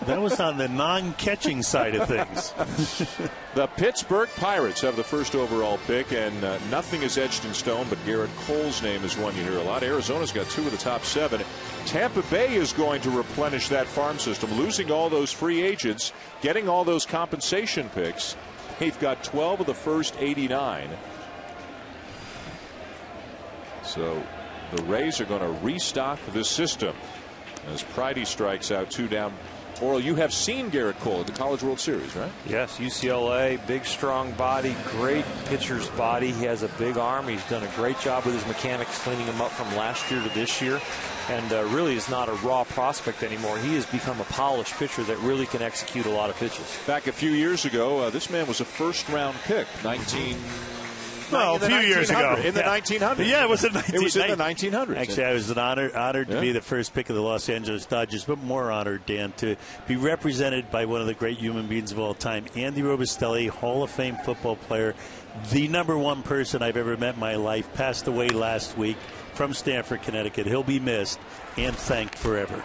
That was on the non-catching side of things. The Pittsburgh Pirates have the first overall pick, and nothing is etched in stone, but Garrett Cole's name is one you hear a lot. Arizona's got 2 of the top 7. Tampa Bay is going to replenish that farm system, losing all those free agents, getting all those compensation picks. They've got 12 of the first 89. So the Rays are going to restock this system as Pridey strikes out 2 down. Oral, you have seen Garrett Cole at the College World Series, right? Yes, UCLA, big, strong body, great pitcher's body. He has a big arm. He's done a great job with his mechanics, cleaning him up from last year to this year, and really is not a raw prospect anymore. He has become a polished pitcher that really can execute a lot of pitches. Back a few years ago, this man was a first-round pick, Well, a few years ago. In the 1900s. Yeah, it was in the 1900s. It was in the 1900s. Actually, I was honored to be the first pick of the Los Angeles Dodgers, but more honored, Dan, to be represented by one of the great human beings of all time, Andy Robustelli, Hall of Fame football player, the #1 person I've ever met in my life, passed away last week from Stamford, Connecticut. He'll be missed and thanked forever.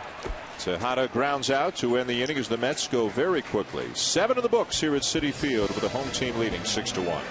Tejada grounds out to end the inning as the Mets go very quickly. 7 in the books here at Citi Field with the home team leading 6-1.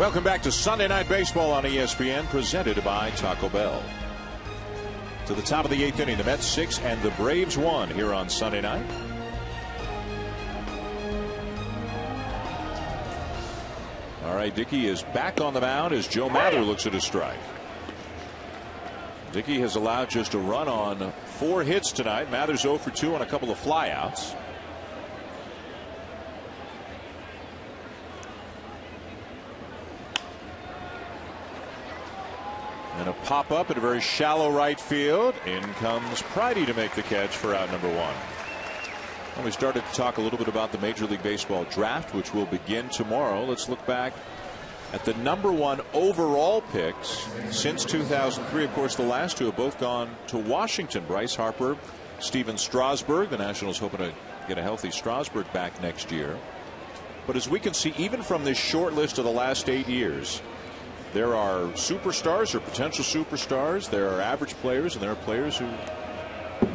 Welcome back to Sunday Night Baseball on ESPN, presented by Taco Bell. To the top of the 8th inning, the Mets 6 and the Braves 1 here on Sunday night. All right, Dickey is back on the mound as Joe Mather looks at a strike. Dickey has allowed just a run on 4 hits tonight. Mather's 0 for 2 on a couple of flyouts. And a pop up at a very shallow right field. In comes Pridey to make the catch for out number 1. Well, we started to talk a little bit about the Major League Baseball draft, which will begin tomorrow. Let's look back at the number 1 overall picks since 2003. Of course, the last 2 have both gone to Washington. Bryce Harper, Steven Strasburg. The Nationals hoping to get a healthy Strasburg back next year. But as we can see, even from this short list of the last 8 years, there are superstars or potential superstars. There are average players, and there are players who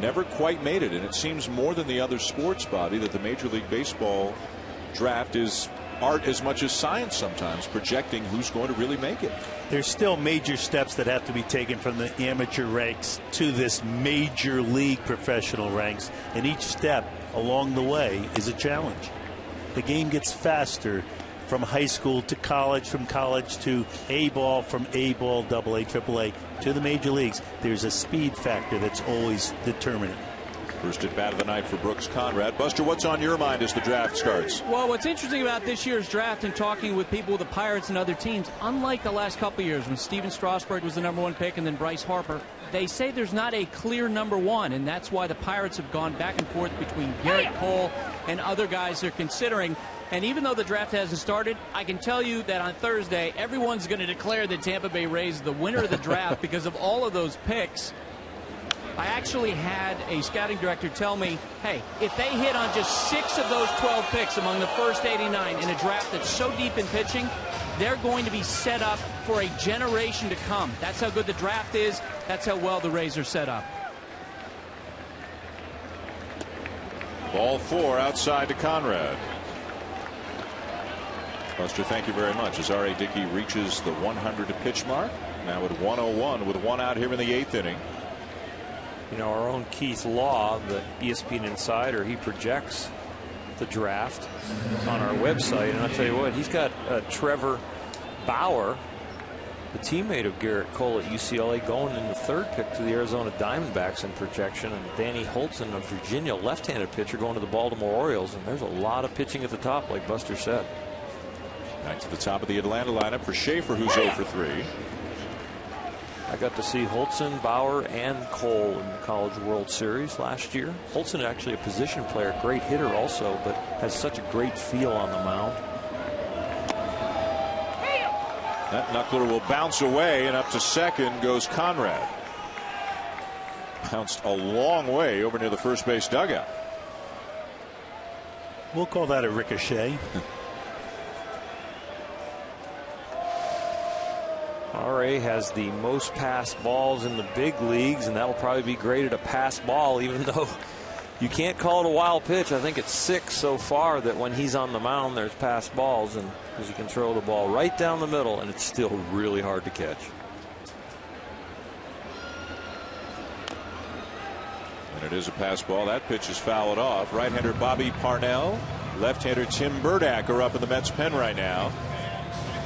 never quite made it. And it seems more than the other sports, Bobby, that the Major League Baseball draft is art as much as science sometimes, projecting who's going to really make it. There's still major steps that have to be taken from the amateur ranks to this major league professional ranks, and each step along the way is a challenge. The game gets faster from high school to college, from college to A-ball, from A-ball, AA, AAA to the major leagues. There's a speed factor that's always determinant. First at bat of the night for Brooks Conrad. Buster, what's on your mind as the draft starts? Well, what's interesting about this year's draft and talking with people with the Pirates and other teams, unlike the last couple of years when Steven Strasburg was the number 1 pick and then Bryce Harper, they say there's not a clear number 1, and that's why the Pirates have gone back and forth between Garrett Cole and other guys they're considering. And even though the draft hasn't started, I can tell you that on Thursday, everyone's going to declare the Tampa Bay Rays the winner of the draft because of all of those picks. I actually had a scouting director tell me, hey, if they hit on just 6 of those 12 picks among the first 89 in a draft that's so deep in pitching, they're going to be set up for a generation to come. That's how good the draft is. That's how well the Rays are set up. Ball 4 outside to Conrad. Buster, thank you very much. As R.A. Dickey reaches the 100 pitch mark, now at 101 with 1 out here in the 8th inning. You know, our own Keith Law, the ESPN insider, he projects the draft on our website, and I'll tell you what, he's got Trevor Bauer, the teammate of Garrett Cole at UCLA, going in the 3rd pick to the Arizona Diamondbacks in projection, and Danny Holton of Virginia, left-handed pitcher, going to the Baltimore Orioles. And there's a lot of pitching at the top, like Buster said. Back to the top of the Atlanta lineup for Schaefer, who's 0 for 3. I got to see Holton, Bauer, and Cole in the College World Series last year. Holton actually a position player, great hitter also, but has such a great feel on the mound. That knuckler will bounce away, and up to second goes Conrad. Bounced a long way over near the first base dugout. We'll call that a ricochet. RA has the most passed balls in the big leagues, and that will probably be graded a pass ball, even though you can't call it a wild pitch. I think it's 6 so far that when he's on the mound, there's pass balls, and because he can throw the ball right down the middle, and it's still really hard to catch. And it is a pass ball. That pitch is fouled off. Right-hander Bobby Parnell, left-hander Tim Burdack are up in the Mets pen right now.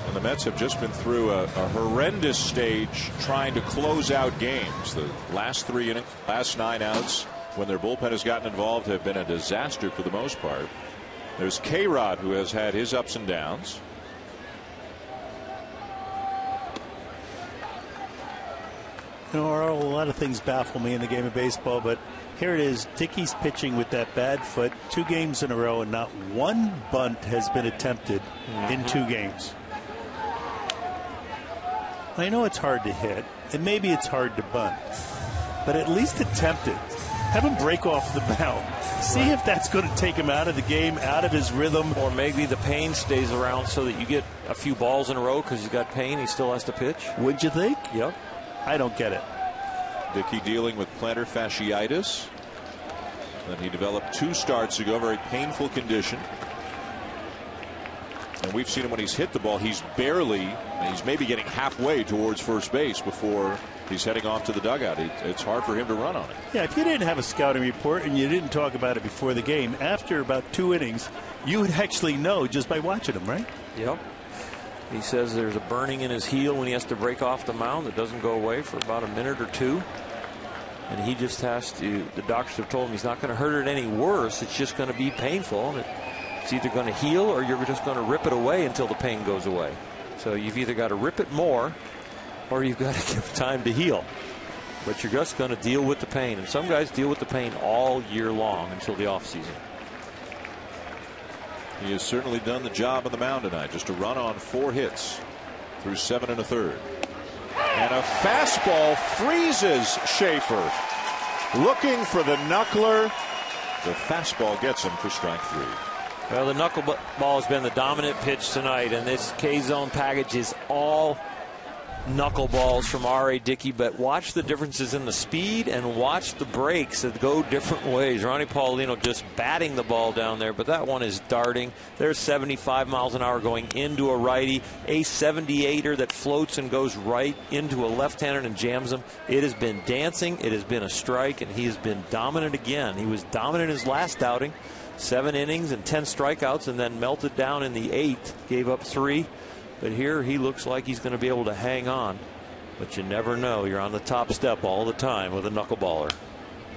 And the Mets have just been through a horrendous stage trying to close out games. The last 3 innings, last 9 outs, when their bullpen has gotten involved, have been a disaster for the most part. There's K-Rod, who has had his ups and downs. You know, a lot of things baffle me in the game of baseball, but here it is. Dickey's pitching with that bad foot 2 games in a row, and not 1 bunt has been attempted in 2 games. I know it's hard to hit, and maybe it's hard to bunt, but at least attempt it. Have him break off the mound. See if that's going to take him out of the game, out of his rhythm. Or maybe the pain stays around so that you get a few balls in a row because he's got pain. He still has to pitch. Would you think? Yep. I don't get it. Dickey dealing with plantar fasciitis that he developed 2 starts ago. Very painful condition. And we've seen him when he's hit the ball, he's maybe getting halfway towards first base before he's heading off to the dugout. It's hard for him to run on it. Yeah, if you didn't have a scouting report and you didn't talk about it before the game, after about 2 innings, you would actually know just by watching him, right? Yep. He says there's a burning in his heel when he has to break off the mound that doesn't go away for about a minute or two. And he just has to, the doctors have told him he's not going to hurt it any worse. It's just going to be painful. And it's either going to heal or you're just going to rip it away until the pain goes away. So you've either got to rip it more or you've got to give time to heal. But you're just going to deal with the pain. And some guys deal with the pain all year long until the offseason. He has certainly done the job on the mound tonight. Just a run on 4 hits through 7 1/3. And a fastball freezes Schaefer. Looking for the knuckler. The fastball gets him for strike 3. Well, the knuckleball has been the dominant pitch tonight, and this K-zone package is all knuckleballs from R.A. Dickey, but watch the differences in the speed and watch the breaks that go different ways. Ronnie Paulino just batting the ball down there, but that one is darting. There's 75 miles an hour going into a righty, a 78er that floats and goes right into a left-hander and jams him. It has been dancing, it has been a strike, and he has been dominant again. He was dominant in his last outing, 7 innings and 10 strikeouts, and then melted down in the 8th, gave up 3. But here he looks like he's going to be able to hang on. But you never know. You're on the top step all the time with a knuckleballer.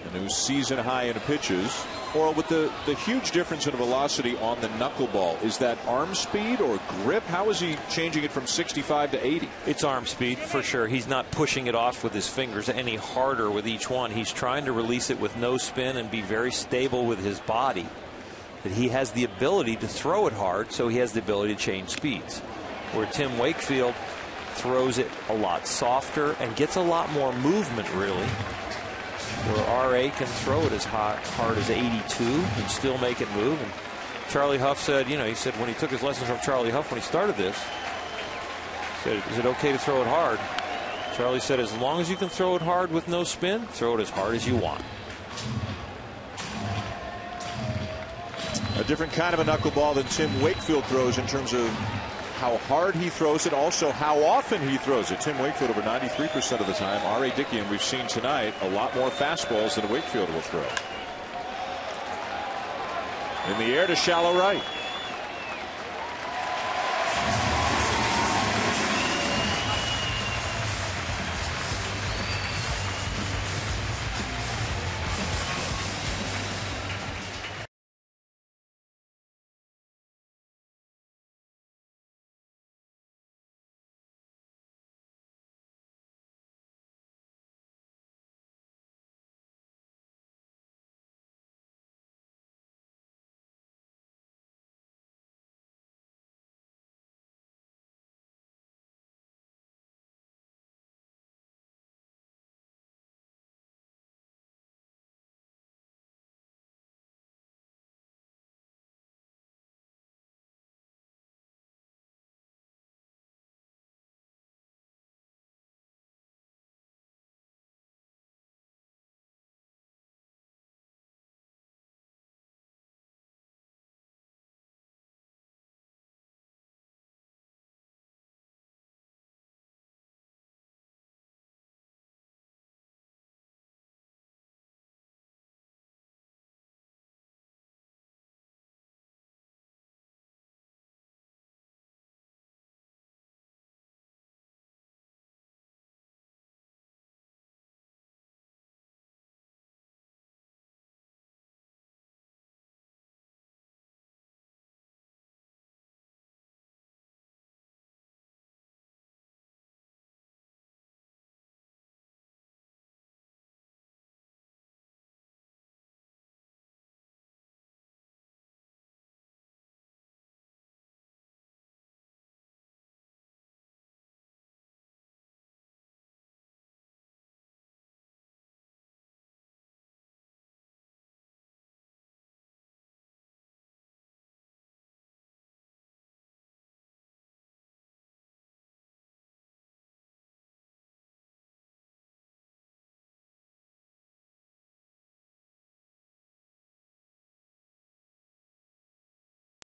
A new season high in pitches. Or with the huge difference in velocity on the knuckleball, is that arm speed or grip? How is he changing it from 65 to 80? It's arm speed for sure. He's not pushing it off with his fingers any harder with each one. He's trying to release it with no spin and be very stable with his body. But he has the ability to throw it hard, so he has the ability to change speeds. Where Tim Wakefield throws it a lot softer and gets a lot more movement, really. Where R.A. can throw it as hard as 82 and still make it move. And Charlie Huff said, he said when he took his lessons from Charlie Huff when he started this, he said, is it okay to throw it hard? Charlie said, as long as you can throw it hard with no spin, throw it as hard as you want. A different kind of a knuckleball than Tim Wakefield throws in terms of how hard he throws it, also how often he throws it. Tim Wakefield over 93% of the time. R.A. Dickey, and we've seen tonight a lot more fastballs than Wakefield will throw. In the air to shallow right.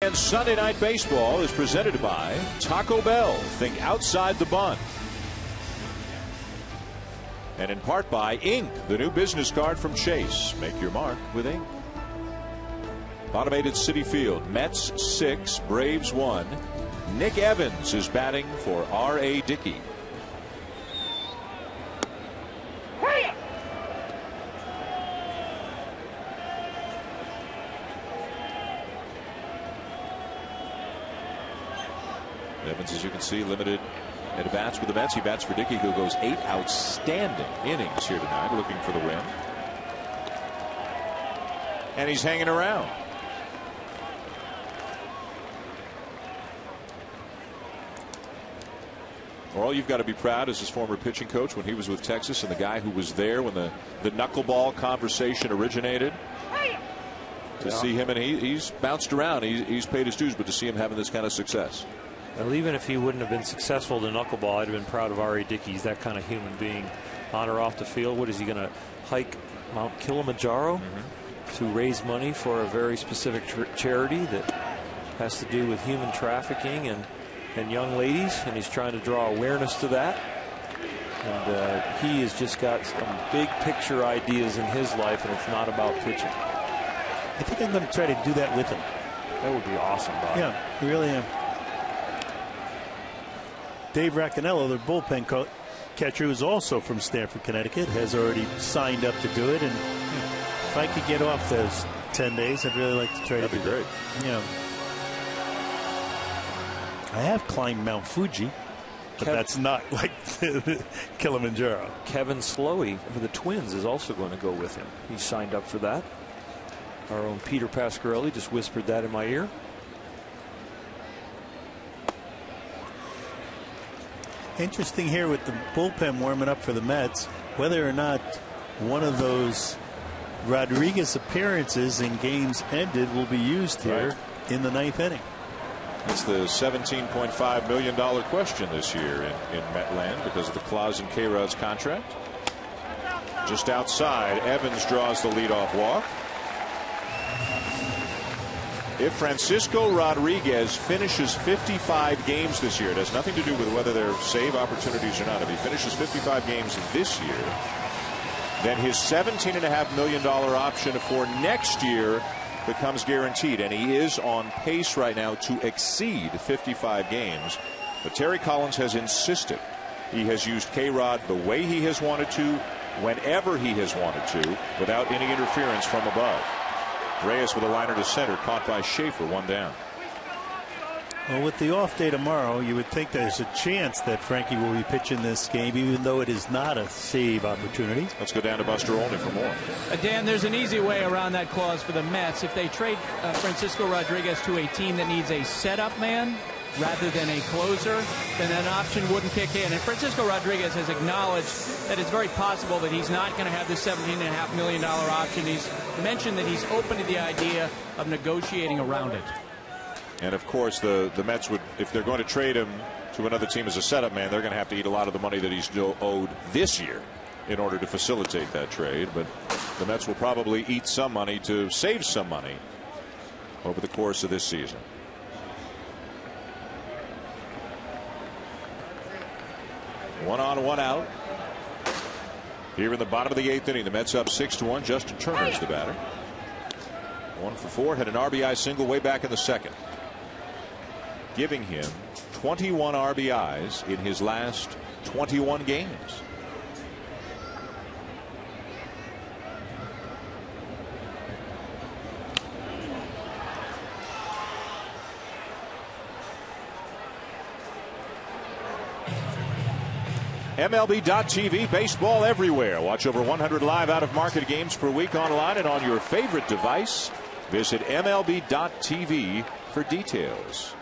And Sunday Night Baseball is presented by Taco Bell. Think outside the bun. And in part by Ink, the new business card from Chase. Make your mark with Ink. Automated Citi Field, Mets 6, Braves 1. Nick Evans is batting for R.A. Dickey. Evans, as you can see, limited at bats with the Mets. He bats for Dickey, who goes 8 outstanding innings here tonight, looking for the win. And he's hanging around. All you've got to be proud is his former pitching coach when he was with Texas, and the guy who was there when the knuckleball conversation originated. To see him, and he's bounced around. He's paid his dues, but to see him having this kind of success. Well, even if he wouldn't have been successful in the knuckleball, I'd have been proud of R.A. Dickey. He's that kind of human being, on or off the field. What is he going to hike Mount Kilimanjaro to raise money for a very specific charity that has to do with human trafficking and young ladies, and he's trying to draw awareness to that. And he has just got some big picture ideas in his life, and it's not about pitching. I think I'm going to try to do that with him. That would be awesome, Bob. Yeah, I really am. Dave Raccanello, their bullpen catcher, who's also from Stamford, Connecticut, has already signed up to do it. And if I could get off those 10 days, I'd really like to try to do that. That'd be great. Yeah. I have climbed Mount Fuji, but that's not like Kilimanjaro. Kevin Slowey for the Twins is also going to go with him. He signed up for that. Our own Peter Pasquarelli just whispered that in my ear. Interesting here with the bullpen warming up for the Mets, whether or not one of those Rodriguez appearances in games ended will be used here in the 9th inning. It's the $17.5 million question this year in Metland because of the clause in K-Rod's contract. Just outside, Evans draws the leadoff walk. If Francisco Rodriguez finishes 55 games this year, it has nothing to do with whether there are save opportunities or not. If he finishes 55 games this year, then his $17.5 million option for next year becomes guaranteed, and he is on pace right now to exceed 55 games. But Terry Collins has insisted he has used K-Rod the way he has wanted to, whenever he has wanted to, without any interference from above. Reyes with a liner to center, caught by Schaefer, 1 down. Well, with the off day tomorrow, you would think there's a chance that Frankie will be pitching this game, even though it is not a save opportunity. Let's go down to Buster Olney for more. Dan, there's an easy way around that clause for the Mets. If they trade Francisco Rodriguez to a team that needs a setup man rather than a closer, then an option wouldn't kick in. And Francisco Rodriguez has acknowledged that it's very possible that he's not going to have this $17.5 million option. He's mentioned that he's open to the idea of negotiating around it. And of course, the Mets would, if they're going to trade him to another team as a setup man, they're going to have to eat a lot of the money that he's still owed this year in order to facilitate that trade. But the Mets will probably eat some money to save some money over the course of this season. One on, one out. Here in the bottom of the 8th inning, the Mets up 6-1. Justin Turner's the batter. 1 for 4, had an RBI single way back in the 2nd, giving him 21 RBIs in his last 21 games. MLB.TV, baseball everywhere. Watch over 100 live out-of-market games per week online and on your favorite device. Visit MLB.TV for details.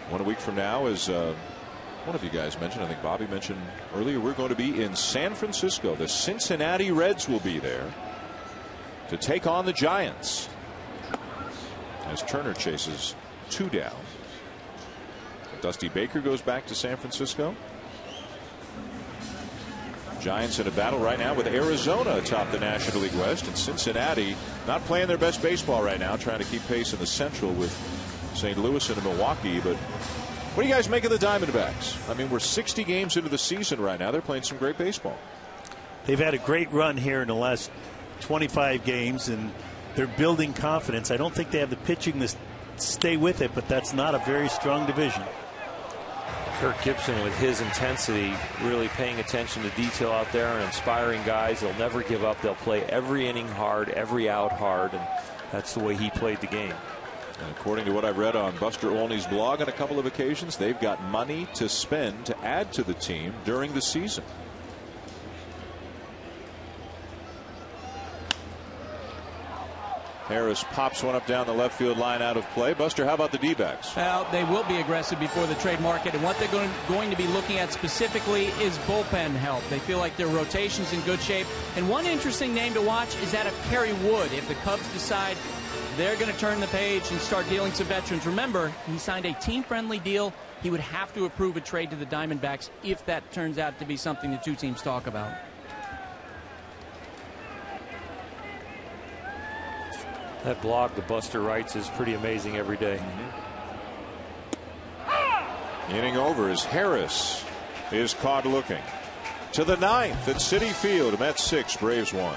1 week from now, as one of you guys mentioned, I think Bobby mentioned earlier, we're going to be in San Francisco. The Cincinnati Reds will be there to take on the Giants as Turner chases 2 down. Dusty Baker goes back to San Francisco. Giants in a battle right now with Arizona atop the National League West, and Cincinnati not playing their best baseball right now, trying to keep pace in the Central with St. Louis and Milwaukee. But what do you guys make of the Diamondbacks? I mean, we're 60 games into the season right now. They're playing some great baseball. They've had a great run here in the last 25 games, and they're building confidence. I don't think they have the pitching to stay with it, but that's not a very strong division. Kirk Gibson, with his intensity, really paying attention to detail out there and inspiring guys. They'll never give up. They'll play every inning hard, every out hard, and that's the way he played the game. And according to what I've read on Buster Olney's blog on a couple of occasions, they've got money to spend to add to the team during the season. Harris pops one up down the left field line, out of play. Buster, how about the D-backs? Well, they will be aggressive before the trade market, and what they're going to be looking at specifically is bullpen help. They feel like their rotation's in good shape. And one interesting name to watch is that of Kerry Wood. If the Cubs decide they're going to turn the page and start dealing some veterans. Remember, he signed a team-friendly deal. He would have to approve a trade to the Diamondbacks if that turns out to be something the two teams talk about. That blog that Buster writes is pretty amazing every day. Inning over as Harris is caught looking. To the ninth at Citi Field. Mets 6, Braves 1.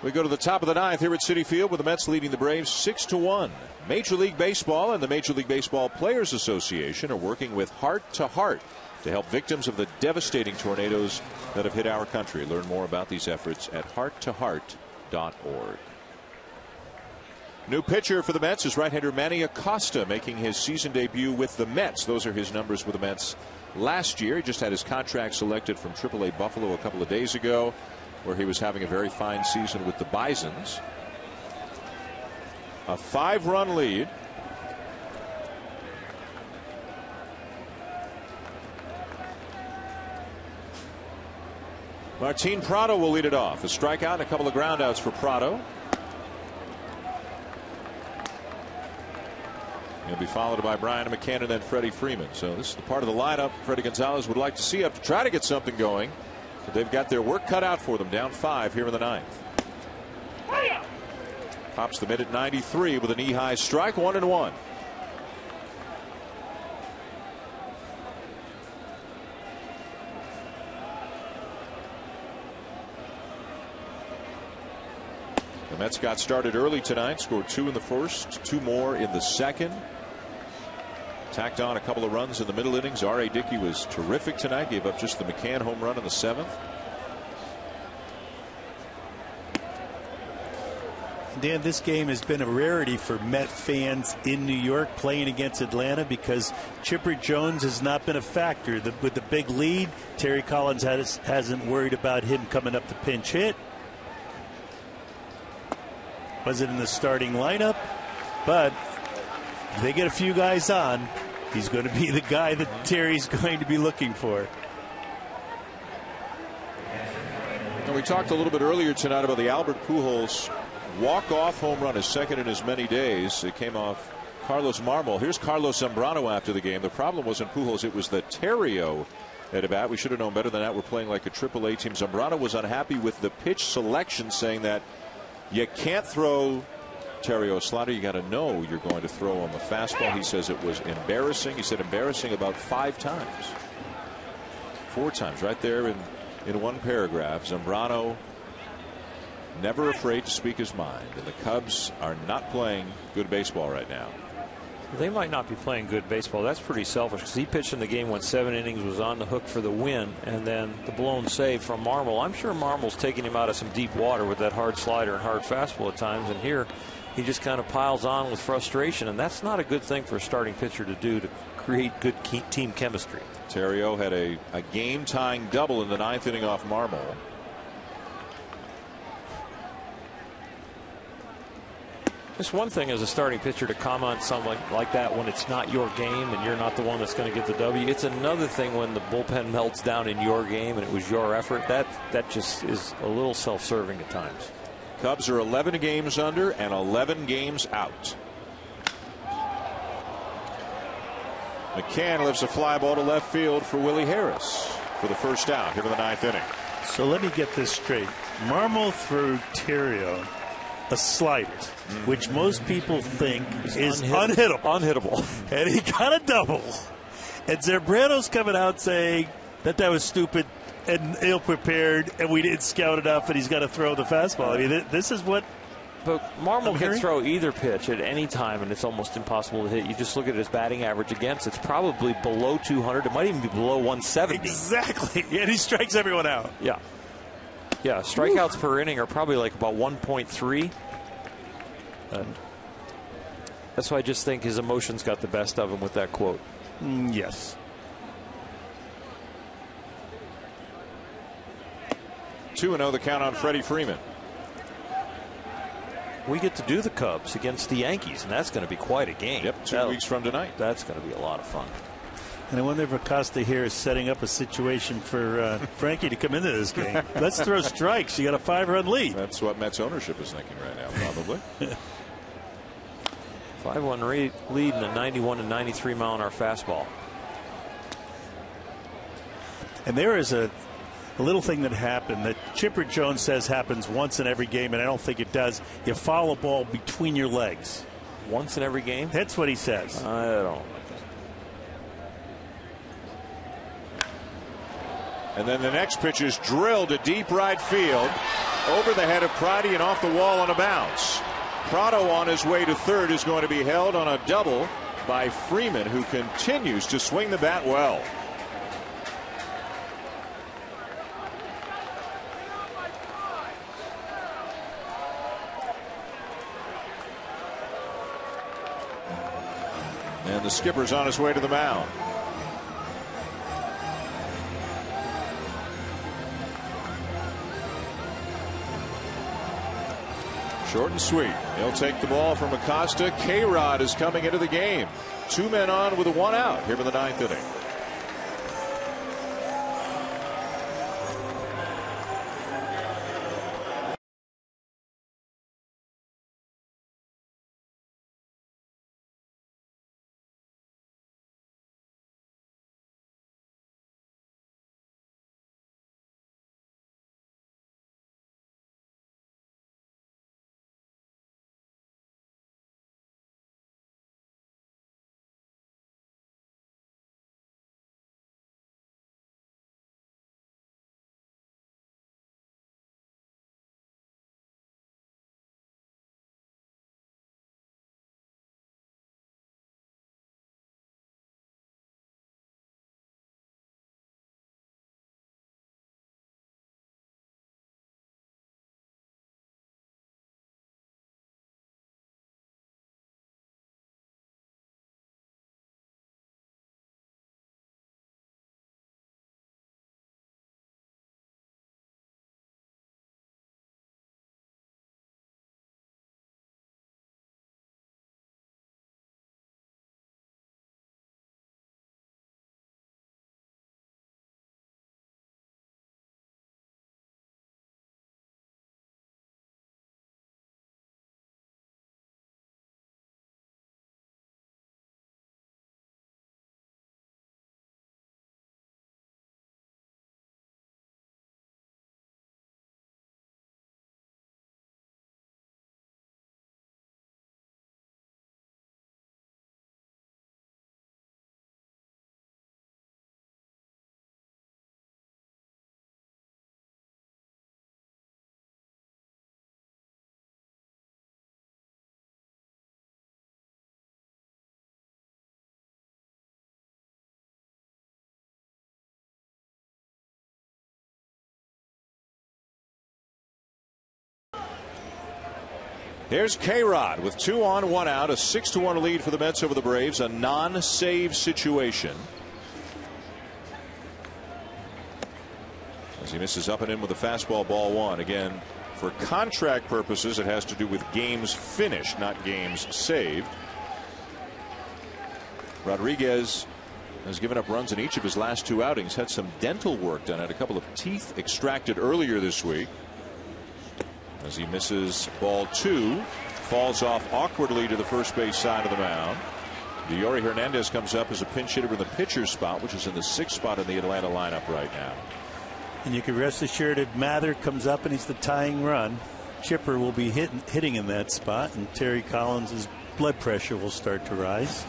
We go to the top of the ninth here at Citi Field with the Mets leading the Braves 6-1. Major League Baseball and the Major League Baseball Players Association are working with Heart to Heart to help victims of the devastating tornadoes that have hit our country. Learn more about these efforts at hearttoheart.org. New pitcher for the Mets is right-hander Manny Acosta, making his season debut with the Mets. Those are his numbers with the Mets last year. He just had his contract selected from AAA Buffalo a couple of days ago, where he was having a very fine season with the Bisons. A 5-run lead. Martin Prado will lead it off. A strikeout and a couple of groundouts for Prado. He'll be followed by Brian McCann and then Freddie Freeman. So this is the part of the lineup Freddie Gonzalez would like to see up to try to get something going. But they've got their work cut out for them, down 5 here in the ninth. Pops the mid at 93 with a knee-high strike, 1-1. The Mets got started early tonight, scored 2 in the first, 2 more in the second. Tacked on a couple of runs in the middle innings. R.A. Dickey was terrific tonight, gave up just the McCann home run in the 7th. Dan, this game has been a rarity for Met fans in New York playing against Atlanta because Chipper Jones has not been a factor. With the big lead, Terry Collins hasn't worried about him coming up to pinch hit. Wasn't in the starting lineup, but if they get a few guys on, he's going to be the guy that Terry's going to be looking for. And we talked a little bit earlier tonight about the Albert Pujols walk-off home run, his second in as many days. It came off Carlos Marmol. Here's Carlos Zambrano after the game. The problem wasn't Pujols, it was the Terrio at a bat. We should have known better than that. We're playing like a AAA team. Zambrano was unhappy with the pitch selection, saying that you can't throw Terrio a slider. You got to know you're going to throw on the fastball. He says it was embarrassing. He said embarrassing about 5 times. 4 times right there in one paragraph. Zambrano never afraid to speak his mind, and the Cubs are not playing good baseball right now. They might not be playing good baseball. That's pretty selfish because he pitched in the game when 7 innings, was on the hook for the win, and then the blown save from Marmol. I'm sure Marmol's taking him out of some deep water with that hard slider and hard fastball at times, and here he just kind of piles on with frustration, and that's not a good thing for a starting pitcher to do to create good team chemistry. Terrio had a game-tying double in the 9th inning off Marmol. It's one thing as a starting pitcher to comment something like that when it's not your game and you're not the one that's going to get the W. It's another thing when the bullpen melts down in your game and it was your effort. That just is a little self-serving at times. Cubs are 11 games under and 11 games out. McCann lifts a fly ball to left field for Willie Harris for the first out here in the 9th inning. So let me get this straight. Marmol threw Terrio a slider, which most people think is unhittable. And he got a double. And Zambrano's coming out saying that was stupid and ill-prepared, and we didn't scout enough, and he's got to throw the fastball. I mean, this is what. But Marmol can throw either pitch at any time, and it's almost impossible to hit. You just look at his batting average against. It's probably below 200. It might even be below 170. Exactly. And he strikes everyone out. Yeah. Yeah, strikeouts per inning are probably like about 1.3. That's why I just think his emotions got the best of him with that quote. Yes. 2-0 the count on Freddie Freeman. We get to do the Cubs against the Yankees, and that's going to be quite a game. Yep, 2 weeks from tonight. That's going to be a lot of fun. And I wonder if Acosta here is setting up a situation for Frankie to come into this game. Let's throw strikes. You got a 5-run lead. That's what Mets ownership is thinking right now, probably. 5-1 lead in a 91 to 93 mile-an-hour fastball. And there is a little thing that happened that Chipper Jones says happens once in every game, and I don't think it does. You foul a ball between your legs. Once in every game? That's what he says. I don't. And then the next pitch is drilled to deep right field over the head of Pridey and off the wall on a bounce. Prado on his way to third is going to be held on a double by Freeman, who continues to swing the bat well. And the skipper's on his way to the mound. Short and sweet. He'll take the ball from Acosta. K-Rod is coming into the game. 2 men on with 1 out here in the 9th inning. Here's K-Rod with 2 on, 1 out, a 6-1 lead for the Mets over the Braves, a non-save situation. As he misses up and in with a fastball, ball 1. Again, for contract purposes, it has to do with games finished, not games saved. Rodriguez has given up runs in each of his last 2 outings, had some dental work done, had a couple of teeth extracted earlier this week. As he misses ball 2, falls off awkwardly to the first base side of the mound. Diori Hernandez comes up as a pinch hitter in the pitcher's spot, which is in the 6th spot in the Atlanta lineup right now. And you can rest assured if Mather comes up and he's the tying run, Chipper will be hitting in that spot, and Terry Collins' blood pressure will start to rise.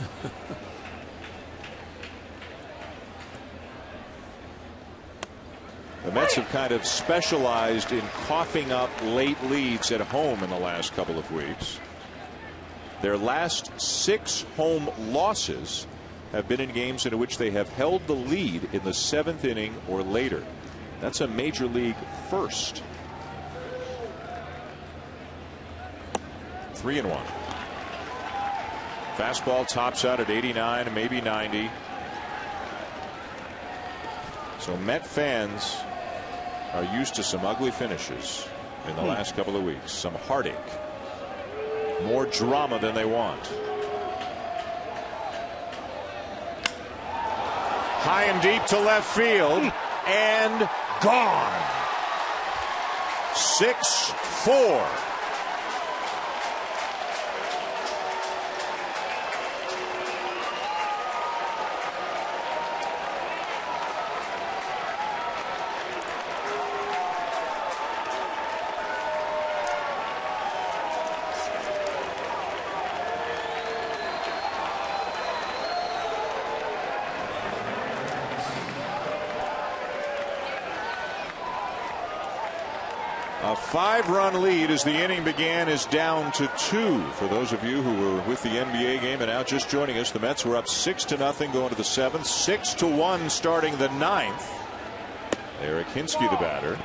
The Mets have kind of specialized in coughing up late leads at home in the last couple of weeks. Their last 6 home losses have been in games in which they have held the lead in the 7th inning or later. That's a major league first. 3-1. Fastball tops out at 89, maybe 90. So Met fans are used to some ugly finishes in the last couple of weeks. Some heartache. More drama than they want. High and deep to left field. And gone. 6-4. A 5-run lead as the inning began is down to 2. For those of you who were with the NBA game and now just joining us, the Mets were up 6-0 going to the 7th, 6-1 starting the 9th. Eric Hinsky, the batter.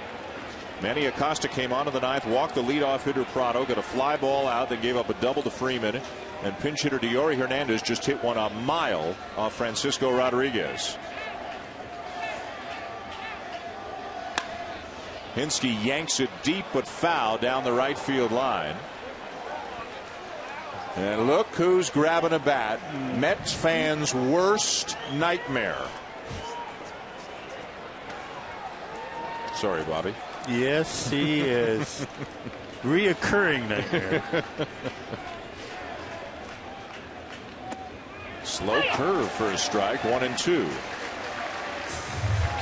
Manny Acosta came on in the 9th, walked the leadoff hitter Prado, got a fly ball out, then gave up a double to Freeman, and pinch hitter Diori Hernandez just hit one a mile off Francisco Rodriguez. Hinsky yanks it deep but foul down the right field line. And look who's grabbing a bat. Mets fans' worst nightmare. Sorry, Bobby. Yes, he is. Reoccurring nightmare. Slow curve for a strike, 1-2.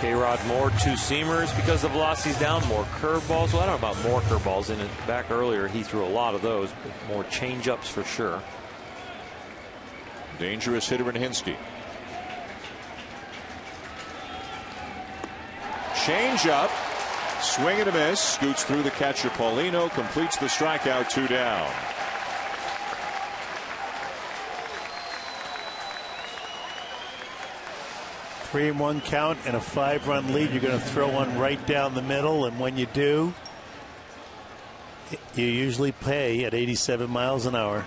K-Rod more 2-seamers because the velocity's down, more curveballs. Well, I don't know about more curveballs. In it back earlier, he threw a lot of those, but more change-ups for sure. Dangerous hitter in Hinsky. Change up, swing and a miss, scoots through the catcher Paulino, completes the strikeout, 2 down. A 3-1 count and a 5-run lead. You're going to throw one right down the middle, and when you do, you usually pay at 87 miles an hour.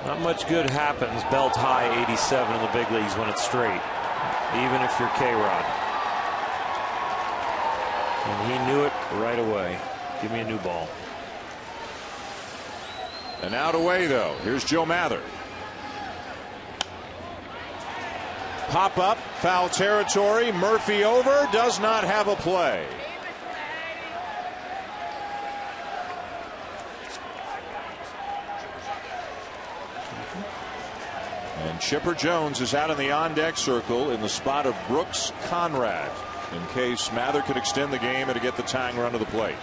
Not much good happens belt high 87 in the big leagues when it's straight, even if you're K-Rod. And he knew it right away. Give me a new ball. And out away though. Here's Joe Mather. Pop up, foul territory. Murphy over, does not have a play. And Chipper Jones is out in the on-deck circle in the spot of Brooks Conrad, in case Mather could extend the game and to get the tying run to the plate.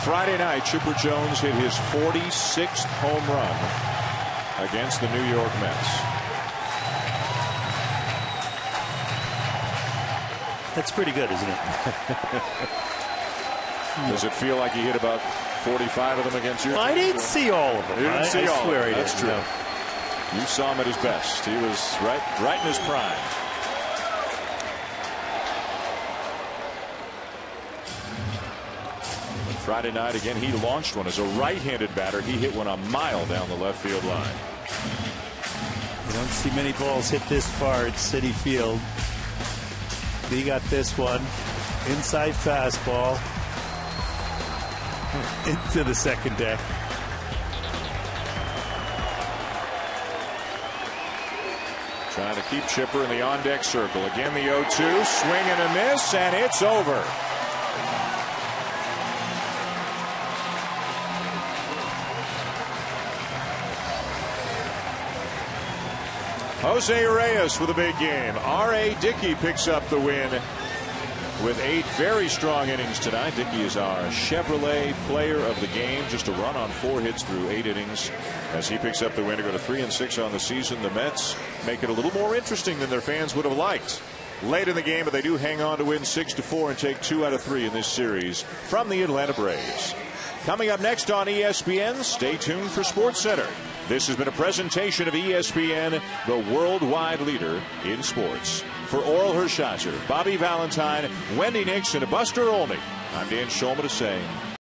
Friday night, Chipper Jones hit his 46th home run against the New York Mets. That's pretty good, isn't it? Does it feel like he hit about 45 of them against you? I didn't see all of them. You didn't see all of them. That's true. No. You saw him at his best. He was right in his prime. Friday night, again, he launched one as a right-handed batter. He hit one a mile down the left field line. You don't see many balls hit this far at Citi Field. He got this one. Inside fastball. Into the second deck. Trying to keep Chipper in the on-deck circle. Again, the 0-2. Swing and a miss, and it's over. Jose Reyes with a big game. R.A. Dickey picks up the win with 8 very strong innings tonight. Dickey is our Chevrolet player of the game. Just a run on 4 hits through 8 innings as he picks up the win to go to 3-6 on the season. The Mets make it a little more interesting than their fans would have liked late in the game, but they do hang on to win 6-4 and take 2 out of 3 in this series from the Atlanta Braves. Coming up next on ESPN, stay tuned for SportsCenter. This has been a presentation of ESPN, the worldwide leader in sports. For Oral Hershiser, Bobby Valentine, Wendy Nixon, and Buster Olney, I'm Dan Shulman saying